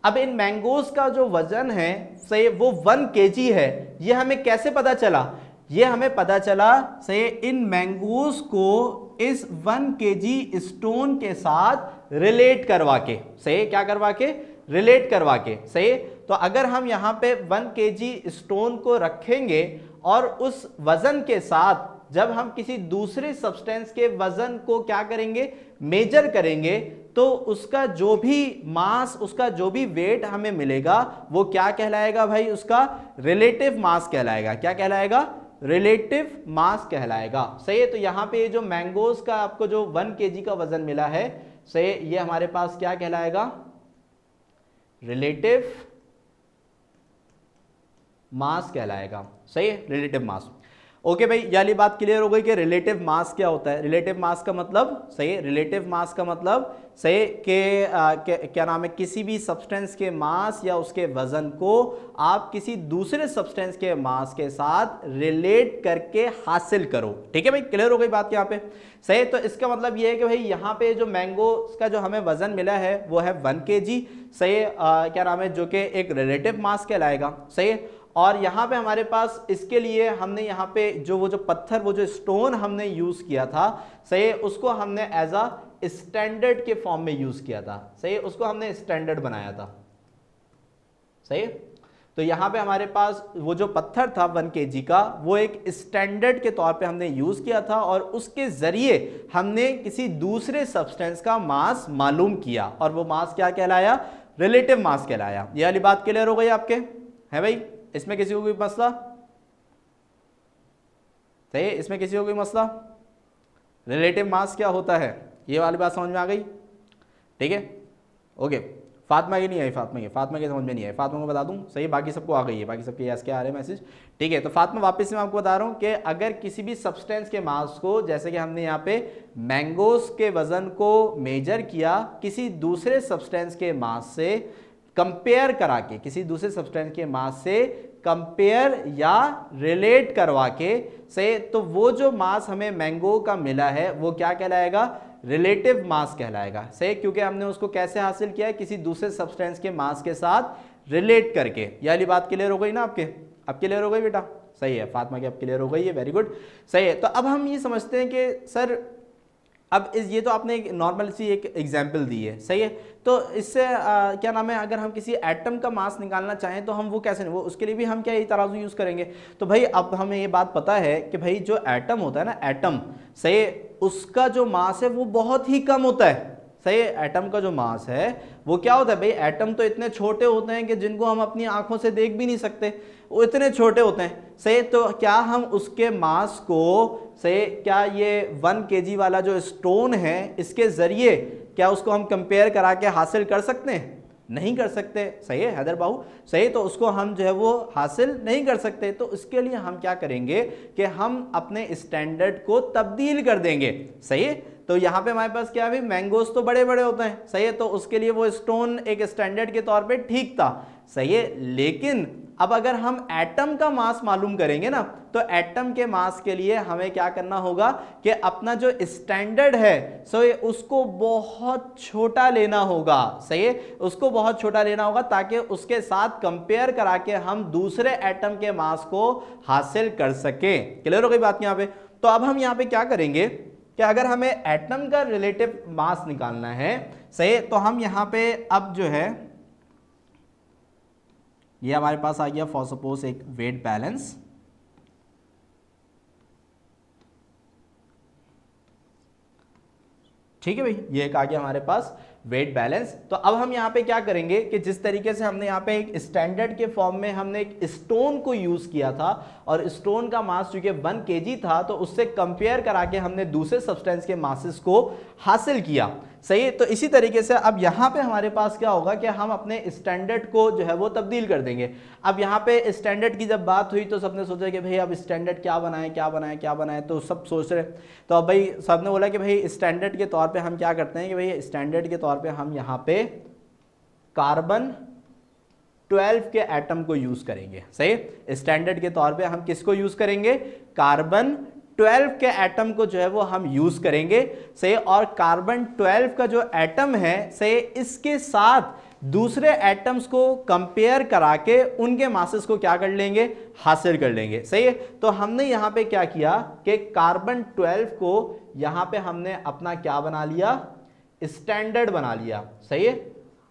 अब इन मैंगोज का जो वजन है सही वो 1 kg है। ये हमें कैसे पता चला? ये हमें पता चला सही इन मैंगोज को इस 1 kg स्टोन के साथ रिलेट करवा के, सही, क्या करवा के, रिलेट करवा के, सही। तो अगर हम यहाँ पे 1 kg स्टोन को रखेंगे और उस वजन के साथ जब हम किसी दूसरे सब्सटेंस के वजन को क्या करेंगे, मेजर करेंगे, तो उसका जो भी मास, उसका जो भी वेट हमें मिलेगा वो क्या कहलाएगा भाई, उसका रिलेटिव मास कहलाएगा। क्या कहलाएगा? रिलेटिव मास कहलाएगा, सही है। तो यहां पे जो मैंगोज का आपको जो 1 kg का वजन मिला है, सही, ये हमारे पास क्या कहलाएगा, रिलेटिव मास कहलाएगा, सही है, रिलेटिव मास। ओके भाई, ये वाली बात क्लियर हो गई कि रिलेटिव मास क्या होता है। रिलेटिव मास का मतलब, सही, रिलेटिव मास का मतलब, सही, के क्या नाम है, किसी भी सब्सटेंस के मास या उसके वजन को आप किसी दूसरे सब्सटेंस के मास के साथ रिलेट करके हासिल करो। ठीक है भाई, क्लियर हो गई बात यहाँ पे, सही। तो इसका मतलब ये है कि भाई यहाँ पे जो मैंगो का जो हमें वजन मिला है वो है 1 kg, सही, क्या नाम है, जो कि एक रिलेटिव मास कहलाएगा, सही। और यहाँ पे हमारे पास इसके लिए हमने यहाँ पे वो जो पत्थर, वो जो स्टोन हमने यूज किया था, सही, उसको हमने एज अ स्टैंडर्ड के फॉर्म में यूज किया था, सही, उसको हमने स्टैंडर्ड बनाया था, सही। तो यहाँ पे हमारे पास वो जो पत्थर था 1 kg का, वो एक स्टैंडर्ड के तौर पे हमने यूज किया था और उसके जरिए हमने किसी दूसरे सब्सटेंस का मास मालूम किया और वो मास क्या कहलाया, रिलेटिव मास कहलाया। ये वाली बात क्लियर हो गई आपके, है भाई? इसमें किसी को कोई मसला, सही, इसमें किसी को कोई मसला? रिलेटिव मास क्या होता है, ये वाली बात समझ में आ गई? ठीक है, ओके। फातिमा की नहीं आई, फातिमा की समझ में नहीं आई, फातिमा को बता दूं, सही, बाकी सबको आ गई है, बाकी सबके यस के आ रहे हैं मैसेज। ठीक है, तो फातिमा वापस से मैं आपको बता रहा हूं कि अगर किसी भी सब्सटेंस के मास को, जैसे कि हमने यहाँ पे मैंगोज के वजन को मेजर किया किसी दूसरे सब्सटेंस के मास से कंपेयर करा के, किसी दूसरे सब्सटेंस के मास से कंपेयर या रिलेट करवा के, से तो वो जो मास हमें मैंगो का मिला है वो क्या कहलाएगा, रिलेटिव मास कहलाएगा, सही, क्योंकि हमने उसको कैसे हासिल किया है, किसी दूसरे सब्सटेंस के मास के साथ रिलेट करके। ये वाली बात क्लियर हो गई ना आपके? अब क्लियर हो गई बेटा? सही है, फातिमा की अब क्लियर हो गई है, वेरी गुड, सही है। तो अब हम ये समझते हैं कि सर अब ये तो आपने एक नॉर्मल सी एक एग्जाम्पल दी है, सही है। तो इससे क्या नाम है, अगर हम किसी एटम का मास निकालना चाहें तो हम वो कैसे, वो उसके लिए भी हम क्या ये तराजू यूज़ करेंगे। तो भाई अब हमें ये बात पता है कि भाई जो एटम होता है ना, एटम, सही, उसका जो मास है वो बहुत ही कम होता है, सही। एटम का जो मास है वो क्या होता है भाई, एटम तो इतने छोटे होते हैं कि जिनको हम अपनी आंखों से देख भी नहीं सकते, वो इतने छोटे होते हैं, सही। तो क्या हम उसके मास को, सही, क्या ये 1 kg वाला जो स्टोन है इसके जरिए क्या उसको हम कंपेयर करा के हासिल कर सकते हैं? नहीं कर सकते, सही है हैदर बाबू, सही। तो उसको हम जो है वो हासिल नहीं कर सकते। तो इसके लिए हम क्या करेंगे कि हम अपने स्टैंडर्ड को तब्दील कर देंगे, सही है। तो यहाँ पे हमारे पास क्या है, मैंगोज तो बड़े बड़े होते हैं, सही है, तो उसके लिए वो स्टोन एक स्टैंडर्ड के तौर पे ठीक था, सही है। लेकिन अब अगर हम एटम का मास मालूम करेंगे ना, तो एटम के मास के लिए हमें क्या करना होगा कि अपना जो स्टैंडर्ड है, सही, उसको बहुत छोटा लेना होगा, सही है, उसको बहुत छोटा लेना होगा ताकि उसके साथ कंपेयर करा के हम दूसरे एटम के मास को हासिल कर सकें। क्लियर हो गई बात यहाँ पे? तो अब हम यहाँ पे क्या करेंगे कि अगर हमें एटम का रिलेटिव मास निकालना है, सही, तो हम यहाँ पे अब जो है ये हमारे पास आ गया फॉर सपोज एक वेट बैलेंस, ठीक है भाई, ये एक आ गया हमारे पास वेट बैलेंस। तो अब हम यहाँ पे क्या करेंगे कि जिस तरीके से हमने यहाँ पे एक स्टैंडर्ड के फॉर्म में हमने एक स्टोन को यूज किया था और स्टोन का मास चूंकि 1 kg था, तो उससे कंपेयर करा के हमने दूसरे सब्सटेंस के मासेस को हासिल किया, सही है। तो इसी तरीके से अब यहाँ पे हमारे पास क्या होगा कि हम अपने स्टैंडर्ड को जो है वो तब्दील कर देंगे। अब यहाँ पे स्टैंडर्ड की जब बात हुई तो सबने सोचा कि भाई अब स्टैंडर्ड क्या बनाएं क्या बनाएं क्या बनाएं, तो सब सोच रहे। तो अब भाई सबने बोला कि भाई स्टैंडर्ड के तौर पे हम क्या करते हैं कि भाई स्टैंडर्ड के तौर पे हम यहाँ पे कार्बन 12 के एटम को यूज करेंगे। सही, स्टैंडर्ड के तौर पे हम किसको यूज करेंगे, कार्बन 12 के एटम को जो है वो हम यूज करेंगे। सही, और कार्बन 12 का जो एटम है सही, इसके साथ दूसरे एटम्स को कंपेयर करा के उनके मासेस को क्या कर लेंगे, हासिल कर लेंगे। सही है। तो हमने यहां पे क्या किया कि कार्बन 12 को यहां पे हमने अपना क्या बना लिया, स्टैंडर्ड बना लिया। सही है।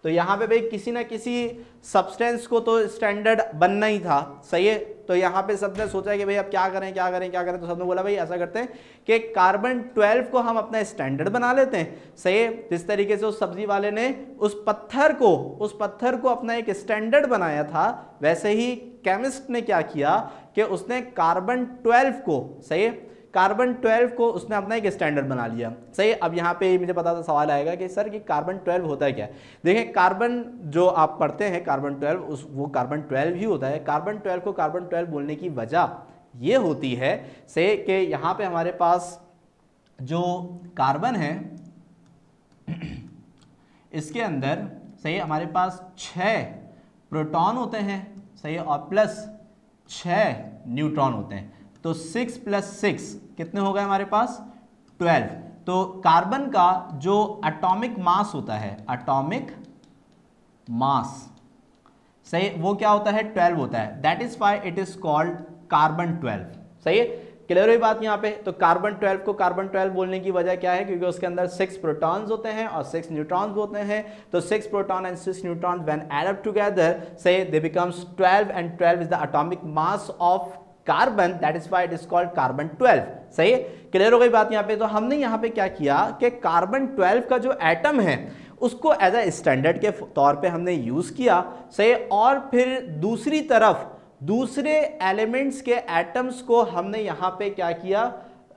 तो यहां पे भाई किसी ना किसी सब्सटेंस को तो स्टैंडर्ड बनना ही था। सही है। तो यहां पे सबने सोचा कि भाई अब क्या करें क्या करें क्या करें, तो सबने बोला भाई ऐसा करते हैं कि कार्बन 12 को हम अपना स्टैंडर्ड बना लेते हैं। सही है। जिस तरीके से उस सब्जी वाले ने उस पत्थर को अपना एक स्टैंडर्ड बनाया था, वैसे ही केमिस्ट ने क्या किया कि उसने कार्बन 12 को, सही है, कार्बन 12 को उसने अपना एक स्टैंडर्ड बना लिया। सही। अब यहाँ पे मुझे पता था सवाल आएगा कि सर कि कार्बन 12 होता है क्या। देखें, कार्बन जो आप पढ़ते हैं कार्बन 12 वो कार्बन 12 ही होता है। कार्बन 12 को कार्बन 12 बोलने की वजह ये होती है से कि यहाँ पे हमारे पास जो कार्बन है इसके अंदर, सही, हमारे पास 6 प्रोटॉन होते हैं। सही, और प्लस 6 न्यूट्रॉन होते हैं। तो 6 + 6 कितने हो गए हमारे पास, 12। तो कार्बन का जो एटॉमिक मास होता है, एटॉमिक मास, सही, वो क्या होता है, 12 होता है। That is why it is called carbon 12। सही है। क्लियर हुई बात यहाँ पे। तो कार्बन 12 को कार्बन 12 बोलने की वजह क्या है, क्योंकि उसके अंदर 6 प्रोटॉन्स होते हैं और 6 न्यूट्रॉन्स होते हैं। तो 6 proton and 6 neutrons when added together, say they becomes 12 and 12 is the atomic mass of carbon, that is why it is called carbon 12। सही है। क्लियर हो गई बात यहाँ पे। तो हमने यहाँ पे क्या किया कि कार्बन 12 का जो एटम है उसको एज ए स्टैंडर्ड के तौर पे हमने यूज किया। सही। और फिर दूसरी तरफ दूसरे एलिमेंट्स के एटम्स को हमने यहाँ पे क्या किया,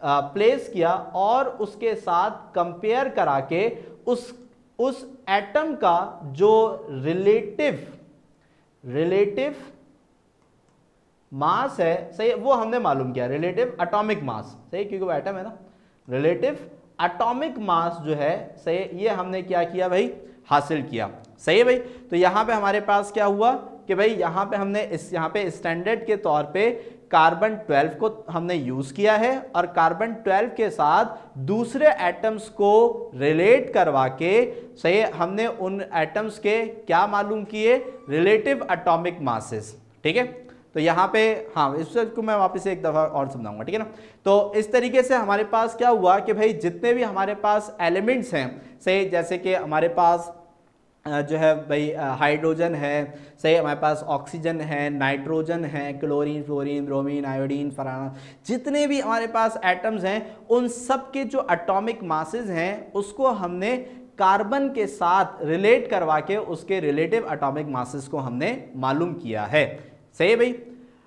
प्लेस किया और उसके साथ कंपेयर करा के उस एटम का जो रिलेटिव मास है, सही, वो हमने मालूम किया, रिलेटिव एटॉमिक मास। सही, क्योंकि वो एटम है ना। रिलेटिव एटॉमिक मास जो है, सही, ये हमने क्या किया भाई, हासिल किया। सही है भाई। तो यहां पे हमारे पास क्या हुआ कि भाई यहां पे हमने यहां पे स्टैंडर्ड के तौर पे कार्बन 12 को हमने यूज किया है और कार्बन 12 के साथ दूसरे एटम्स को रिलेट करवा के, सही, हमने उन एटम्स के क्या मालूम किए, रिलेटिव एटॉमिक मासेस। ठीक है। तो यहाँ पे हाँ, इसको मैं वापस एक दफ़ा और समझाऊंगा। ठीक है ना। तो इस तरीके से हमारे पास क्या हुआ कि भाई जितने भी हमारे पास एलिमेंट्स हैं, सही, जैसे कि हमारे पास जो है भाई हाइड्रोजन है, सही, हमारे पास ऑक्सीजन है, नाइट्रोजन है, क्लोरीन, फ्लोरीन, ब्रोमीन, आयोडीन, फलाना, जितने भी हमारे पास एटम्स हैं उन सब के जो एटॉमिक मासेस हैं उसको हमने कार्बन के साथ रिलेट करवा के उसके रिलेटिव एटॉमिक मासेस को हमने मालूम किया है। सही है भाई।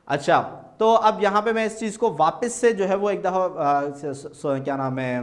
अच्छा, तो अब यहाँ पे मैं इस चीज़ को वापस से जो है वो एक दफ़ा क्या नाम है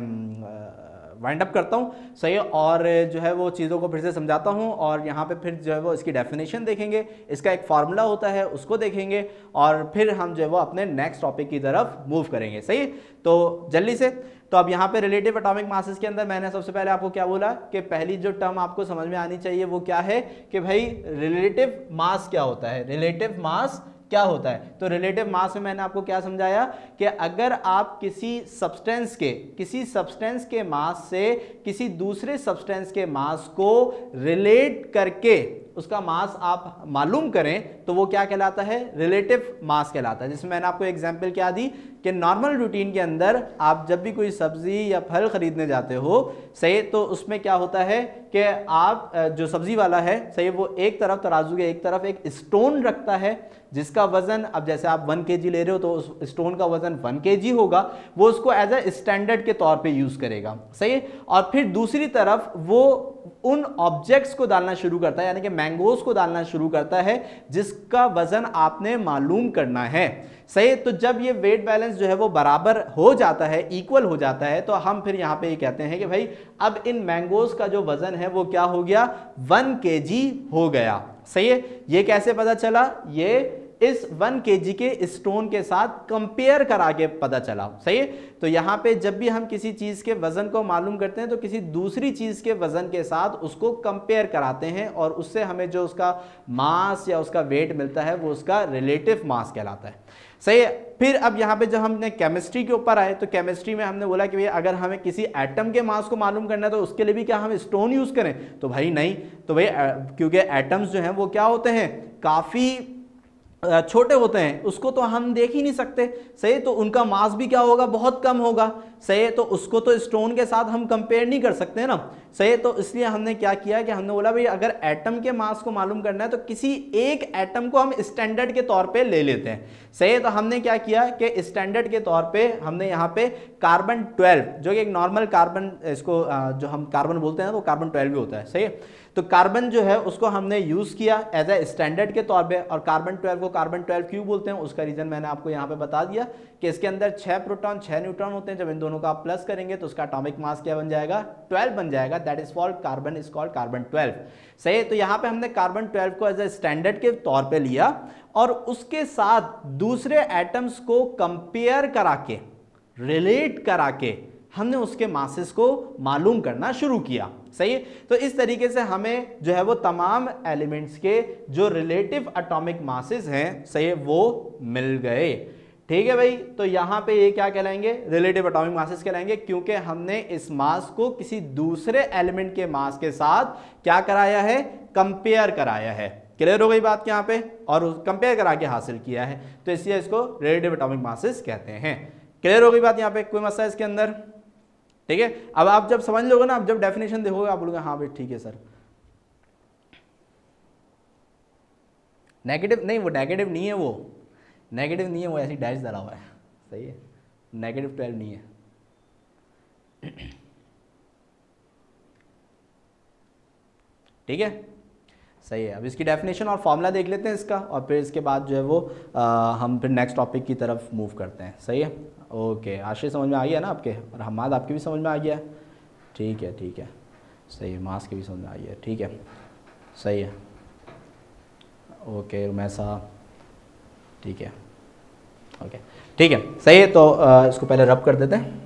वाइंड अप करता हूँ। सही है। और जो है वो चीज़ों को फिर से समझाता हूँ और यहाँ पे फिर जो है वो इसकी डेफिनेशन देखेंगे, इसका एक फार्मूला होता है उसको देखेंगे और फिर हम जो है वो अपने नेक्स्ट टॉपिक की तरफ मूव करेंगे। सही। तो जल्दी से, तो अब यहाँ पे रिलेटिव एटॉमिक मासेस के अंदर मैंने सबसे पहले आपको क्या बोला कि पहली जो टर्म आपको समझ में आनी चाहिए वो क्या है कि भाई रिलेटिव मास क्या होता है, रिलेटिव मास क्या होता है। तो रिलेटिव मास में मैंने आपको क्या समझाया कि अगर आप किसी सब्सटेंस के मास से किसी दूसरे सब्सटेंस के मास को रिलेट करके उसका मास आप मालूम करें तो वो क्या कहलाता है, रिलेटिव मास कहलाता है। जिसमें मैंने आपको एग्जांपल क्या दी कि नॉर्मल रूटीन के अंदर आप जब भी कोई सब्जी या फल खरीदने जाते हो, सही, तो उसमें क्या होता है कि आप जो सब्जी वाला है, सही, वो एक तरफ तराजू के एक तरफ एक स्टोन रखता है जिसका का वजन, अब जैसे आप 1 kg ले रहे हो तो उस स्टोन का वजन 1 kg होगा, वो उसको एज ए स्टैंडर्ड के तौर पे यूज करेगा, सही है। और फिर दूसरी तरफ वो उन ऑब्जेक्ट्स को डालना शुरू करता है, यानी कि मैंगोज को डालना शुरू करता है जिसका वजन आपने मालूम करना है, सही। तो जब ये वेट बैलेंस जो है वो बराबर हो जाता है, इक्वल हो जाता है, तो हम फिर यहां पे ये कहते हैं कि भाई अब इन मैंगोज का जो वजन है वो क्या हो गया, 1 kg हो गया, सही है। ये कैसे पता चला, ये इस 1 kg के स्टोन के साथ कंपेयर करा के पता चला, सही है। तो यहां पे जब भी हम किसी चीज के वजन को मालूम करते हैं तो किसी दूसरी चीज के वजन के साथ उसको कंपेयर कराते हैं और उससे हमें जो उसका मास या उसका वेट मिलता है वो उसका रिलेटिव मास कहलाता है, सही है। फिर अब यहाँ पे जब हमने केमिस्ट्री के ऊपर आए तो केमिस्ट्री में हमने बोला कि भैया अगर हमें किसी एटम के मास को मालूम करना है तो उसके लिए भी क्या हम स्टोन यूज करें, तो भाई नहीं, तो भाई क्योंकि एटम्स जो हैं वो क्या होते हैं, काफी छोटे होते हैं, उसको तो हम देख ही नहीं सकते, सही। तो उनका मास भी क्या होगा, बहुत कम होगा, सही। तो उसको तो स्टोन के साथ हम कंपेयर नहीं कर सकते ना, सही। तो इसलिए हमने क्या किया कि हमने बोला भाई अगर एटम के मास को मालूम करना है तो किसी एक एटम को हम स्टैंडर्ड के तौर पे ले लेते हैं, सही। तो हमने क्या किया कि स्टैंडर्ड के तौर पे हमने यहाँ पे कार्बन 12, जो कि एक नॉर्मल कार्बन, इसको जो हम कार्बन बोलते हैं वो कार्बन 12 भी होता है, सही। तो कार्बन जो है उसको हमने यूज किया एज ए स्टैंडर्ड के तौर पे, और कार्बन 12 को कार्बन 12 क्यों बोलते हैं उसका रीजन मैंने आपको यहाँ पे बता दिया कि इसके अंदर 6 प्रोटॉन 6 न्यूट्रॉन होते हैं, जब इन दोनों का आप प्लस करेंगे तो उसका एटॉमिक मास क्या बन जाएगा, 12 बन जाएगा, that is called carbon, is called carbon 12, सही। तो यहाँ पे हमने कार्बन 12 को एज ए स्टैंडर्ड के तौर पे लिया और उसके साथ दूसरे एटम्स को कंपेयर करा के, रिलेट करा के हमने उसके मासेस को मालूम करना शुरू किया, सही है। तो इस तरीके से हमें जो है वो तमाम एलिमेंट्स के जो रिलेटिव एटॉमिक मासेस हैं, सही है, वो मिल गए, ठीक है भाई। तो यहां पे ये क्या कहलाएंगे, रिलेटिव एटॉमिक मासेस कहलाएंगे, क्योंकि हमने इस मास को किसी दूसरे एलिमेंट के मास के साथ क्या कराया है, कंपेयर कराया है। क्लियर हो गई बात यहाँ पे, और कंपेयर करा के हासिल किया है, तो इसलिए इसको रिलेटिव एटॉमिक मासेस कहते हैं। क्लियर हो गई बात यहाँ पे, कोई मसला इसके अंदर, ठीक है। अब आप जब समझ लोगे ना, आप जब डेफिनेशन देखोगे आप बोलोगे हाँ भाई ठीक है सर। नेगेटिव नहीं, वो नेगेटिव नहीं है, वो नेगेटिव नहीं है, वो ऐसी डैश डाला हुआ है, सही है, नेगेटिव 12 नहीं है। ठीक है, सही है। अब इसकी डेफिनेशन और फॉर्मूला देख लेते हैं इसका, और फिर इसके बाद जो है वो हम फिर नेक्स्ट टॉपिक की तरफ मूव करते हैं, सही है। ओके, आशीष समझ में आ गया ना आपके, और हमाद आपके भी समझ में आ गया, ठीक है, ठीक है, सही है, मास के भी समझ में आ गया, ठीक है, सही है। ओके रुमैसा, ठीक है, ओके, ठीक है, सही है। तो इसको पहले रब कर देते हैं।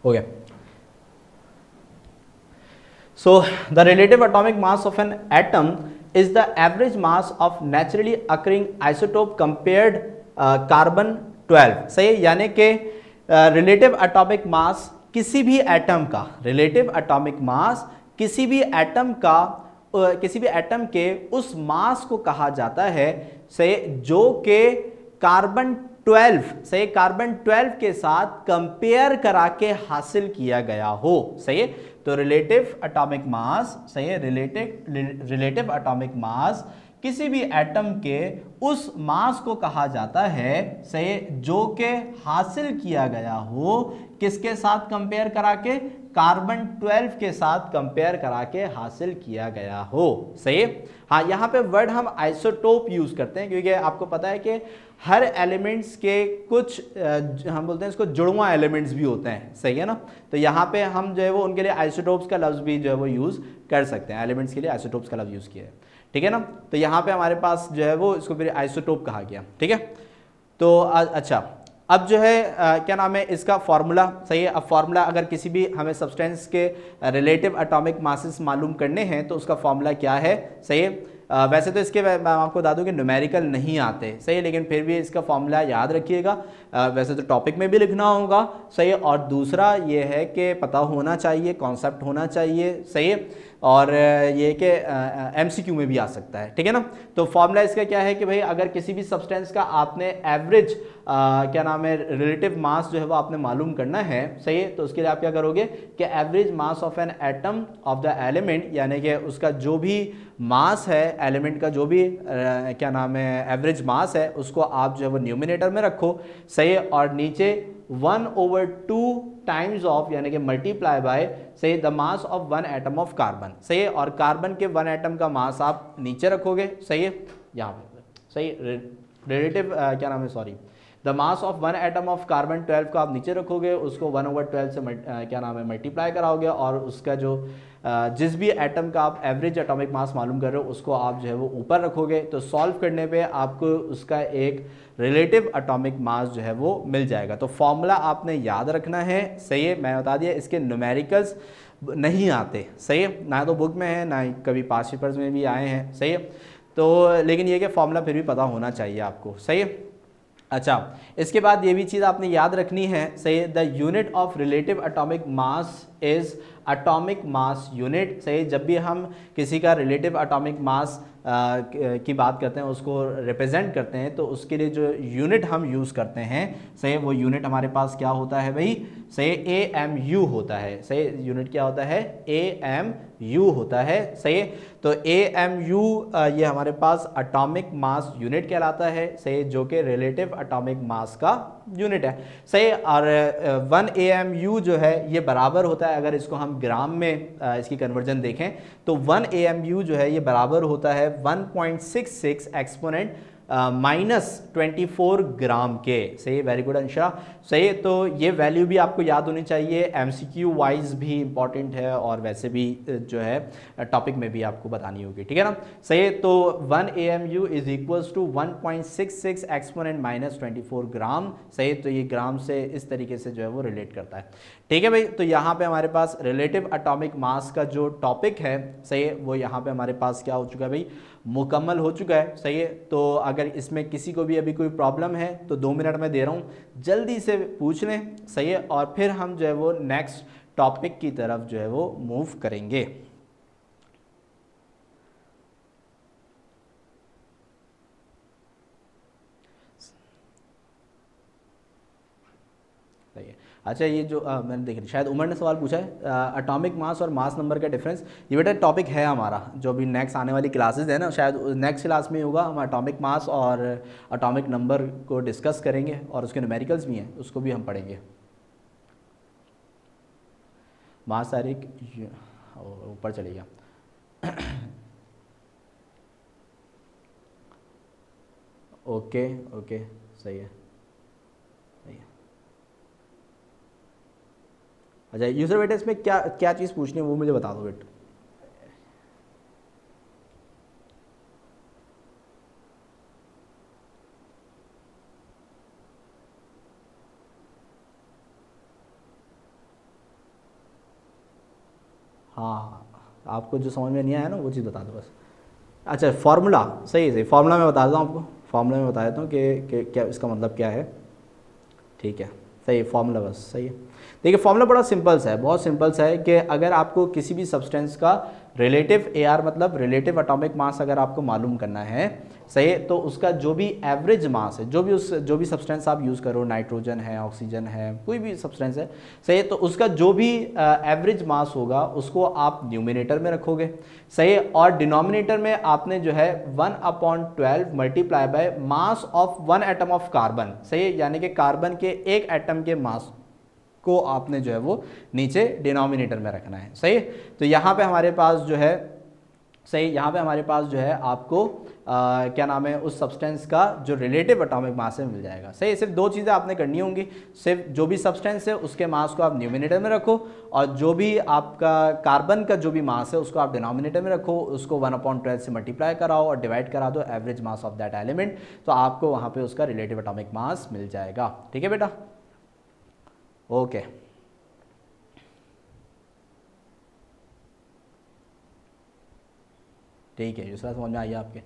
Okay. So the relative atomic mass of an atom is the average mass of naturally occurring isotope compared carbon 12, सही है। यानी कि रिलेटिव एटॉमिक मास किसी भी एटम का, रिलेटिव एटॉमिक मास किसी भी एटम का, किसी भी एटम के उस मास को कहा जाता है, सही, जो कि कार्बन 12, सही, कार्बन 12 के साथ कंपेयर करा के हासिल किया गया हो, सही है। तो रिलेटिव एटॉमिक मास, सही है, रिलेटिव एटॉमिक मास किसी भी एटम के उस मास को कहा जाता है, सही, जो कि हासिल किया गया हो किसके साथ कंपेयर करा के, कार्बन 12 के साथ कंपेयर करा के हासिल किया गया हो, सही। हाँ, यहाँ पे वर्ड हम आइसोटोप यूज करते हैं क्योंकि आपको पता है कि हर एलिमेंट्स के कुछ हम बोलते हैं इसको जुड़वा एलिमेंट्स भी होते हैं, सही है ना। तो यहाँ पे हम जो है वो उनके लिए आइसोटोप्स का लफ्ज भी जो है वो यूज कर सकते हैं, एलिमेंट्स के लिए आइसोटोप्स का लफ्ज यूज किया है, ठीक है ना। तो यहाँ पे हमारे पास जो है वो इसको फिर आइसोटोप कहा गया, ठीक है। तो अच्छा, अब जो है क्या नाम है इसका फार्मूला, सही है। अब फार्मूला अगर किसी भी हमें सब्सटेंस के रिलेटिव एटॉमिक मासेस मालूम करने हैं तो उसका फार्मूला क्या है, सही है। वैसे तो इसके मैं आपको बता दूं कि न्यूमेरिकल नहीं आते, सही है, लेकिन फिर भी इसका फार्मूला याद रखिएगा। वैसे तो टॉपिक में भी लिखना होगा, सही है, और दूसरा ये है कि पता होना चाहिए, कॉन्सेप्ट होना चाहिए, सही है। और ये कि MCQ में भी आ सकता है, ठीक है ना। तो फॉर्मूला इसका क्या है कि भाई अगर किसी भी सब्सटेंस का आपने एवरेज क्या नाम है रिलेटिव मास जो है वो आपने मालूम करना है, सही है, तो उसके लिए आप क्या करोगे कि average mass of an atom of the element, यानी कि उसका जो भी मास है एलिमेंट का, जो भी क्या नाम है एवरेज मास है, उसको आप जो है वो न्यूमिनेटर में रखो, सही है, और नीचे 1/2 टाइम्स ऑफ यानी कि मल्टीप्लाई बाय सही the mass of one atom of carbon, सही है, और कार्बन के वन एटम का मास आप नीचे रखोगे, सही है, यहाँ पे सही रिलेटिव क्या नाम है sorry the mass of one atom of carbon 12 को आप नीचे रखोगे, उसको 1/12 से क्या नाम है मल्टीप्लाई कराओगे, और उसका जो जिस भी एटम का आप एवरेज एटॉमिक मास मालूम कर रहे हो उसको आप जो है वो ऊपर रखोगे, तो सॉल्व करने पे आपको उसका एक रिलेटिव एटॉमिक मास जो है वो मिल जाएगा। तो फॉर्मूला आपने याद रखना है, सही है, मैं बता दिया, इसके न्यूमेरिकल्स नहीं आते, सही है, ना तो बुक में है ना ही कभी पास पेपर्स में भी आए हैं, सही है, तो लेकिन ये कि फॉर्मूला फिर भी पता होना चाहिए आपको, सही है। अच्छा, इसके बाद ये भी चीज़ आपने याद रखनी है, सही है, the unit of relative atomic mass is atomic mass unit, सही, जब भी हम किसी का रिलेटिव एटॉमिक मास की बात करते हैं, उसको रिप्रेजेंट करते हैं, तो उसके लिए जो यूनिट हम यूज़ करते हैं, सही, वो यूनिट हमारे पास क्या होता है भाई, सही, AMU होता है, सही, यूनिट क्या होता है, AMU होता है, सही, तो AMU ये हमारे पास एटॉमिक मास यूनिट कहलाता है, सही, जो कि रिलेटिव एटॉमिक मास का यूनिट है, सही, और 1 AMU जो है ये बराबर होता है, अगर इसको हम ग्राम में इसकी कन्वर्जन देखें तो 1 AMU जो है ये बराबर होता है 1.66 एक्सपोनेंट -24 ग्राम के, सही, वेरी गुड अंशा, सही, तो ये वैल्यू भी आपको याद होनी चाहिए, MCQ वाइज भी इंपॉर्टेंट है और वैसे भी जो है टॉपिक में भी आपको बतानी होगी, ठीक है ना, सही, तो 1 AMU is equals to 1.66 exponent -24 gram, सही, तो ये ग्राम से इस तरीके से जो है वो रिलेट करता है, ठीक है भाई। तो यहाँ पे हमारे पास रिलेटिव एटॉमिक मास का जो टॉपिक है, सही है, वो यहाँ पे हमारे पास क्या हो चुका है भाई, मुकम्मल हो चुका है, सही है। तो अगर इसमें किसी को भी अभी कोई प्रॉब्लम है तो 2 मिनट में दे रहा हूँ, जल्दी से पूछ लें, सही है, और फिर हम जो है वो नेक्स्ट टॉपिक की तरफ जो है वो मूव करेंगे। सही है। अच्छा, ये जो मैंने देख शायद उमर ने सवाल पूछा है एटॉमिक मास और मास नंबर का डिफरेंस, ये बेटा टॉपिक है हमारा जो भी नेक्स्ट आने वाली क्लासेस है ना, शायद नेक्स्ट क्लास में होगा, हम एटॉमिक मास और एटॉमिक नंबर को डिस्कस करेंगे, और उसके न्यूमेरिकल्स भी हैं, उसको भी हम पढ़ेंगे। मास तारीख ऊपर चले गया। ओके ओके, सही है, सही है। अच्छा यूजर बेटा, इसमें क्या क्या चीज़ पूछनी है वो मुझे बता दो बेटा। हाँ, आपको जो समझ में नहीं आया ना वो चीज़ बता दो बस। अच्छा फार्मूला, सही सही, फार्मूला मैं बता देता हूँ आपको, फार्मूला में बता देता हूँ कि क्या इसका मतलब क्या है, ठीक है, सही, फार्मूला बस, सही है। देखिए फार्मूला बड़ा सिंपल सा है, बहुत सिंपल सा है, कि अगर आपको किसी भी सब्सटेंस का रिलेटिव AR मतलब रिलेटिव एटॉमिक मास अगर आपको मालूम करना है, सही, तो उसका जो भी एवरेज मास है, जो भी सब्सटेंस आप यूज़ करो, नाइट्रोजन है, ऑक्सीजन है, कोई भी सब्सटेंस है, सही, तो उसका जो भी एवरेज मास होगा उसको आप न्यूमिनेटर में रखोगे, सही, और डिनोमिनेटर में आपने जो है 1/12 multiply by mass of one atom of carbon, सही, यानी कि कार्बन के एक एटम के मास को आपने जो है वो नीचे डिनोमिनेटर में रखना है, सही। तो यहाँ पे हमारे पास जो है, सही, यहाँ पे हमारे पास जो है आपको क्या नाम है उस सब्सटेंस का जो रिलेटिव एटॉमिक मास है मिल जाएगा, सही। सिर्फ 2 चीज़ें आपने करनी होंगी, सिर्फ जो भी सब्सटेंस है उसके मास को आप न्यूमिनेटर में रखो, और जो भी आपका कार्बन का जो भी मास है उसको आप डिनोमिनेटर में रखो, उसको 1/12 से मल्टीप्लाई कराओ और डिवाइड करा दो average mass of that element, तो आपको वहाँ पर उसका रिलेटिव एटॉमिक मास मिल जाएगा, ठीक है बेटा, ओके। ठीक है, दूसरा समझ में आइए आपके।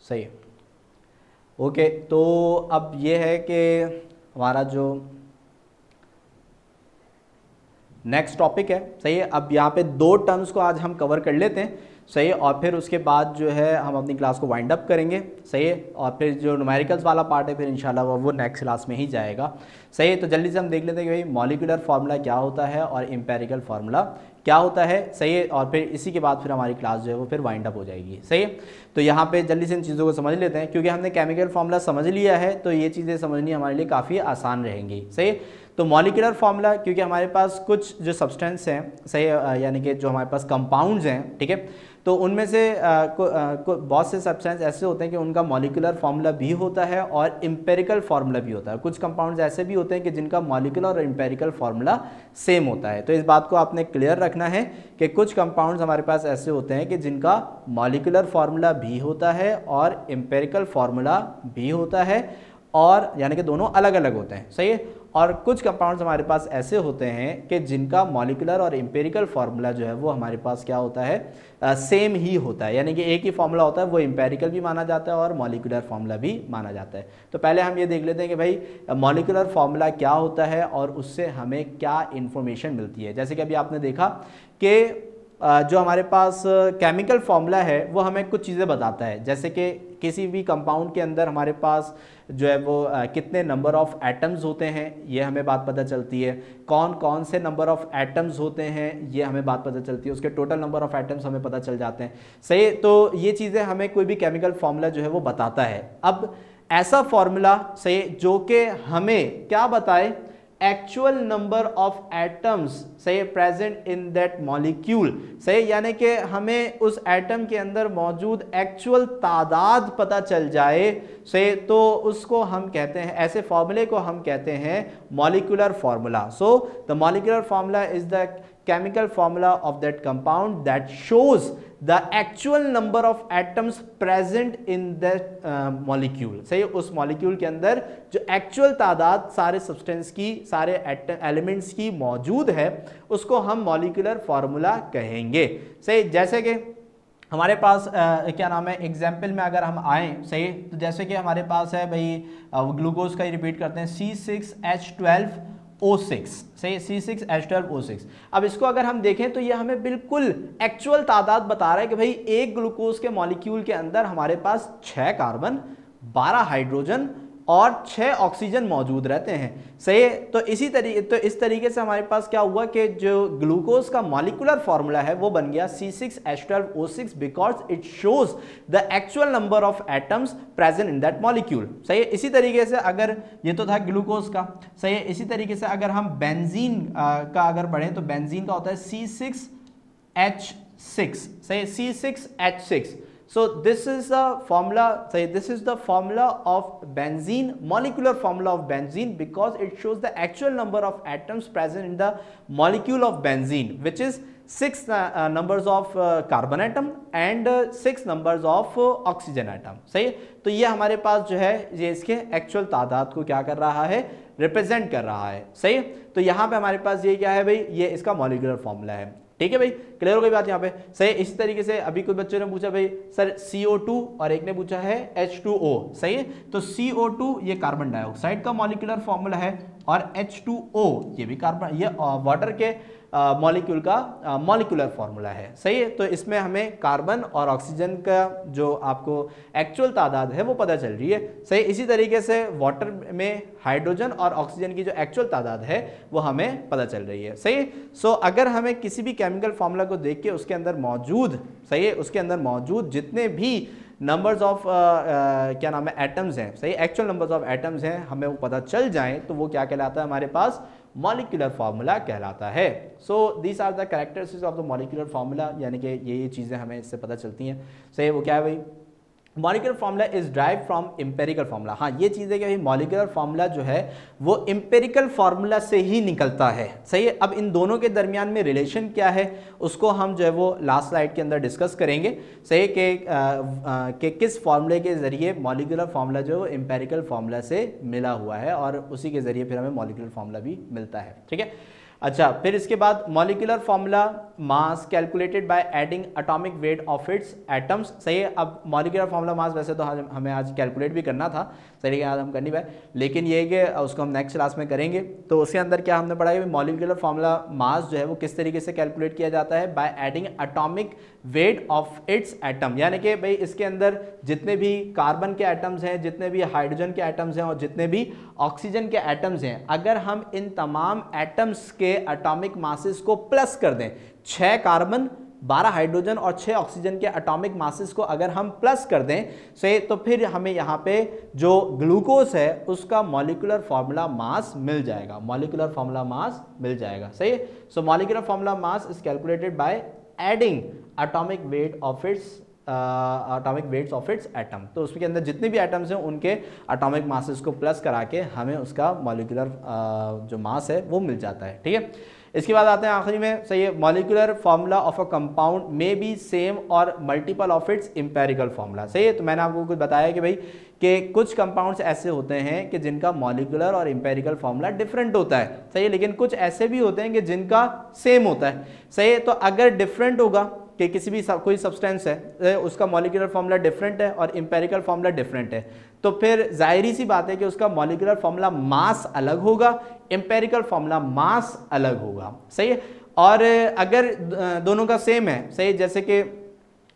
सही, ओके। तो अब ये है कि हमारा जो नेक्स्ट टॉपिक है, सही है। अब यहाँ पे 2 टर्म्स को आज हम कवर कर लेते हैं, सही है, और फिर उसके बाद जो है हम अपनी क्लास को वाइंड अप करेंगे, सही है। और फिर जो न्यूमेरिकल्स वाला पार्ट है फिर इंशाल्लाह वो नेक्स्ट क्लास में ही जाएगा, सही है। तो जल्दी से हम देख लेते हैं कि भाई मॉलिक्यूलर फार्मूला क्या होता है और एम्पेरिकल फार्मूला क्या होता है, सही है। और फिर इसी के बाद फिर हमारी क्लास जो है वो फिर वाइंड अप हो जाएगी, सही है। तो यहाँ पे जल्दी से इन चीज़ों को समझ लेते हैं, क्योंकि हमने केमिकल फार्मूला समझ लिया है तो ये चीज़ें समझनी हमारे लिए काफ़ी आसान रहेंगी, सही है। तो मॉलिक्यूलर फार्मूला, क्योंकि हमारे पास कुछ जो सब्सटेंस हैं, सही, यानी कि जो हमारे पास कंपाउंड्स हैं, ठीक है, तो उनमें से बहुत से सब्सटेंस ऐसे होते हैं कि उनका मॉलिक्यूलर फार्मूला भी होता है और एम्पेरिकल फार्मूला भी होता है। कुछ कंपाउंड्स ऐसे भी होते हैं कि जिनका मॉलिक्यूलर और एम्पेरिकल फार्मूला सेम होता है। तो इस बात को आपने क्लियर रखना है कि कुछ कंपाउंड्स हमारे पास ऐसे होते हैं कि जिनका मॉलिक्यूलर फार्मूला भी होता है और एम्पेरिकल फार्मूला भी होता है, और यानी कि दोनों अलग अलग होते हैं, सही है। और कुछ कंपाउंड्स हमारे पास ऐसे होते हैं कि जिनका मॉलिक्यूलर और एम्पेरिकल फार्मूला जो है वो हमारे पास क्या होता है, सेम ही होता है, यानी कि एक ही फार्मूला होता है, वो एम्पेरिकल भी माना जाता है और मॉलिक्यूलर फार्मूला भी माना जाता है। तो पहले हम ये देख लेते हैं कि भाई मॉलिक्यूलर फार्मूला क्या होता है और उससे हमें क्या इन्फॉर्मेशन मिलती है। जैसे कि अभी आपने देखा कि जो हमारे पास केमिकल फार्मूला है वो हमें कुछ चीज़ें बताता है, जैसे कि किसी भी कंपाउंड के अंदर हमारे पास जो है वो कितने नंबर ऑफ एटम्स होते हैं, ये हमें बात पता चलती है। कौन कौन से नंबर ऑफ एटम्स होते हैं ये हमें बात पता चलती है। उसके टोटल नंबर ऑफ एटम्स हमें पता चल जाते हैं, सही। तो ये चीज़ें हमें कोई भी केमिकल फार्मूला जो है वो बताता है। अब ऐसा फार्मूला, सही, जो कि हमें क्या बताए, एक्चुअल नंबर ऑफ एटम्स, सही, प्रेजेंट इन दैट मॉलिक्यूल, सही, यानी कि हमें उस एटम के अंदर मौजूद एक्चुअल तादाद पता चल जाए, सही, तो उसको हम कहते हैं, ऐसे फार्मूले को हम कहते हैं molecular formula. So the molecular formula is the chemical formula of that compound that shows the actual number of atoms present in that molecule, सही, उस मॉलिक्यूल के अंदर जो एक्चुअल तादाद सारे सब्सटेंस की, सारे एलिमेंट्स की मौजूद है, उसको हम मॉलिक्यूलर फार्मूला कहेंगे, सही। जैसे कि हमारे पास क्या नाम है, एग्जाम्पल में अगर हम आए, सही, तो जैसे कि हमारे पास है भाई ग्लूकोज का ही रिपीट करते हैं, C6H12O6, सही, C6H12O6। अब इसको अगर हम देखें तो ये हमें बिल्कुल एक्चुअल तादाद बता रहा है कि भाई एक ग्लूकोज के मॉलिक्यूल के अंदर हमारे पास 6 कार्बन, 12 हाइड्रोजन और 6 ऑक्सीजन मौजूद रहते हैं, सही। तो इस तरीके से हमारे पास क्या हुआ कि जो ग्लूकोज का मॉलिक्यूलर फार्मूला है वो बन गया C6H12O6 because it shows the actual number of atoms present in that molecule, सही। इसी तरीके से अगर ये तो था ग्लूकोज का, सही। इसी तरीके से अगर हम बेंजीन का अगर पढ़ें तो बेंजीन का होता है C6H6, सही, C6H6। So this is the formula, say this is the formula of benzene, molecular formula of benzene, because it shows the actual number of atoms present in the molecule of benzene, which is 6 numbers of carbon atom and 6 numbers of oxygen atom, सही। तो ये हमारे पास जो है ये इसके actual तादाद को क्या कर रहा है, रिप्रेजेंट कर रहा है, सही। तो यहाँ पे हमारे पास ये क्या है भाई, ये इसका मॉलिक्यूलर फॉर्मूला है, ठीक है भाई, क्लियर हो गई बात यहाँ पे, सही। इसी तरीके से अभी कुछ बच्चों ने पूछा भाई सर CO2 और एक ने पूछा है H2O, सही है। तो CO2 ये कार्बन डाइऑक्साइड का मॉलिक्यूलर फॉर्मूला है और H2O ये भी कार्बन, ये वाटर के मॉलिक्यूल का मॉलिक्यूलर फार्मूला है, सही है। तो इसमें हमें कार्बन और ऑक्सीजन का जो आपको एक्चुअल तादाद है वो पता चल रही है, सही। इसी तरीके से वाटर में हाइड्रोजन और ऑक्सीजन की जो एक्चुअल तादाद है वो हमें पता चल रही है, सही। सो अगर हमें किसी भी केमिकल फार्मूला को देख के उसके अंदर मौजूद, सही है, उसके अंदर मौजूद जितने भी नंबर्स ऑफ क्या नाम है एटम्स हैं, सही, एक्चुअल नंबर्स ऑफ एटम्स हैं, हमें वो पता चल जाएं तो वो क्या कहलाता है, हमारे पास मॉलिक्यूलर फार्मूला कहलाता है। So these are the characteristics of the molecular formula, यानी कि ये चीज़ें हमें इससे पता चलती हैं, सही। वो क्या है भाई, molecular formula is drive from empirical formula. हाँ, ये चीज़ है कि मॉलिक्यूलर फार्मूला जो है वो एम्पेरिकल फार्मूला से ही निकलता है, सही है। अब इन दोनों के दरमियान में रिलेशन क्या है उसको हम जो है वो लास्ट स्लाइड के अंदर डिस्कस करेंगे, सही, कि किस फार्मूले के ज़रिए मॉलिक्यूलर फार्मूला जो है वो एम्पेरिकल फार्मूला से मिला हुआ है और उसी के ज़रिए फिर हमें मॉलिक्यूलर फार्मूला भी मिलता है, ठीक है। अच्छा, फिर इसके बाद molecular formula mass calculated by adding atomic weight of it's atoms. सही है, अब मॉलिक्यूलर फॉर्मूला मास वैसे तो हमें आज कैलकुलेट भी करना था, सही है, आज हम कर नहीं पाए, लेकिन ये कि उसको हम नेक्स्ट क्लास में करेंगे। तो उसके अंदर क्या हमने पढ़ा है, मॉलिक्यूलर फॉर्मूला मास जो है वो किस तरीके से कैलकुलेट किया जाता है, bye adding atomic weight of its atom, यानी कि भाई इसके अंदर जितने भी कार्बन के एटम्स हैं, जितने भी हाइड्रोजन के एटम्स हैं और जितने भी ऑक्सीजन के एटम्स हैं, अगर हम इन तमाम एटम्स के एटॉमिक मासेस को प्लस कर दें, 6 कार्बन 12 हाइड्रोजन और 6 ऑक्सीजन के एटॉमिक मासेस को अगर हम प्लस कर दें सही, तो फिर हमें यहाँ पे जो ग्लूकोज है उसका मॉलिक्यूलर फार्मूला मास मिल जाएगा, मॉलिक्यूलर फार्मूला मास मिल जाएगा। सही है, so molecular formula mass is calculated by adding atomic weight of its atomic weights of its atom. तो उसके अंदर जितने भी एटम्स हैं उनके एटॉमिक मासेस को प्लस करा के हमें उसका मॉलिक्यूलर जो मास है वो मिल जाता है। ठीक है, इसके बाद आते हैं आखिरी में, सही है, molecular formula of a compound may be same और multiple of its empirical formula. सही है, तो मैंने आपको कुछ बताया कि भाई कि कुछ कंपाउंड्स ऐसे होते हैं कि जिनका मॉलिक्यूलर और एम्पेरिकल फार्मूला डिफरेंट होता है, सही है, लेकिन कुछ ऐसे भी होते हैं कि जिनका सेम होता है। सही है, तो अगर डिफरेंट होगा कि किसी भी कोई सब्सटेंस है उसका मॉलिक्यूलर फार्मूला डिफरेंट है और एम्पेरिकल फार्मूला डिफरेंट है, तो फिर जाहिर सी बात है कि उसका मॉलिक्यूलर फार्मूला मास अलग होगा, एम्पेरिकल फार्मूला मास अलग होगा। सही है, और अगर दोनों का सेम है, सही, जैसे कि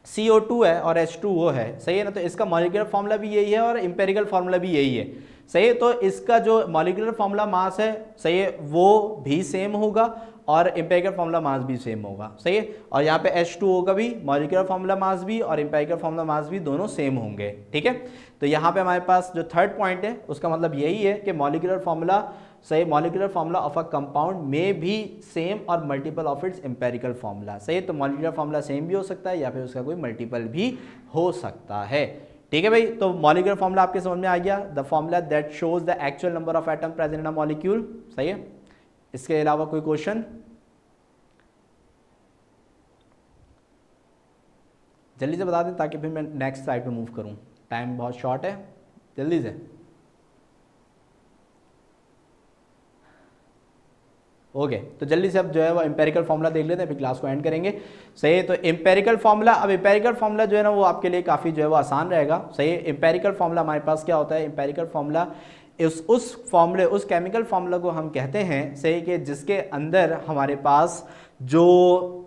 CO2 है और H2O है, सही है ना, तो इसका मॉलिक्यूलर फार्मूला भी यही है और एम्पेरिकल फार्मूला भी यही है। सही है, तो इसका जो मॉलिक्यूलर फार्मूला मास है, सही है, वो भी सेम होगा और एम्पेरिकल फार्मूला मास भी सेम होगा। सही है, और यहाँ पे H2O का भी मॉलिक्यूलर फार्मूला मास भी और एम्पेरिकल फार्मूला मास भी दोनों सेम होंगे। ठीक है, तो यहाँ पे हमारे पास जो थर्ड पॉइंट है उसका मतलब यही है कि मॉलिक्यूलर फार्मूला, सही, molecular formula of a compound में भी सेम और multiple of its empirical formula. सही, तो मॉलिक्यूलर फार्मूला सेम भी हो सकता है या फिर उसका कोई मल्टीपल भी हो सकता है। ठीक है भाई, तो मॉलिक्यूलर फार्मूला आपके समझ में आ गया, the formula that shows the actual number of atom present in a molecule. सही है, इसके अलावा कोई क्वेश्चन? जल्दी से बता दें ताकि फिर मैं नेक्स्ट स्लाइड पे मूव करूं, टाइम बहुत शॉर्ट है, जल्दी से। ओके, तो जल्दी से अब जो है वो एम्पेरिकल फार्मूला देख लेते हैं, फिर क्लास को एंड करेंगे। सही है, तो एम्पेरिकल फार्मूला, अब एम्पेरिकल फार्मूला जो है ना वो आपके लिए काफ़ी जो है वो आसान रहेगा। सही है, एम्पेरिकल फार्मूला हमारे पास क्या होता है, एम्पेरिकल फार्मूला उस फार्मूले, उस केमिकल फार्मूला को हम कहते हैं, सही, कि जिसके अंदर हमारे पास जो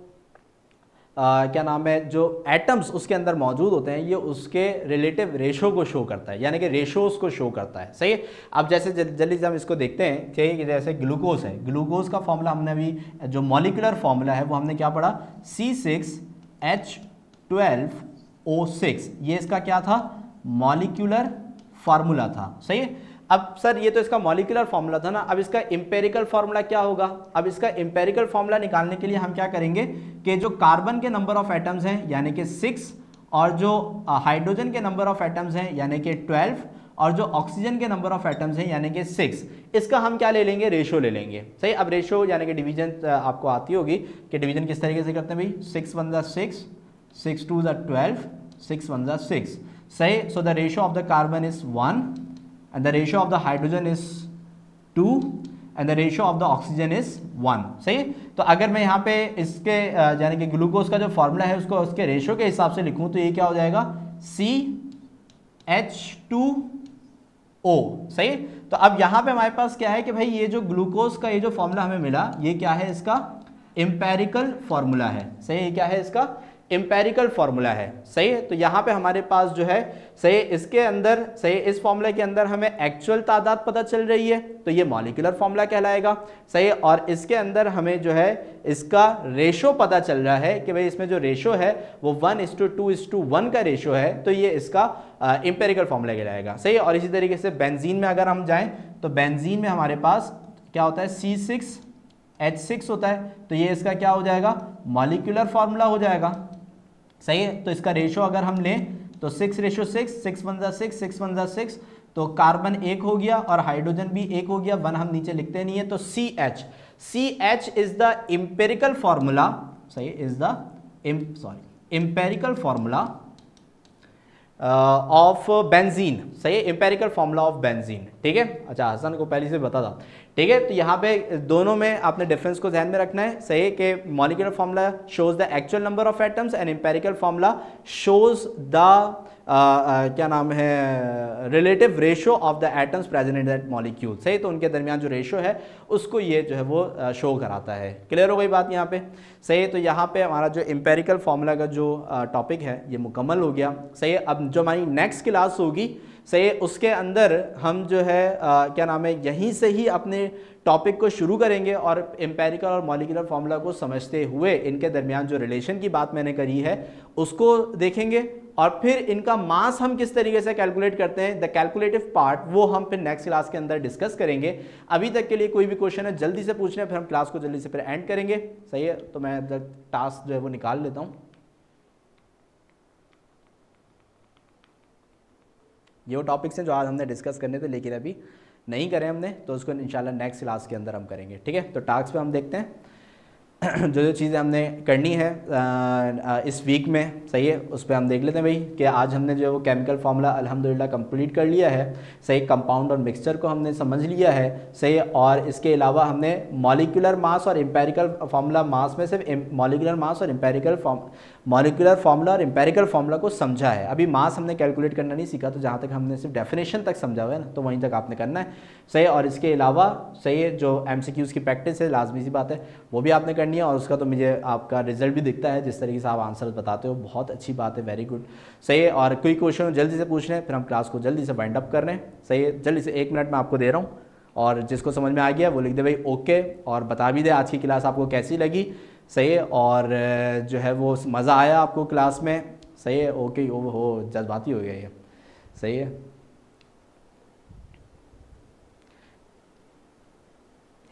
क्या नाम है, जो एटम्स उसके अंदर मौजूद होते हैं ये उसके रिलेटिव रेशो को शो करता है, यानी कि रेशोज को शो करता है। सही है, अब जैसे जल्दी से हम इसको देखते हैं, ठीक है, जैसे ग्लूकोज है, ग्लूकोज का फॉर्मूला हमने अभी जो मॉलिक्यूलर फॉर्मूला है वो हमने क्या पढ़ा, C6H12O6, ये इसका क्या था, मॉलिक्यूलर फार्मूला था। सही है, अब सर ये तो इसका मॉलिक्यूलर फार्मूला था ना, अब इसका एम्पेरिकल फार्मूला क्या होगा। अब इसका एम्पेरिकल फार्मूला निकालने के लिए हम क्या करेंगे कि जो कार्बन के नंबर ऑफ एटम्स हैं यानी कि 6 और जो हाइड्रोजन के नंबर ऑफ एटम्स हैं यानी कि 12 और जो ऑक्सीजन के नंबर ऑफ एटम्स हैं यानी कि 6, इसका हम क्या ले लेंगे, रेशो ले लेंगे। सही, अब रेशो यानी कि डिवीजन आपको आती होगी कि डिवीजन किस तरीके से करते हैं भाई, 6 1 6, 6 2 12, 6 1 6। सही, so the ratio of the carbon is 1 and the ratio of the hydrogen is 2 and the ratio of the oxygen is 1। सही, तो अगर मैं यहाँ पे इसके यानी कि ग्लूकोज का जो फॉर्मूला है उसको उसके रेशो के हिसाब से लिखूँ तो ये क्या हो जाएगा, CH2O। सही, तो अब यहाँ पे हमारे पास क्या है कि भाई ये जो ग्लूकोज का ये जो फॉर्मूला हमें मिला ये क्या है, इसका एम्पेरिकल फॉर्मूला है। सही, ये क्या है, इसका एम्पेरिकल फॉर्मूला है। सही है, तो यहाँ पे हमारे पास जो है, सही, इसके अंदर, सही, इस फॉर्मूला के अंदर हमें एक्चुअल तादाद पता चल रही है तो ये मॉलिक्यूलर फॉर्मूला कहलाएगा। सही, और इसके अंदर हमें जो है इसका रेशो पता चल रहा है कि भाई इसमें जो रेशो है वो 1:2:1 का रेशो है, तो ये इसका एम्पेरिकल फॉर्मूला कहलाएगा। सही, और इसी तरीके से बेंजीन में अगर हम जाएं तो बेंजीन में हमारे पास क्या होता है, C6H6 होता है, तो ये इसका क्या हो जाएगा, मॉलिक्यूलर फॉर्मूला हो जाएगा। सही है, तो इसका रेशो अगर हम लें तो 6:6, 6 1 6, 6 1 6, तो कार्बन 1 हो गया और हाइड्रोजन भी 1 हो गया, 1 हम नीचे लिखते नहीं है, तो CH is the empirical formula. सही, is the empirical formula of benzene, सही है, एम्पेरिकल फॉर्मूला ऑफ बेंजीन, ठीक है। अच्छा, हसन को पहले से बता था, ठीक है। तो यहाँ पे दोनों में आपने डिफरेंस को ध्यान में रखना है, सही है, कि molecular formula shows the actual number of atoms and empirical formula shows the क्या नाम है, relative ratio of the atoms present in that molecule, सही। तो उनके दरमियान जो रेशियो है उसको ये जो है वो शो कराता है। क्लियर हो गई बात यहाँ पे, सही है। तो यहाँ पे हमारा जो एम्पेरिकल फॉर्मूला का जो टॉपिक है ये मुकम्मल हो गया, सही है। अब जो हमारी नेक्स्ट क्लास होगी, सही है, उसके अंदर हम जो है क्या नाम है, यहीं से ही अपने टॉपिक को शुरू करेंगे और एम्पेरिकल और मॉलिक्यूलर फार्मूला को समझते हुए इनके दरमियान जो रिलेशन की बात मैंने करी है उसको देखेंगे, और फिर इनका मास हम किस तरीके से कैलकुलेट करते हैं, द कैलकुलेटिव पार्ट, वो हम फिर नेक्स्ट क्लास के अंदर डिस्कस करेंगे। अभी तक के लिए कोई भी क्वेश्चन है जल्दी से पूछना है, फिर हम क्लास को जल्दी से फिर एंड करेंगे, सही है। तो मैं टास्क जो है वो निकाल लेता हूँ। ये वो टॉपिक्स हैं जो आज हमने डिस्कस करने थे लेकिन अभी नहीं करें हमने, तो उसको इंशाल्लाह नेक्स्ट क्लास के अंदर हम करेंगे, ठीक है। तो टास्क पे हम देखते हैं जो जो चीज़ें हमने करनी है इस वीक में, सही है, उस पर हम देख लेते हैं भाई कि आज हमने जो है वो केमिकल फार्मूला अल्हम्दुलिल्लाह कंप्लीट कर लिया है, सही। कंपाउंड और मिक्सचर को हमने समझ लिया है, सही। और इसके अलावा हमने मॉलिक्यूलर मास और एम्पेरिकल फार्मूला, मास में सिर्फ मॉलिक्यूलर मास और मॉलिक्यूलर फार्मूला और एम्पेरिकल फार्मूला को समझा है। अभी मास हमने कैलकुलेट करना नहीं सीखा, तो जहाँ तक हमने सिर्फ डेफिनेशन तक समझा हुआ है ना, तो वहीं तक आपने करना है, सही। और इसके अलावा सही है, जो MCQs की प्रैक्टिस है, लाजमी सी बात है, वो भी आपने करनी है। और उसका तो मुझे आपका रिजल्ट भी दिखता है, जिस तरीके से आप आंसर बताते हो, बहुत अच्छी बात है, वेरी गुड, सही है। और कोई क्वेश्चन जल्दी से पूछ रहे हैं, फिर हम क्लास को जल्दी से वाइंड अप कर रहे हैं, सही है। जल्दी से 1 मिनट में आपको दे रहा हूँ, और जिसको समझ में आ गया वो लिख दे भाई ओके, और बता भी दे आज की क्लास आपको कैसी लगी, सही है। और जो है वो मज़ा आया आपको क्लास में, सही है, ओके, ओ हो जज्बाती हो गया ये, सही है।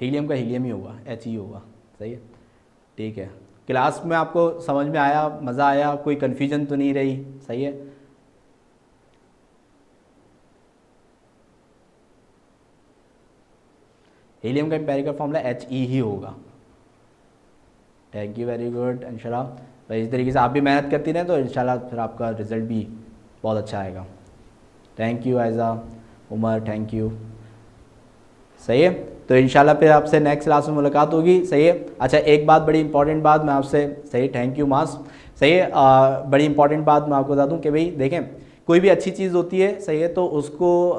हीलियम का हीलियम ही होगा, He होगा, सही है, ठीक है। क्लास में आपको समझ में आया, मज़ा आया, कोई कन्फ्यूजन तो नहीं रही, सही है। हीलियम का एम्पेरिकल फॉर्मूला He ही होगा। थैंक यू, वेरी गुड इंशाल्लाह। भाई इस तरीके से आप भी मेहनत करती रहें तो इंशाल्लाह फिर आपका रिज़ल्ट भी बहुत अच्छा आएगा। Thank you Ayza, Umar, thank you, सही है। तो इंशाल्लाह फिर आपसे नेक्स्ट क्लास में मुलाकात होगी, सही है। अच्छा, एक बात, बड़ी इंपॉर्टेंट बात मैं आपसे, सही, थैंक यू मास, सही है। बड़ी इंपॉर्टेंट बात मैं आपको बता दूं कि भाई देखें, कोई भी अच्छी चीज़ होती है, सही है, तो उसको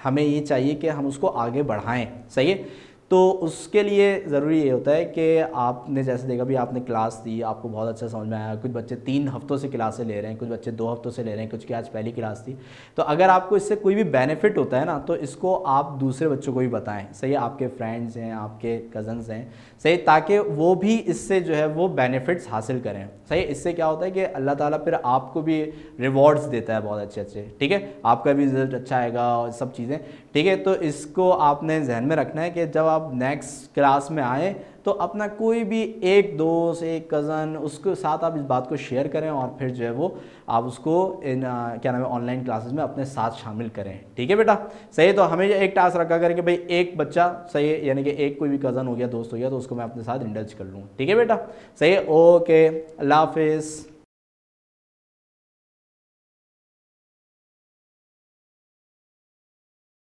हमें ये चाहिए कि हम उसको आगे बढ़ाएं, सही है। तो उसके लिए ज़रूरी ये होता है कि आपने जैसे देखा भी, आपने क्लास दी, आपको बहुत अच्छा समझ में आया, कुछ बच्चे 3 हफ्तों से क्लासें ले रहे हैं, कुछ बच्चे 2 हफ्तों से ले रहे हैं, कुछ की आज पहली क्लास थी। तो अगर आपको इससे कोई भी बेनिफिट होता है ना, तो इसको आप दूसरे बच्चों को भी बताएं, सही है, आपके फ्रेंड्स हैं, आपके कज़न्स हैं, सही, ताकि वो भी इससे जो है वो बेनिफिट्स हासिल करें, सही। इससे क्या होता है कि अल्लाह ताला फिर आपको भी रिवॉर्ड्स देता है बहुत अच्छे अच्छे, ठीक है, आपका भी रिजल्ट अच्छा आएगा और सब चीज़ें, ठीक है। तो इसको आपने जहन में रखना है कि जब आप नेक्स्ट क्लास में आए तो अपना कोई भी एक दोस्त, एक कज़न, उसके साथ आप इस बात को शेयर करें, और फिर जो है वो आप उसको इन क्या नाम है, ऑनलाइन क्लासेस में अपने साथ शामिल करें, ठीक है बेटा, सही है। तो हमें एक टास्क रखा करें कि भाई एक बच्चा, सही है, यानी कि एक कोई भी कज़न हो गया, दोस्त हो गया, तो उसको मैं अपने साथ इंडल्ज कर लूँ, ठीक है बेटा, सही है। ओके, अल्लाह हाफिज़।